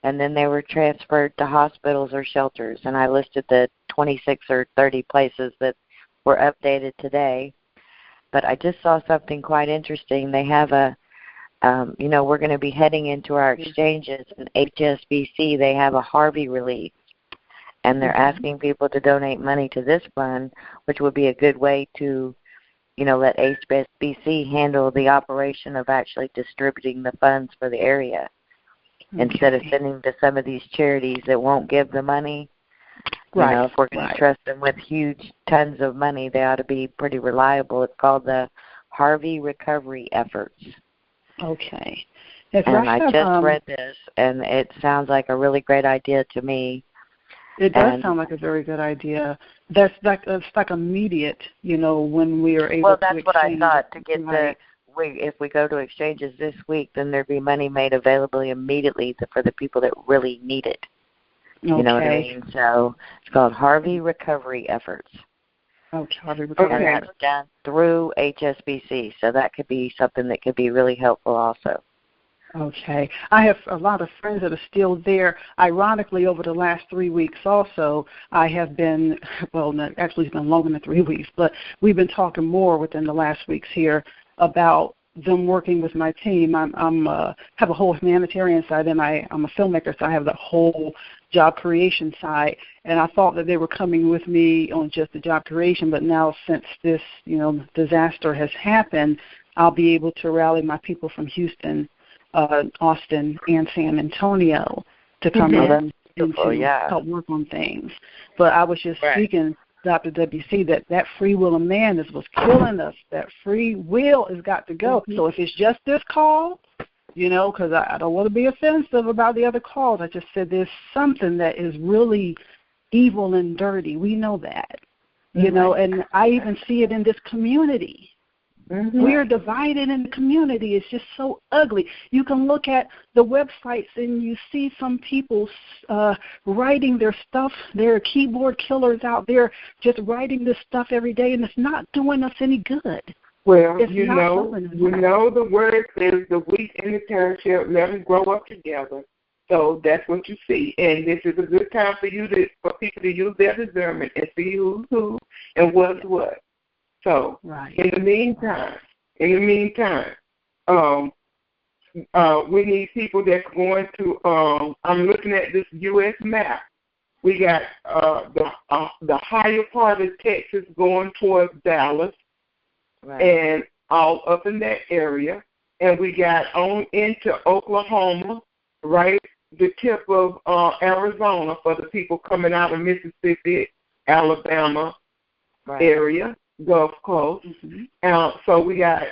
and then they were transferred to hospitals or shelters. And I listed the 26 or 30 places that were updated today. But I just saw something quite interesting. They have we're going to be heading into our exchanges, and HSBC, they have a Harvey relief. and they're asking people to donate money to this fund, which would be a good way to, let HSBC handle the operation of actually distributing the funds for the area instead of sending to some of these charities that won't give the money. Right. If we're going to trust them with huge tons of money, they ought to be pretty reliable. It's called the Harvey Recovery Efforts. Okay. And I just read this, and it sounds like a really great idea to me. It does sound like a very good idea. It's like immediate, when we are able to Well, that's what I thought, to get if we go to exchanges this week, then there'd be money made available immediately for the people that really need it. You know what I mean? So it's called Harvey Recovery Efforts. Okay, Harvey Recovery. And that's done through HSBC, so that could be something that could be really helpful also. Okay. I have a lot of friends that are still there. Ironically, over the last 3 weeks also, I have been, actually it's been longer than 3 weeks, but we've been talking more within the last weeks here about them working with my team. I'm have a whole humanitarian side, and I'm a filmmaker, so I have the whole job creation side. And I thought that they were coming with me on just the job creation, but now since this, disaster has happened, I'll be able to rally my people from Houston, Austin, and San Antonio to come in and to help work on things. But I was just speaking, Dr. WC, that free will of man is what's killing us. That free will has got to go. So if it's just this call, because I don't want to be offensive about the other calls. I just said there's something that is really evil and dirty. We know that, and I even see it in this community. We are divided in the community. It's just so ugly. You can look at the websites and you see some people writing their stuff. There are keyboard killers out there just writing this stuff every day, and it's not doing us any good. Well, the word says the wheat and the tare shall let them grow up together. So that's what you see. And this is a good time for people to use their discernment and see who's who and what's what. So in the meantime, we need people that's going to. I'm looking at this U.S. map. We got the higher part of Texas going towards Dallas, and all up in that area, and we got on into Oklahoma, right the tip of Arizona for the people coming out of Mississippi, Alabama area. Gulf Coast. So we got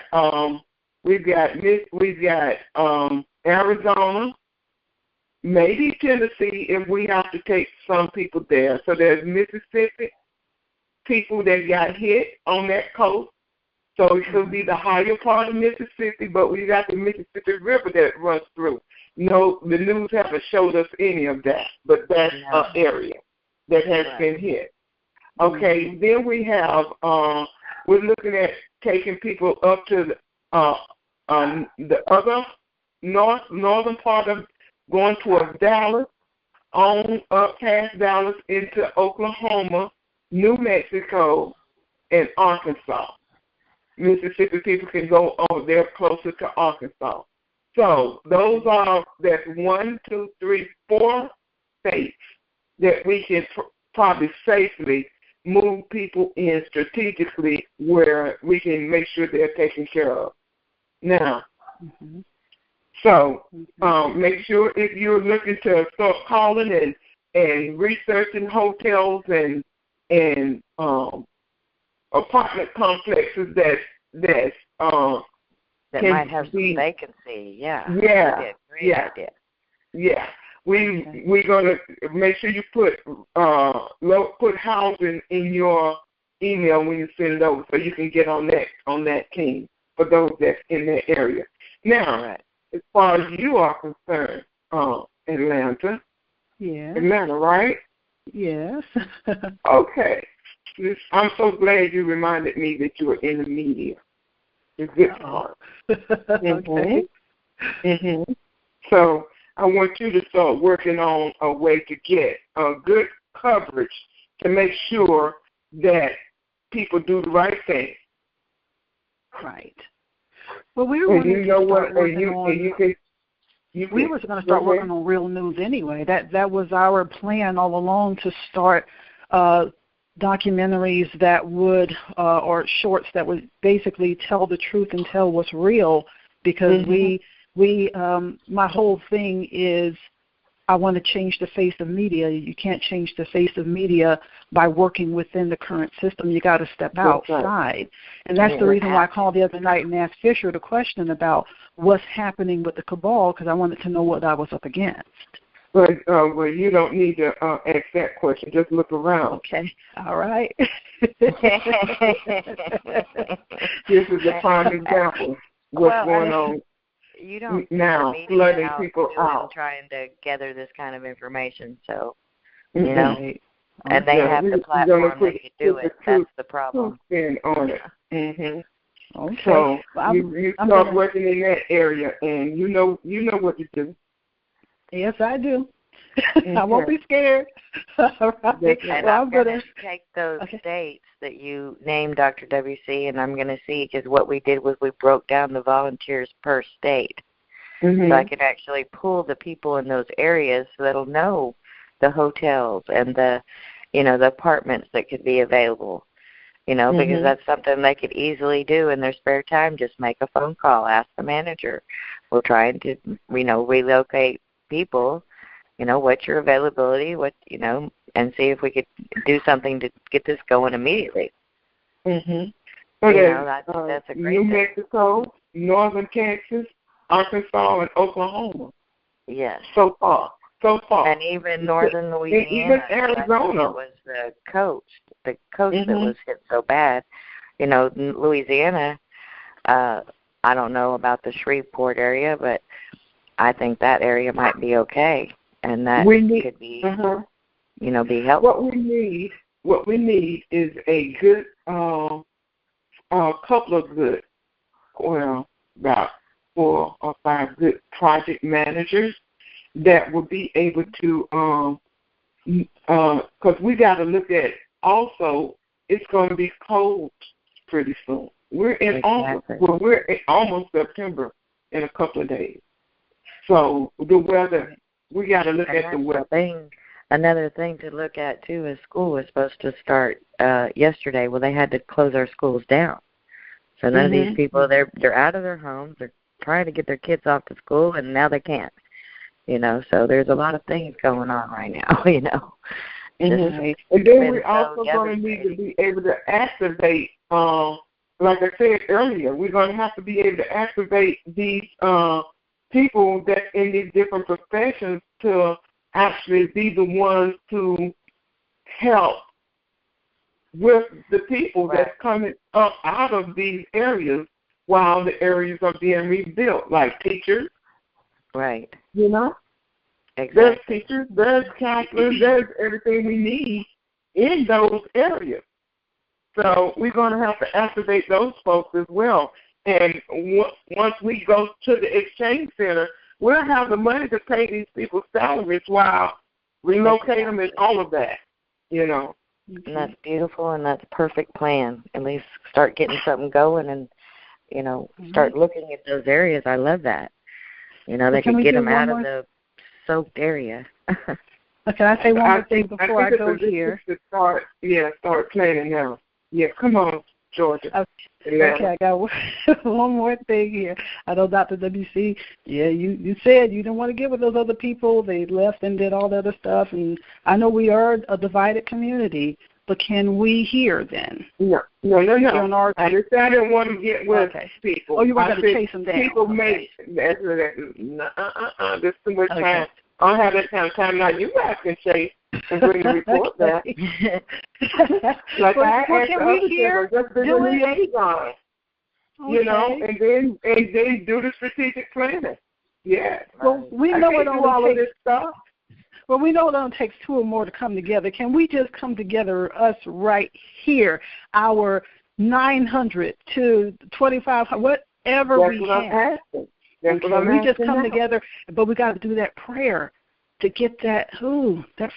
Arizona, maybe Tennessee if we have to take some people there. So there's Mississippi people that got hit on that coast. So it could be the higher part of Mississippi, but we got the Mississippi River that runs through. The news haven't showed us any of that, but that's an area that has been hit. Okay, then we have, we're looking at taking people up to the other northern part of going towards Dallas, on up past Dallas into Oklahoma, New Mexico, and Arkansas. Mississippi people can go over there closer to Arkansas. So that's 1, 2, 3, 4 states that we can probably safely move people in strategically where we can make sure they're taken care of. Now, so make sure if you're looking to start calling and researching hotels and apartment complexes that might have some vacancy. Yeah. Great idea. Yeah. We're gonna make sure you put housing in your email when you send it over, so you can get on that team for those that's in that area. Now, as far as you are concerned, Atlanta. Yeah. Atlanta, right? Yes. Okay. I'm so glad you reminded me that you were in the media. The good part. Okay. So I want you to start working on a way to get good coverage to make sure that people do the right thing. Right. Well, we're wanting to start working on. We were going to start working on Real News anyway. That was our plan all along, to start documentaries that would, or shorts that would basically tell the truth and tell what's real, because we my whole thing is, I want to change the face of media. You can't change the face of media by working within the current system. You got to step outside. Right. And that's the reason why I called the other night and asked Fisher the question about what's happening with the cabal, because I wanted to know what I was up against. Well, you don't need to ask that question. Just look around. Okay. All right. This is a prime example of what's going on. You don't now flooding people out, trying to gather this kind of information. So, you know, and they have the platform that can do it. That's the problem. On it. Okay. So you start working in that area, and you know what to do. Yes, I do. I won't be scared. And I'm going to take those states that you named, Dr. WC, and I'm going to see, because what we did was we broke down the volunteers per state. So I could actually pull the people in those areas that'll know the hotels and the apartments that could be available, because that's something they could easily do in their spare time. Just make a phone call, ask the manager. We're trying to, relocate people. What's your availability? And see if we could do something to get this going immediately. Okay. That's a great New Mexico, Northern Texas, Arkansas, and Oklahoma. Yes. So far. And even northern Louisiana. And even Arizona. It was the coast that was hit so bad. Louisiana, I don't know about the Shreveport area, but I think that area might be okay. And that could be, be helpful. What we need is a good, a couple of good, about 4 or 5 good project managers that will be able to, because we got to look at also, it's going to be cold pretty soon. We're in almost September in a couple of days. So the weather, we got to look at the weather. Another thing to look at, too, is school was supposed to start yesterday. Well, they had to close our schools down. So none of these people, they're out of their homes. They're trying to get their kids off to school, and now they can't. So there's a lot of things going on right now, And then we're also going to need to be able to activate, like I said earlier, we're going to have to be able to activate these people that in these different professions to actually be the ones to help with the people that's coming up out of these areas while the areas are being rebuilt, like teachers. Right. Exactly. There's teachers, there's counselors, there's everything we need in those areas. So we're going to have to activate those folks as well. And once we go to the exchange center, we'll have the money to pay these people's salaries while relocate them and all of that, And that's beautiful, and that's a perfect plan. At least start getting something going and, start looking at those areas. I love that. They could get them out of the soaked area. Okay, I say one more thing before I go here. Start planning now. Yeah, come on, Georgia. Okay, I got one more thing here. I know Dr. WC, you said you didn't want to get with those other people. They left and did all the other stuff. And I know we are a divided community, but can we hear then? No. I didn't want to get with people. Oh, you were going to chase them down. People make there's too much time. I don't have that kind of time now. You guys can chase and bring the report back. Can we hear? Just be the liaison, and then do the strategic planning. Yeah. Well, we know it only takes stuff. Well, we know it only takes 2 or more to come together. Can we just come together, us right here, our 900 to 2,500, whatever we can? We just come together, but we got to do that prayer to get that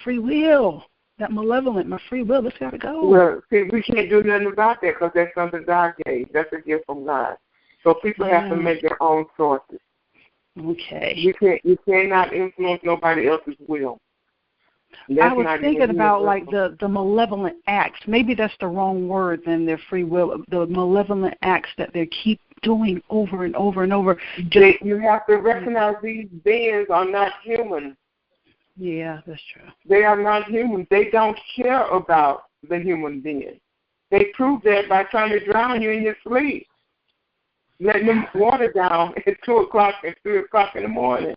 free will, that my free will. Let's got to go. Well, see, we can't do nothing about that because that's something God gave. That's a gift from God. So people have to make their own choices. Okay. You cannot influence nobody else's will. I was thinking about like the malevolent acts. Maybe that's the wrong word than their free will. The malevolent acts that they keep doing over and over and over. You have to recognize these beings are not human. Yeah, that's true. They are not human. They don't care about the human being. They prove that by trying to drown you in your sleep. Letting them water down at 2 o'clock and 3 o'clock in the morning.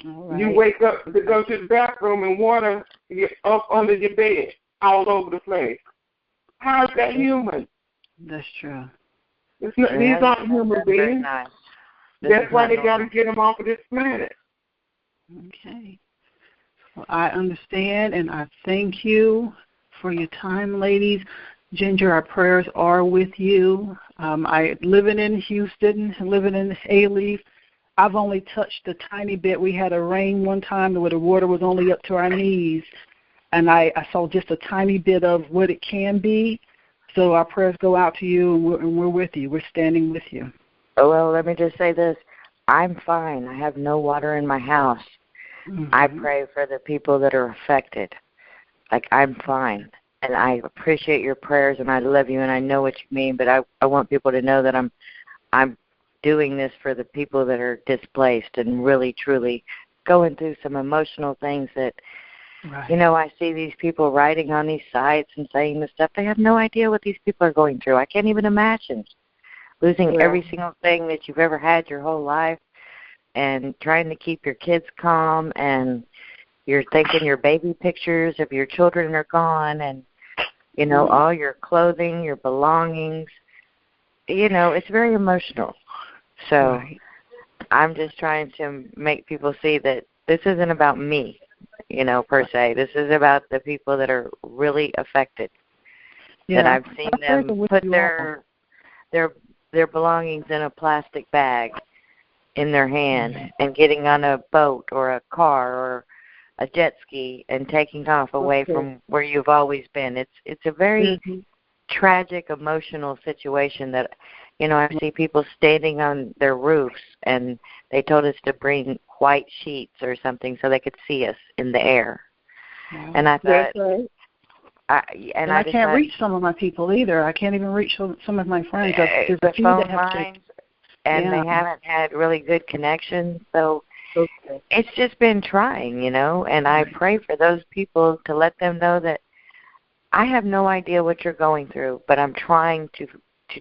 All right. You wake up to go to the bathroom and water up under your bed all over the place. How is that human? That's true. It's not, these aren't human beings. Nice. That's why they got to get them off of this planet. Okay. Well, I understand, and I thank you for your time, ladies. Ginger, our prayers are with you. Living in Houston, living in A-Leaf, I've only touched a tiny bit. We had a rain one time where the water was only up to our knees, and I saw just a tiny bit of what it can be. So our prayers go out to you, and we're with you. We're standing with you. Oh, well, let me just say this. I'm fine. I have no water in my house. Mm-hmm. I pray for the people that are affected. Like, I'm fine. And I appreciate your prayers, and I love you, and I know what you mean, but I want people to know that I'm doing this for the people that are displaced and really, truly going through some emotional things that, right. You know, I see these people writing on these sites and saying this stuff. They have no idea what these people are going through. I can't even imagine losing every single thing that you've ever had your whole life and trying to keep your kids calm, and you're thinking your baby pictures of your children are gone, and, you know, all your clothing, your belongings. You know, it's very emotional. So right. I'm just trying to make people see that this isn't about me, you know, per se. This is about the people that are really affected. Yeah. That I've seen them put their belongings in a plastic bag in their hand and getting on a boat or a car or a jet ski and taking off away from where you've always been. It's a very tragic, emotional situation that, you know, I see people standing on their roofs, and they told us to bring white sheets or something so they could see us in the air. Wow. And I thought, I can't reach some of my people either. I can't even reach some of my friends. There's a few that have lines, and they haven't had really good connections. So it's just been trying, you know, and I pray for those people to let them know that I have no idea what you're going through, but I'm trying to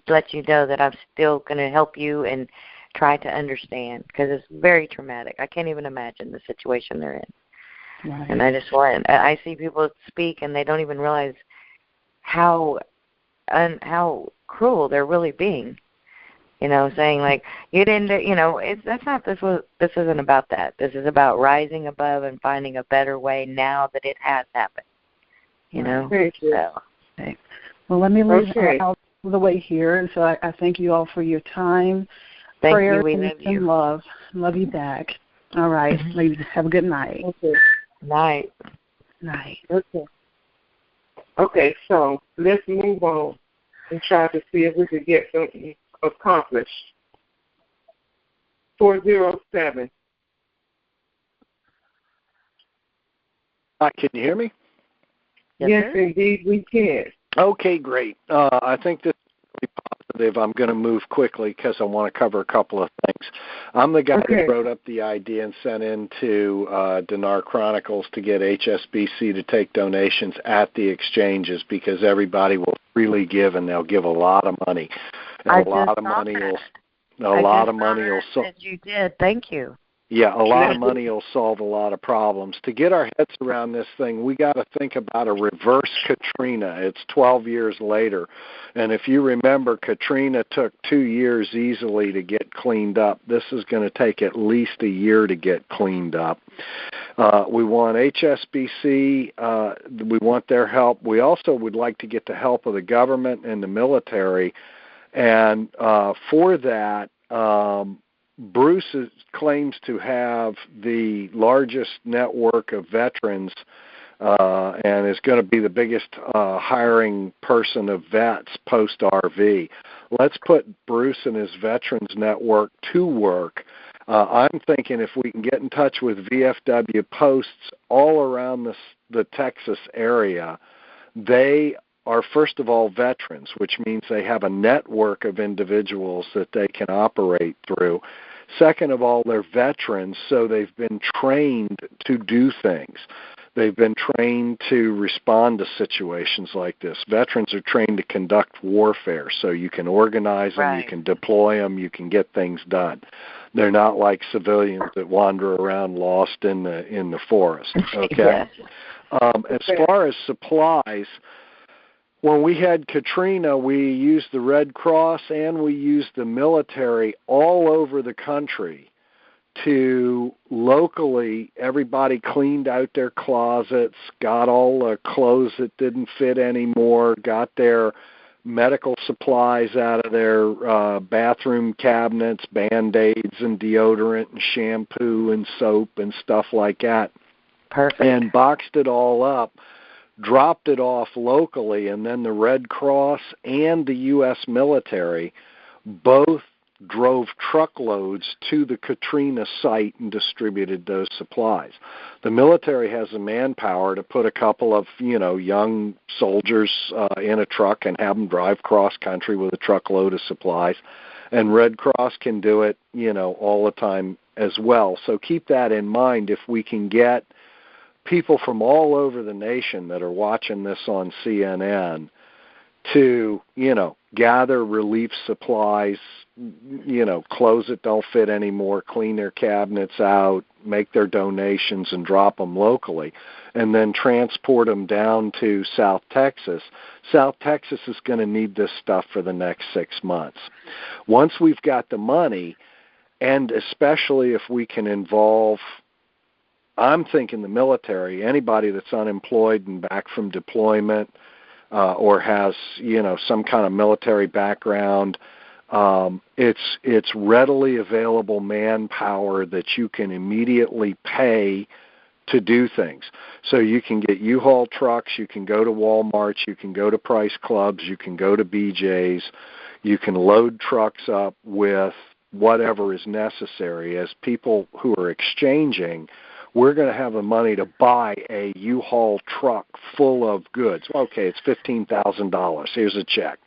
let you know that I'm still going to help you and try to understand, because it's very traumatic. I can't even imagine the situation they're in. Right. And I see people speak and they don't even realize how cruel they're really being. You know, saying like, you didn't, you know, this isn't about that. This is about rising above and finding a better way now that it has happened. You know? Thank you. So. Okay. Well, let me leave out the way here, and so I thank you all for your time, prayer, and love. Love you back. All right, ladies, have a good night. Okay. Night. Night. Okay, so let's move on and try to see if we can get something accomplished. 407. Can you hear me? Yes, indeed, we can. Okay, great. I think this is really positive. I'm going to move quickly because I want to cover a couple of things. I'm the guy that wrote up the idea and sent into Dinar Chronicles to get HSBC to take donations at the exchanges, because everybody will freely give, and they'll give a lot of money. And a lot of money will. You did. Thank you. Yeah, a lot of money will solve a lot of problems. To get our heads around this thing, we got to think about a reverse Katrina. It's 12 years later. And if you remember, Katrina took 2 years easily to get cleaned up. This is going to take at least a year to get cleaned up. We want HSBC. We want their help. We also would like to get the help of the government and the military. And for that, Bruce claims to have the largest network of veterans and is going to be the biggest hiring person of vets post-RV. Let's put Bruce and his veterans network to work. I'm thinking if we can get in touch with VFW posts all around the Texas area, they are, first of all, veterans, which means they have a network of individuals that they can operate through. Second of all, they're veterans, so they've been trained to do things. They've been trained to respond to situations like this. Veterans are trained to conduct warfare, so you can organize them, you can deploy them, you can get things done. They're not like civilians that wander around lost in the forest. Okay. As far as supplies, when we had Katrina, we used the Red Cross and we used the military all over the country to locally, everybody cleaned out their closets, got all the clothes that didn't fit anymore, got their medical supplies out of their bathroom cabinets, Band-Aids and deodorant and shampoo and soap and stuff like that. Perfect. And boxed it all up, dropped it off locally, and then the Red Cross and the U.S. military both drove truckloads to the Katrina site and distributed those supplies. The military has the manpower to put a couple of, young soldiers in a truck and have them drive cross country with a truckload of supplies. And Red Cross can do it, all the time as well. So keep that in mind. If we can get people from all over the nation that are watching this on CNN to, gather relief supplies, clothes that don't fit anymore, clean their cabinets out, make their donations and drop them locally, and then transport them down to South Texas. South Texas is going to need this stuff for the next 6 months. Once we've got the money, and especially if we can involve, I'm thinking the military, anybody that's unemployed and back from deployment, or has, some kind of military background, it's readily available manpower that you can immediately pay to do things. So you can get U-Haul trucks, you can go to Walmart, you can go to Price Clubs, you can go to BJ's, you can load trucks up with whatever is necessary. As people who are exchanging, we're going to have the money to buy a U-Haul truck full of goods. Okay, it's $15,000. Here's a check.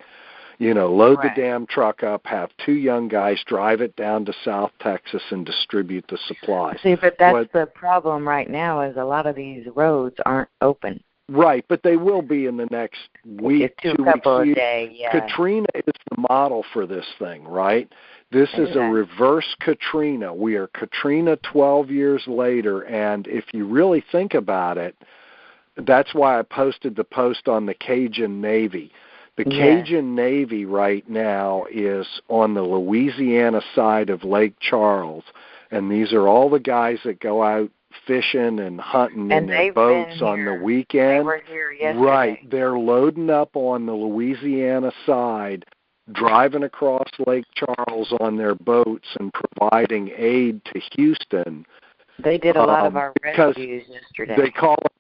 Load the damn truck up, have 2 young guys drive it down to South Texas and distribute the supplies. See, but that's the problem right now is a lot of these roads aren't open. Right, but they will be in the next week, 2 weeks. A day, yeah. Katrina is the model for this thing, right? This is a reverse Katrina. We are Katrina 12 years later, and if you really think about it, that's why I posted the post on the Cajun Navy. The Cajun Navy right now is on the Louisiana side of Lake Charles, and these are all the guys that go out fishing and hunting in their boats on the weekend. They were here yesterday. Right. They're loading up on the Louisiana side, driving across Lake Charles on their boats and providing aid to Houston. They did a lot of our rescues yesterday. They call it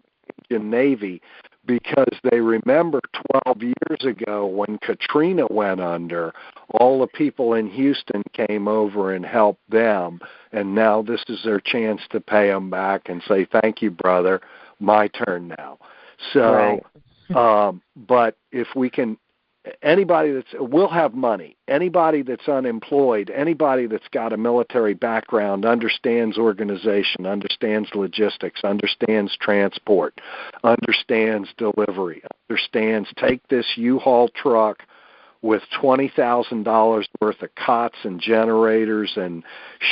the Navy because they remember 12 years ago when Katrina went under, all the people in Houston came over and helped them, and now this is their chance to pay them back and say, thank you, brother, my turn now. So, but if we can, we'll have money. Anybody that's unemployed, anybody that's got a military background, understands organization, understands logistics, understands transport, understands delivery, understands take this U-Haul truck with $20,000 worth of cots and generators and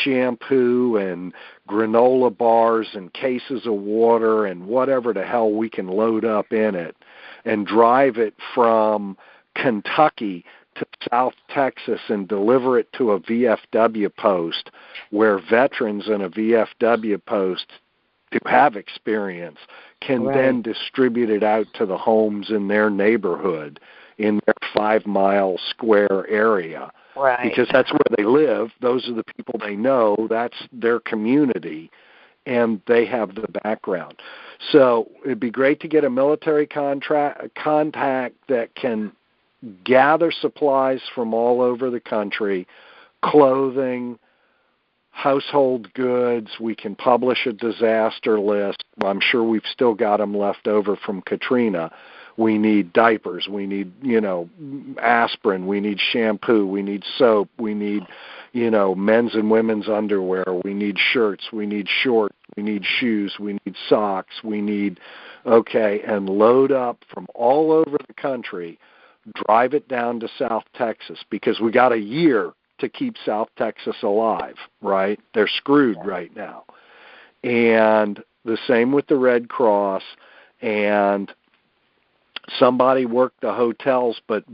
shampoo and granola bars and cases of water and whatever the hell we can load up in it and drive it from Kentucky to South Texas and deliver it to a VFW post where veterans in a VFW post who have experience can then distribute it out to the homes in their neighborhood, in their 5-mile square area. Right. Because that's where they live. Those are the people they know. That's their community, and they have the background. So it'd be great to get a military contact that can gather supplies from all over the country, clothing, household goods. We can publish a disaster list. I'm sure we've still got them left over from Katrina. We need diapers. We need, aspirin. We need shampoo. We need soap. We need, men's and women's underwear. We need shirts. We need shorts. We need shoes. We need socks. We need, and load up from all over the country, drive it down to South Texas, because we got a year to keep South Texas alive, right? They're screwed right now. And the same with the Red Cross. And somebody worked the hotels, but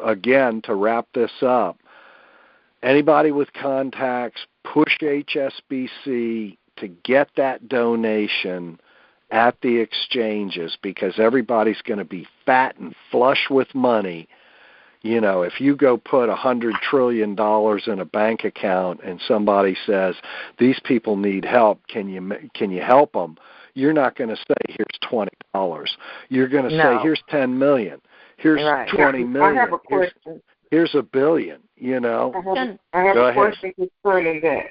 again, to wrap this up, anybody with contacts, push HSBC to get that donation at the exchanges, because everybody's going to be fat and flush with money. If you go put $100 trillion in a bank account and somebody says, these people need help, can you help them? You're not going to say, here's $20. You're going to say, here's $10 million. Here's $20 million. I have a question. Here's $1 billion, I have a question concerning that.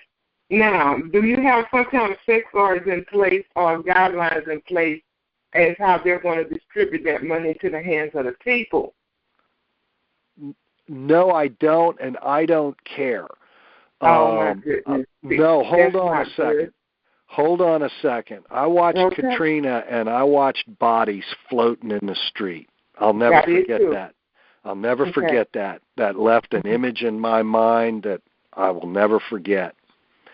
Now, do you have some kind of safeguards in place or guidelines in place as how they're going to distribute that money to the hands of the people? No, I don't, and I don't care. My goodness. No, hold on a second. Good. Hold on a second. I watched Katrina, and I watched bodies floating in the street. I'll never forget that. I'll never forget that. That left an image in my mind that I will never forget.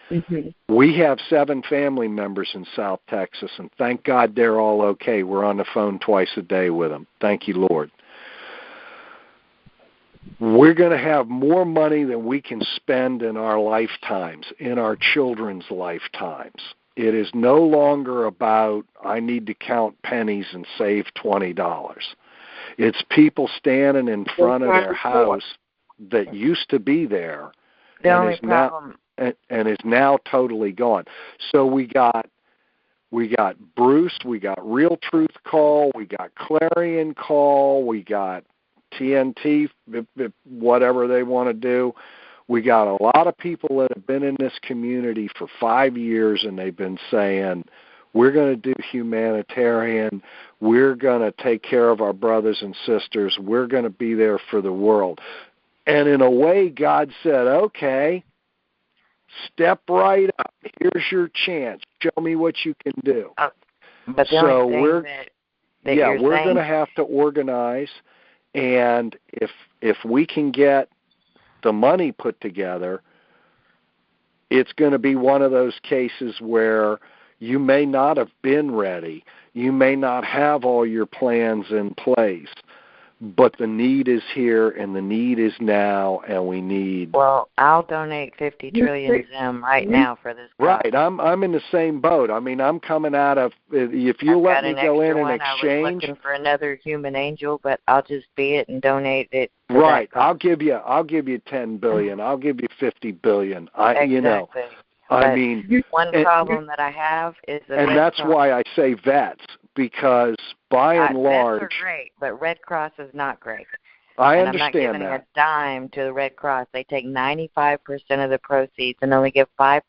Mm-hmm. We have 7 family members in South Texas, and thank God they're all okay. We're on the phone twice a day with them. Thank you, Lord. We're going to have more money than we can spend in our lifetimes, in our children's lifetimes. It is no longer about, I need to count pennies and save $20. It's people standing in front of their house that used to be there and is now totally gone. So we got Bruce, we got RealTruthCall, we got Clarion Call, we got TNT, whatever they want to do. We got a lot of people that have been in this community for 5 years, and they've been saying, we're going to do humanitarian, we're going to take care of our brothers and sisters, we're going to be there for the world. And in a way, God said, okay, step right up. Here's your chance. Show me what you can do. But so we're going to have to organize. And if we can get the money put together, it's going to be one of those cases where you may not have been ready. You may not have all your plans in place, but the need is here and the need is now, and we need. Well, I'll donate $50 trillion to them right now for this. Right, I'm in the same boat. I mean, I'm coming out of. If you let me go in and exchange, I was looking for another human angel, but I'll just be it and donate it. Right, I'll give you $10 billion. I'll give you $50 billion. Exactly. I mean, one problem that I have is and that's why I say vets, because by and large, vets are great, but Red Cross is not great. I and understand I'm not giving a dime to the Red Cross. They take 95% of the proceeds and only give 5%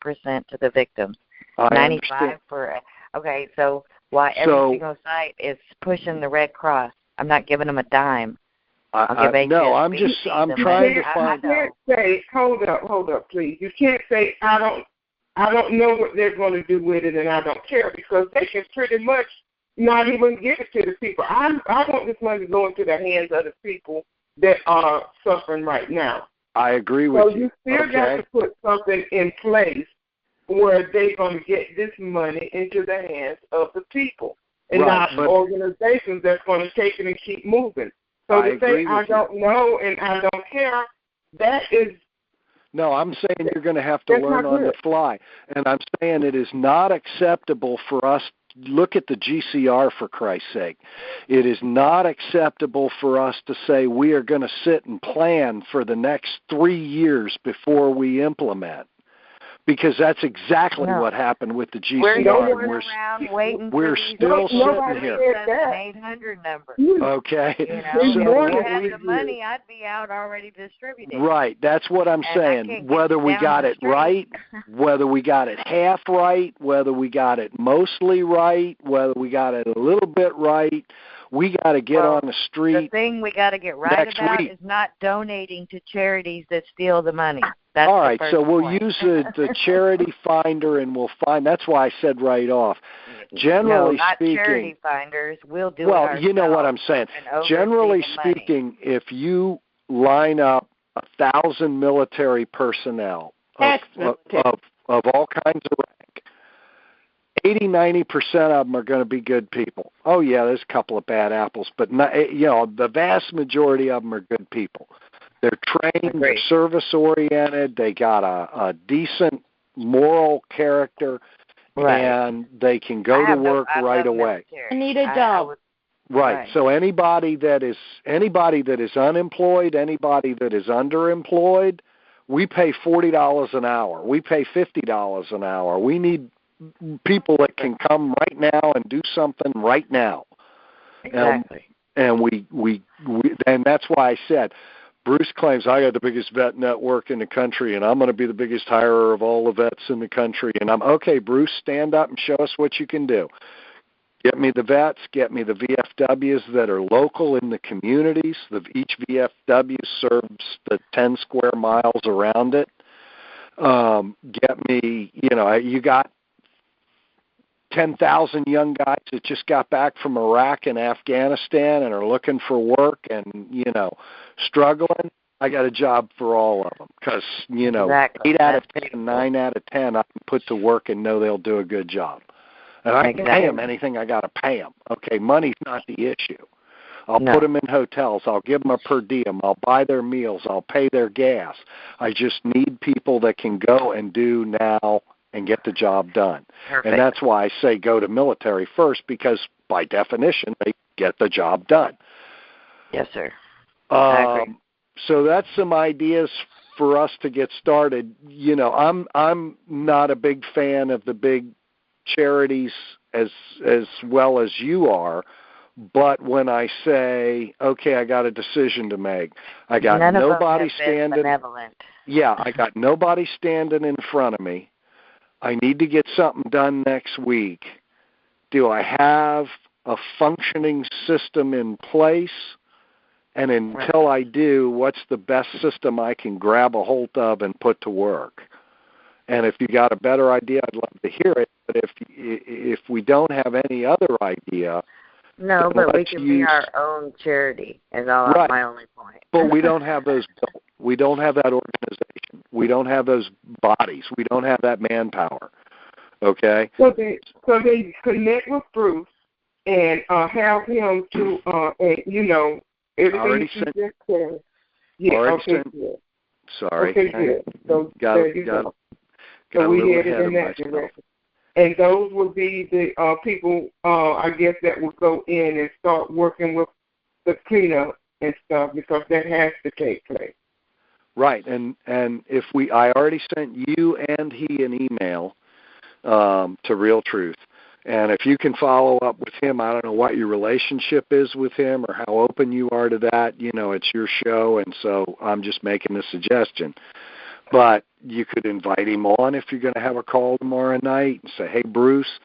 to the victims. I 95 understand. Okay, so why every single site is pushing the Red Cross? I'm not giving them a dime. I'm trying to find. You can't say, hold up, please. You can't say I don't know what they're going to do with it, and I don't care, because they can pretty much not even give it to the people. I want this money going to the hands of the people that are suffering right now. I agree with you. So you still got to put something in place where they're going to get this money into the hands of the people, and not organizations that's going to take it and keep moving. So to say I don't know and I don't care, that is. No, I'm saying you're going to have to learn on the fly. And I'm saying it is not acceptable for us. Look at the GCR, for Christ's sake. It is not acceptable for us to say we are going to sit and plan for the next 3 years before we implement. because that's exactly what happened with the GCR. We're going around waiting we're for still sitting here. An 800 number. Okay. You know, if I had the money, I'd be out already distributing. Right. That's what I'm saying. Whether we got it right, whether we got it half right, whether we got it mostly right, whether we got it a little bit right, we got to get on the street. The thing we got to get right about is not donating to charities that steal the money. That's all right, so we'll point. use the charity finder, and we'll find. That's why I said right off. Generally not speaking, charity finders. We'll do it well, ourselves. you know what I'm saying. Generally speaking, if you line up 1,000 military personnel of all kinds of rank, 80-90% of them are going to be good people. Oh yeah, there's a couple of bad apples, but not, the vast majority of them are good people. They're trained, they're service-oriented, they got a decent moral character, and they can go to work right away. I need a job. Right. So anybody that is unemployed, anybody that is underemployed, we pay $40 an hour. We pay $50 an hour. We need people that can come right now and do something right now. Exactly. And and that's why I said, Bruce claims I got the biggest vet network in the country, and I'm going to be the biggest hirer of all the vets in the country. And I'm okay, Bruce, stand up and show us what you can do. Get me the vets, get me the VFWs that are local in the communities. Each VFW serves the 10 square miles around it. Get me, you got 10,000 young guys that just got back from Iraq and Afghanistan and are looking for work and, struggling. I got a job for all of them because, 8 out of 10, 9 out of 10 I can put to work and know they'll do a good job. And I can pay them anything I got to pay them. Okay, money's not the issue. I'll put them in hotels. I'll give them a per diem. I'll buy their meals. I'll pay their gas. I just need people that can go and do now and get the job done. Perfect. And that's why I say go to military first, because by definition they get the job done. Yes, sir. I agree. So that's some ideas for us to get started. I'm not a big fan of the big charities as well as you are, but when I say, okay, I got a decision to make, I got nobody standing. Yeah, I got nobody standing in front of me. I need to get something done next week. Do I have a functioning system in place? And until I do, what's the best system I can grab a hold of and put to work? And if you got a better idea, I'd love to hear it. But if we don't have any other idea, no, but we can be our own charity. Is all my only point. But we don't have those built. We don't have that organization. We don't have those bodies. We don't have that manpower. Okay. So they connect with Bruce and have him to everything already you sent. just said. Yeah. Already okay. sent. Good. Sorry. Okay. Good. So got so we headed in that direction. And those would be the people, I guess, that would go in and start working with the cleanup and stuff, because that has to take place. Right, and if I already sent you and he an email to Real Truth, and if you can follow up with him, I don't know what your relationship is with him or how open you are to that. It's your show, and so I'm just making a suggestion. But you could invite him on if you're going to have a call tomorrow night and say, hey, Bruce,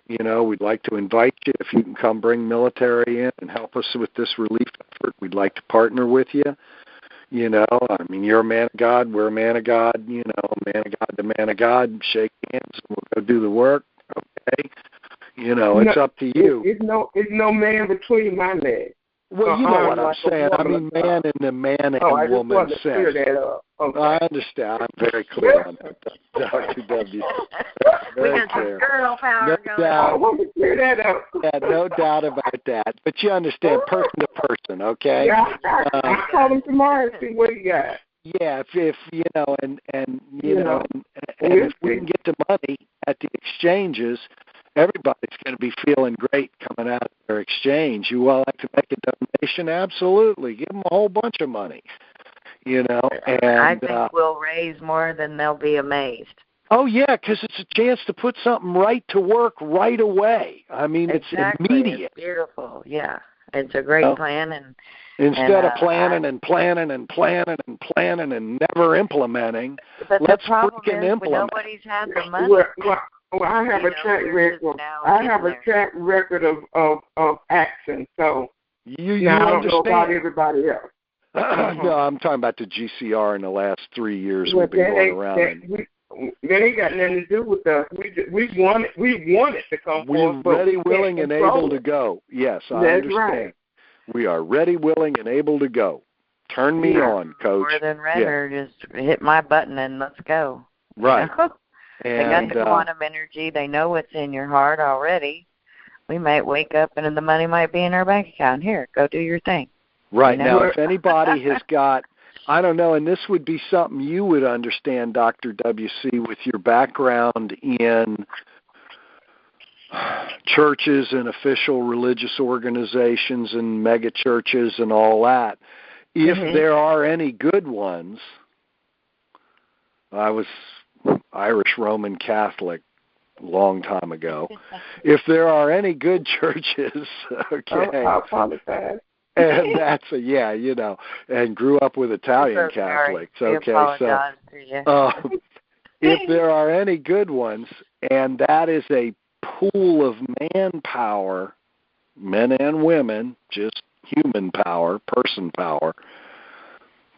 we'd like to invite you. If you can come bring military in and help us with this relief effort, we'd like to partner with you. You're a man of God, we're a man of God, man of God to man of God, shake hands, and we'll go do the work, okay? It's up to you. It's no man between my legs. Well, you know what I'm saying. I mean, man in the man and woman sense. Okay. I understand. I'm very clear on that, Dr. W. We got some girl power going on. I want to clear that up. Yeah, no doubt about that. But you understand, person to person, okay? Yeah, I'll call him tomorrow and see what he got. Yeah, if if we can get the money at the exchanges, everybody's going to be feeling great coming out of their exchange. You all like to make a donation? Absolutely. Give them a whole bunch of money, And I think we'll raise more than they'll be amazed. Oh, yeah, because it's a chance to put something right to work right away. I mean, exactly. It's immediate. It's beautiful, yeah. It's a great plan. And instead of planning and planning and planning and planning and never implementing, let's freaking implement. Nobody's had the money. Well, I have a track record. I have a track record of action. So you now I don't understand. know about everybody else. No, I'm talking about the GCR in the last 3 years we've been going around. That ain't got nothing to do with us. We want it to come forth. We're ready, willing, and able to go. Yes, I understand. Right. We are ready, willing, and able to go. Turn me on, Coach. More than ready. Just hit my button and let's go. Right. They got the quantum energy. They know what's in your heart already. We might wake up and the money might be in our bank account. Here, go do your thing. Right. Now, if anybody has got, I don't know, and this would be something you would understand, Dr. WC, with your background in churches and official religious organizations and mega churches and all that. If there are any good ones, I was Irish Roman Catholic a long time ago. If there are any good churches, okay. I apologize. And that's and grew up with Italian Catholics. Okay, so if there are any good ones, and that is a pool of manpower, men and women, just human power, person power,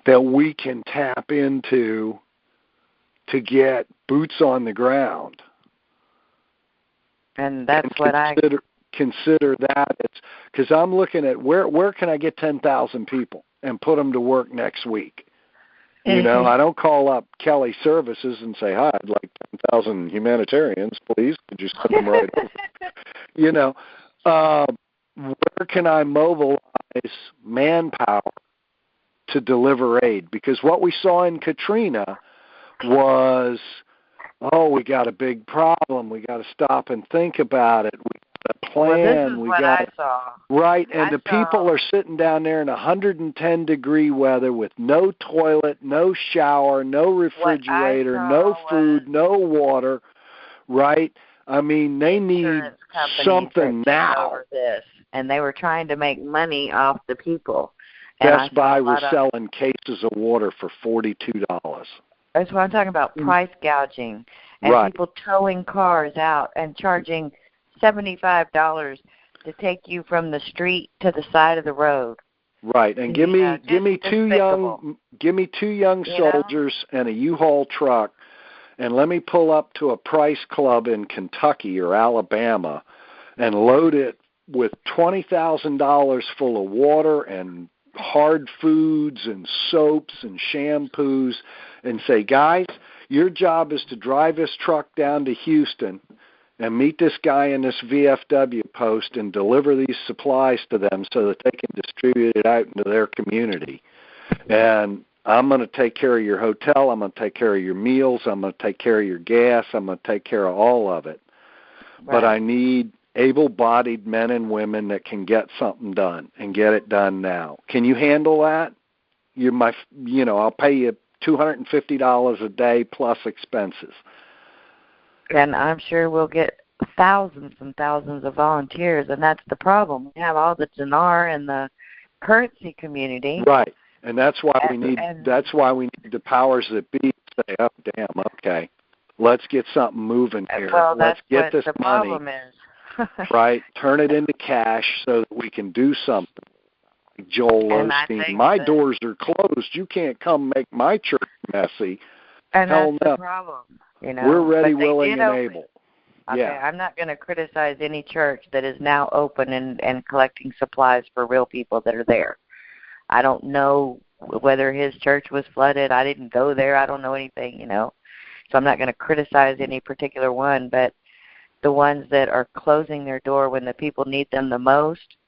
that we can tap into to get boots on the ground. And that's what I consider that. It's because I'm looking at where can I get 10,000 people and put them to work next week. You know, I don't call up Kelly Services and say, "Hi, I'd like 10,000 humanitarians, please. Could you send them right over?" You know, where can I mobilize manpower to deliver aid? Because what we saw in Katrina was, we got a big problem. We got to stop and think about it. We got a plan. Well, this is what I saw. Right, and people are sitting down there in 110-degree weather with no toilet, no shower, no refrigerator, no food, no water. Right? I mean, they need something now. Over this, and they were trying to make money off the people. Best Buy was selling cases of water for $42. That's what I'm talking about, price gouging, and people towing cars out and charging $75 to take you from the street to the side of the road. Right, and give me two young soldiers and a U-Haul truck, and let me pull up to a Price Club in Kentucky or Alabama and load it with $20,000 full of water and hard foods and soaps and shampoos, and say, guys, your job is to drive this truck down to Houston and meet this guy in this VFW post and deliver these supplies to them so that they can distribute it out into their community. And I'm going to take care of your hotel. I'm going to take care of your meals. I'm going to take care of your gas. I'm going to take care of all of it. Right. But I need able-bodied men and women that can get something done and get it done now. Can you handle that? I'll pay you $250 a day plus expenses. And I'm sure we'll get thousands and thousands of volunteers, and that's the problem. We have all the dinar and the currency community. Right. And that's why we need the powers that be to say, "Oh, damn, okay. Let's get something moving here. Well, let's get this the money." Problem is. Right, turn it into cash so that we can do something. Joel Osteen, my doors are closed. You can't come make my church messy. And Hell that's no. the problem. We're ready, willing, and able. Okay, I'm not going to criticize any church that is now open and collecting supplies for real people that are there. I don't know whether his church was flooded. I didn't go there. I don't know anything, So I'm not going to criticize any particular one, but the ones that are closing their door when the people need them the most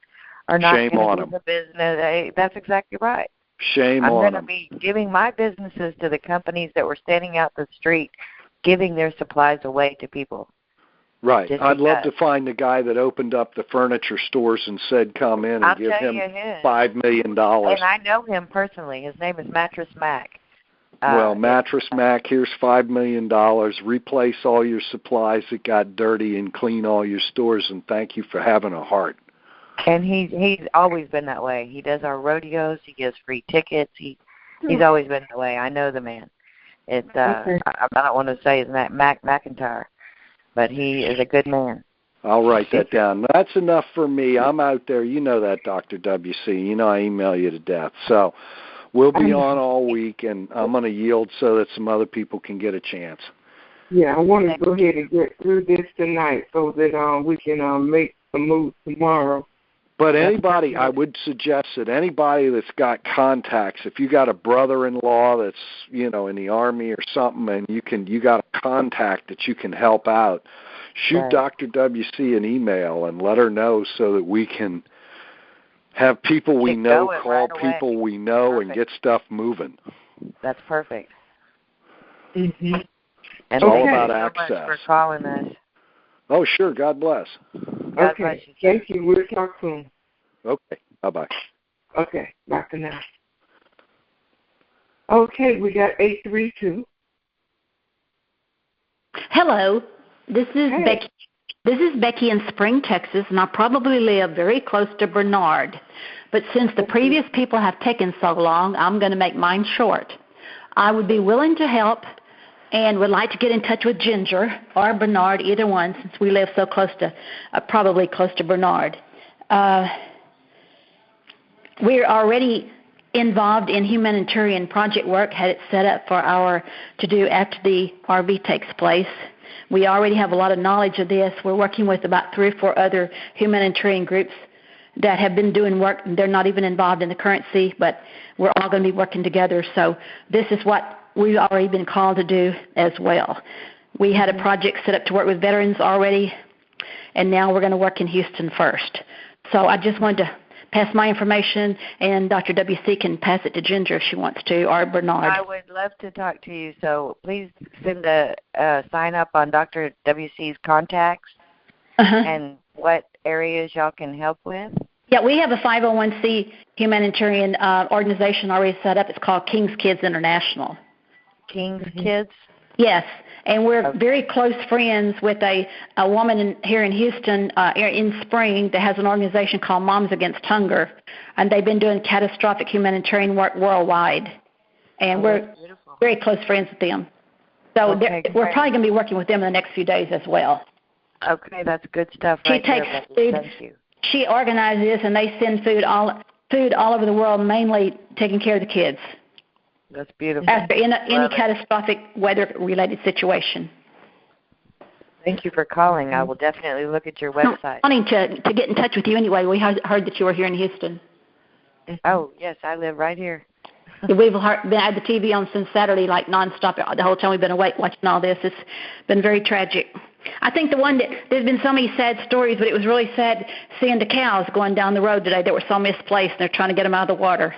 are not going to do the business. That's exactly right. Shame on them. I'm going to be giving my businesses to the companies that were standing out the street, giving their supplies away to people. Right. I'd love to find the guy that opened up the furniture stores and said, come in and give him $5 million. And I know him personally. His name is Mattress Mac. Well, Mattress Mac, here's $5 million. Replace all your supplies that got dirty and clean all your stores, and thank you for having a heart. And he's always been that way. He does our rodeos. He gives free tickets. He's always been that way. I know the man. It's I don't want to say his McIntyre, but he is a good man. I'll write that down. That's enough for me. I'm out there. You know that, Dr. WC. You know I email you to death. So we'll be on all week, and I'm going to yield so that some other people can get a chance. Yeah, I want to go ahead and get through this tonight so that we can make a move tomorrow. But anybody, I would suggest that anybody that's got contacts, if you got a brother-in-law that's, in the Army or something, and you got a contact that you can help out, shoot Dr. WC an email and let her know so that we can have people we know call people we know and get stuff moving. That's perfect. Mm-hmm. And it's all about access. Thank you for calling us. Oh, sure. God bless. God bless you. Thank you. We'll talk soon. Okay. Bye-bye. Okay. Bye for now. Okay. We got 832. Hello. This is Becky. This is Becky in Spring, Texas, and I probably live very close to Bernard. But since the previous people have taken so long, I'm going to make mine short. I would be willing to help and would like to get in touch with Ginger or Bernard, either one, since we live so close to, probably close to Bernard. We're already involved in humanitarian project work, had it set up to do after the RV takes place. We already have a lot of knowledge of this. We're working with about 3 or 4 other humanitarian groups that have been doing work. They're not even involved in the currency, but we're all going to be working together. So this is what we've already been called to do as well. We had a project set up to work with veterans already, and now we're going to work in Houston first. So I just wanted to pass my information, and Dr. WC can pass it to Ginger if she wants to, or Bernard. I would love to talk to you, so please send a sign up on Dr. WC's contacts and what areas y'all can help with. Yeah, we have a 501c humanitarian organization already set up. It's called King's Kids International. King's Kids? Yes, and we're very close friends with a woman here in Houston in Spring that has an organization called Moms Against Hunger, and they've been doing catastrophic humanitarian work worldwide, and we're very close friends with them. So we're probably going to be working with them in the next few days as well. Okay, that's good stuff. She takes food. Thank you. She organizes this, and they send food all over the world, mainly taking care of the kids. That's beautiful. After any catastrophic weather-related situation. Thank you for calling. I will definitely look at your website. I'm wanting to get in touch with you anyway. We heard that you were here in Houston. Oh, yes, I live right here. We've had the TV on since Saturday, like nonstop. The whole time we've been awake watching all this. It's been very tragic. I think there's been so many sad stories, but it was really sad seeing the cows going down the road today that were so misplaced, and they're trying to get them out of the water.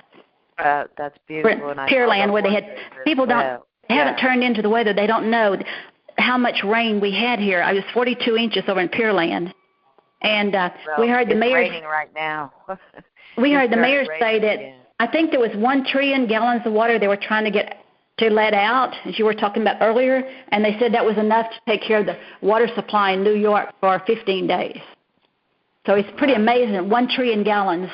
That's beautiful. And Pure Land, where they had people haven't turned into the weather. They don't know how much rain we had here. I was 42 inches over in Pure Land, and we heard the mayor. It's raining right now. We heard the mayor say that I think there was 1 trillion gallons of water they were trying to get to let out, as you were talking about earlier, and they said that was enough to take care of the water supply in New York for 15 days. So it's pretty amazing, 1 trillion gallons.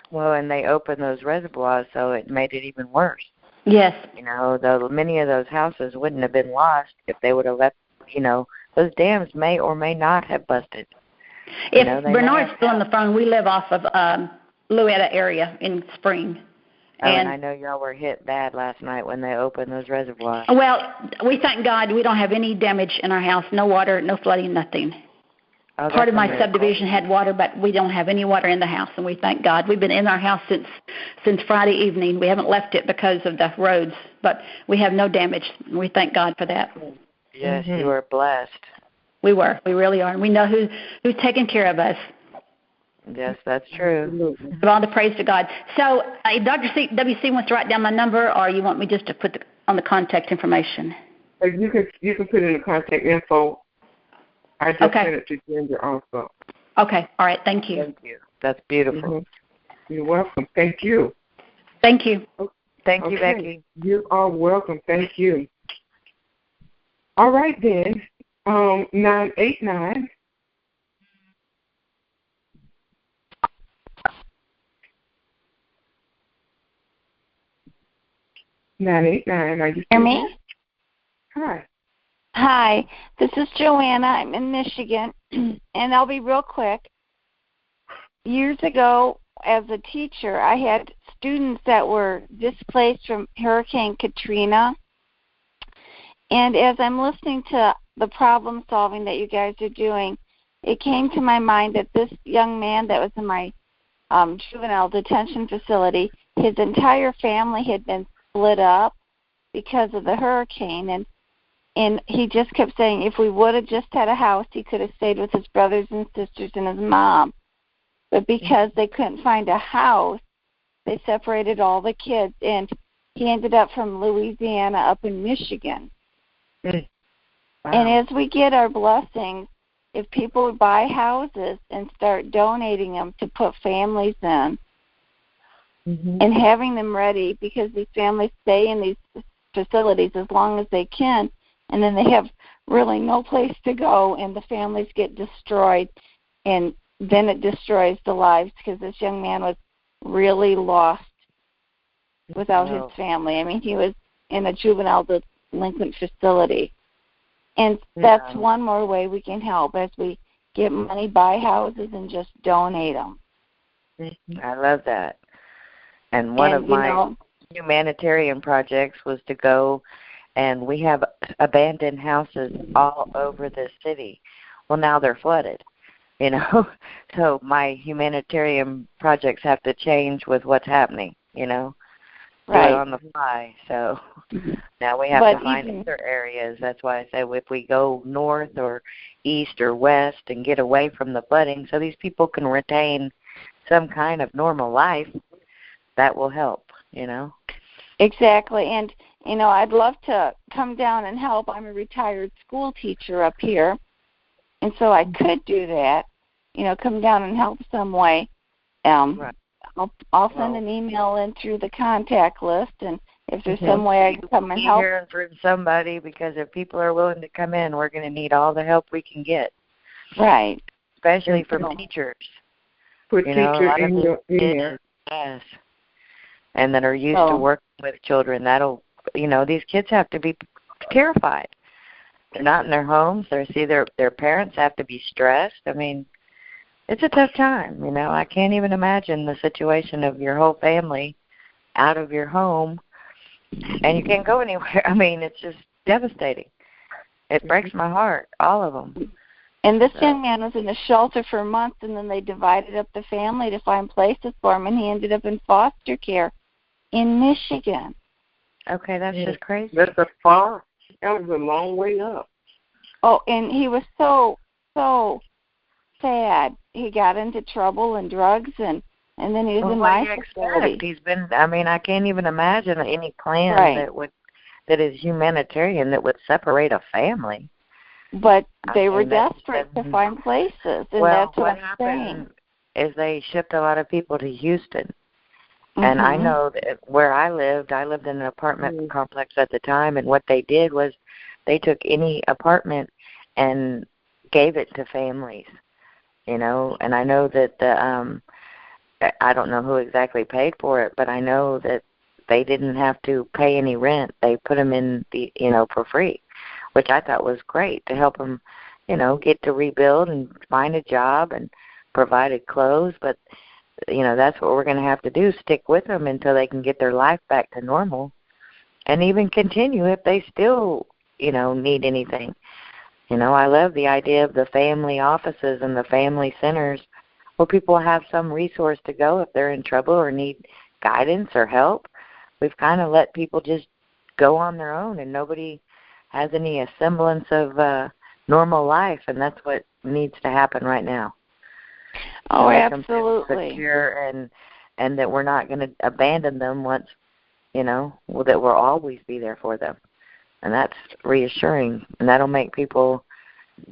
Well, and they opened those reservoirs, so it made it even worse. Yes. Though many of those houses wouldn't have been lost if they would have left, those dams may or may not have busted. If Bernard's still on the phone, we live off of Louetta area in Spring. And I know y'all were hit bad last night when they opened those reservoirs. Well, we thank God we don't have any damage in our house, no water, no flooding, nothing. Part of my subdivision had water, but we don't have any water in the house, and we thank God. We've been in our house since Friday evening. We haven't left it because of the roads, but we have no damage, and we thank God for that. Yes, you are blessed. We were. We really are, and we know who's taking care of us. Yes, that's true. Give all the praise to God. So, if Dr. WC wants to write down my number, or you want me just to put on the contact information? You can put in the contact info. I just sent it to Ginger also. Okay. All right. Thank you. Thank you. That's beautiful. Mm-hmm. You're welcome. Thank you. Thank you. Thank you, Becky. You are welcome. Thank you. All right, then. 989. Are you hear me? Hi. Hi, this is Joanna. I'm in Michigan, and I'll be real quick. Years ago, as a teacher, I had students that were displaced from Hurricane Katrina, and as I'm listening to the problem solving that you guys are doing, it came to my mind that this young man that was in my juvenile detention facility, his entire family had been split up because of the hurricane, and he just kept saying if we would have just had a house, he could have stayed with his brothers and sisters and his mom. But because they couldn't find a house, they separated all the kids, and he ended up from Louisiana up in Michigan. Wow. And as we get our blessings, if people would buy houses and start donating them to put families in, and having them ready, because these families stay in these facilities as long as they can, and then they have really no place to go, and the families get destroyed, and then it destroys the lives, because this young man was really lost without his family. I mean, he was in a juvenile delinquent facility. And that's one more way we can help, as we get money, buy houses, and just donate them. I love that. And one of my humanitarian projects was to go, and we have abandoned houses all over the city. Well, now they're flooded, so my humanitarian projects have to change with what's happening, right on the fly. So now we have to find other areas. That's why I say if we go north or east or west and get away from the flooding so these people can retain some kind of normal life, that will help, Exactly. And, I'd love to come down and help. I'm a retired school teacher up here, and so I could do that, come down and help some way. Right. I'll send an email in through the contact list, and if there's some way I can come and help. Hearing from somebody, because if people are willing to come in, we're going to need all the help we can get. Right. Especially from teachers. Put teacher in your ear. Yes. And that are used to working with children. That'll, these kids have to be terrified. They're not in their homes. Their parents have to be stressed. I mean, it's a tough time, I can't even imagine the situation of your whole family out of your home, and you can't go anywhere. I mean, it's just devastating. It breaks my heart, all of them. And this young man was in a shelter for months, and then they divided up the family to find places for him, and he ended up in foster care in Michigan. Okay, that's just crazy. That's That was a long way up. Oh, and he was so sad. He got into trouble and drugs, and then he was in my facility. He's been. I mean, I can't even imagine any plan that is humanitarian that would separate a family. But they were desperate to find places, and that's what I'm saying. Is they shipped a lot of people to Houston, and I know that where I lived in an apartment complex at the time, and what they did was they took any apartment and gave it to families. And I know that I don't know who exactly paid for it, but I know that they didn't have to pay any rent. They put them in for free, which I thought was great to help them, get to rebuild and find a job, and provided clothes. But that's what we're going to have to do: stick with them until they can get their life back to normal, and even continue if they still need anything. I love the idea of the family offices and the family centers where people have some resource to go if they're in trouble or need guidance or help. We've kind of let people just go on their own, and nobody has any semblance of normal life, and that's what needs to happen right now. Oh, absolutely. Secure, and that we're not going to abandon them once, that we'll always be there for them. And that's reassuring, and that'll make people,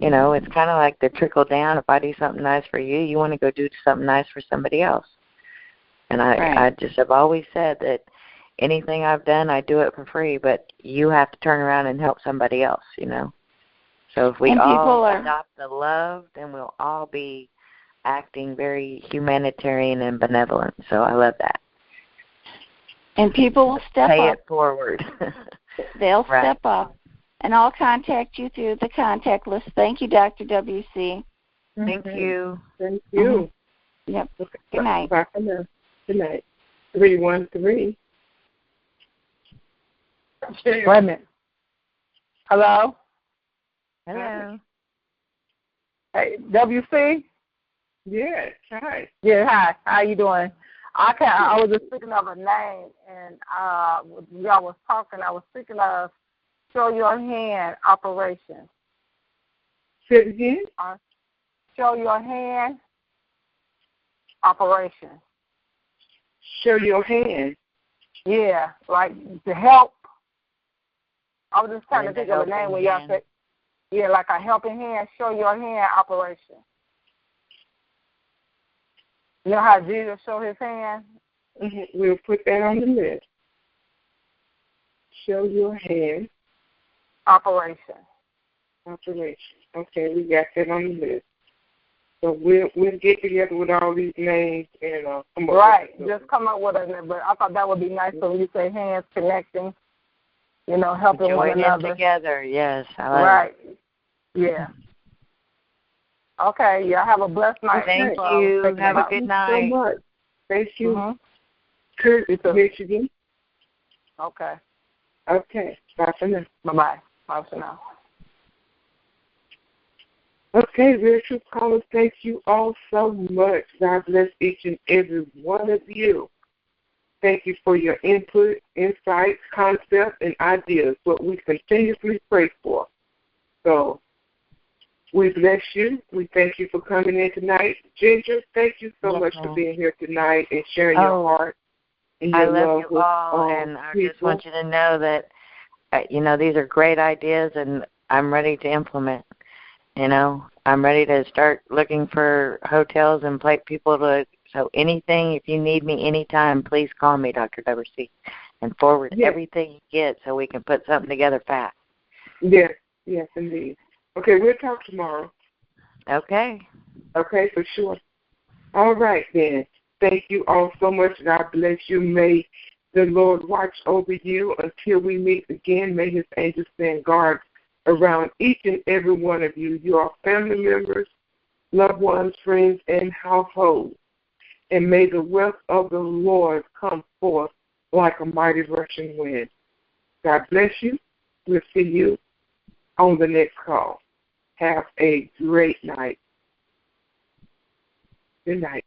it's kind of like the trickle down. If I do something nice for you, you want to go do something nice for somebody else. And I just have always said that anything I've done, I do it for free, but you have to turn around and help somebody else, you know. So if we all adopt the love, then we'll all be acting very humanitarian and benevolent. So I love that. And people will step up. Pay it forward. They'll step up. And I'll contact you through the contact list. Thank you, Dr. W.C. Thank you. Thank you. Yep. Good night. Bye for now. Good night. 313. Wait a minute. Hello? Hello. Hey, W.C.? Yes. Hi. Yeah, hi. How you doing? I was just thinking of a name, and y'all was talking. I was thinking of Show Your Hand Operation. Say it again? Show Your Hand Operation. Show your hand. Yeah, like to help. I was just trying to think of a name when y'all said, yeah, like a helping hand, Show Your Hand Operation. You know how Jesus showed his hand? Mm-hmm. We'll put that on the list. Show your hand. Operation. Okay, we got that on the list. So we'll get together with all these names and come up right. with Just come up with it. But I thought that would be nice. So when you say hands connecting, you know, helping one another together. Yes, I like right. It. Yeah. Okay. Yeah. Have a blessed night. Thank you. Have a good night. Thank you so much. Thank you. Mm-hmm. Curtis, Michigan. Okay. Okay. Bye for now. Bye-bye. Bye for now. Okay, Real Truth Callers, thank you all so much. God bless each and every one of you. Thank you for your input, insights, concepts, and ideas, what we continuously pray for. So we bless you. We thank you for coming in tonight. Ginger, thank you so much for being here tonight and sharing your heart and your love love you all, and I just want you to know that, these are great ideas, and I'm ready to implement. I'm ready to start looking for hotels and people so anything, if you need me anytime, please call me, Dr. W.C., and forward everything you get so we can put something together fast. Yes, indeed. Okay, we'll talk tomorrow. Okay, for sure. All right, then. Thank you all so much. God bless you. May the Lord watch over you until we meet again. May his angels stand guard around each and every one of you, your family members, loved ones, friends, and households. And may the wealth of the Lord come forth like a mighty rushing wind. God bless you. We'll see you on the next call. Have a great night. Good night.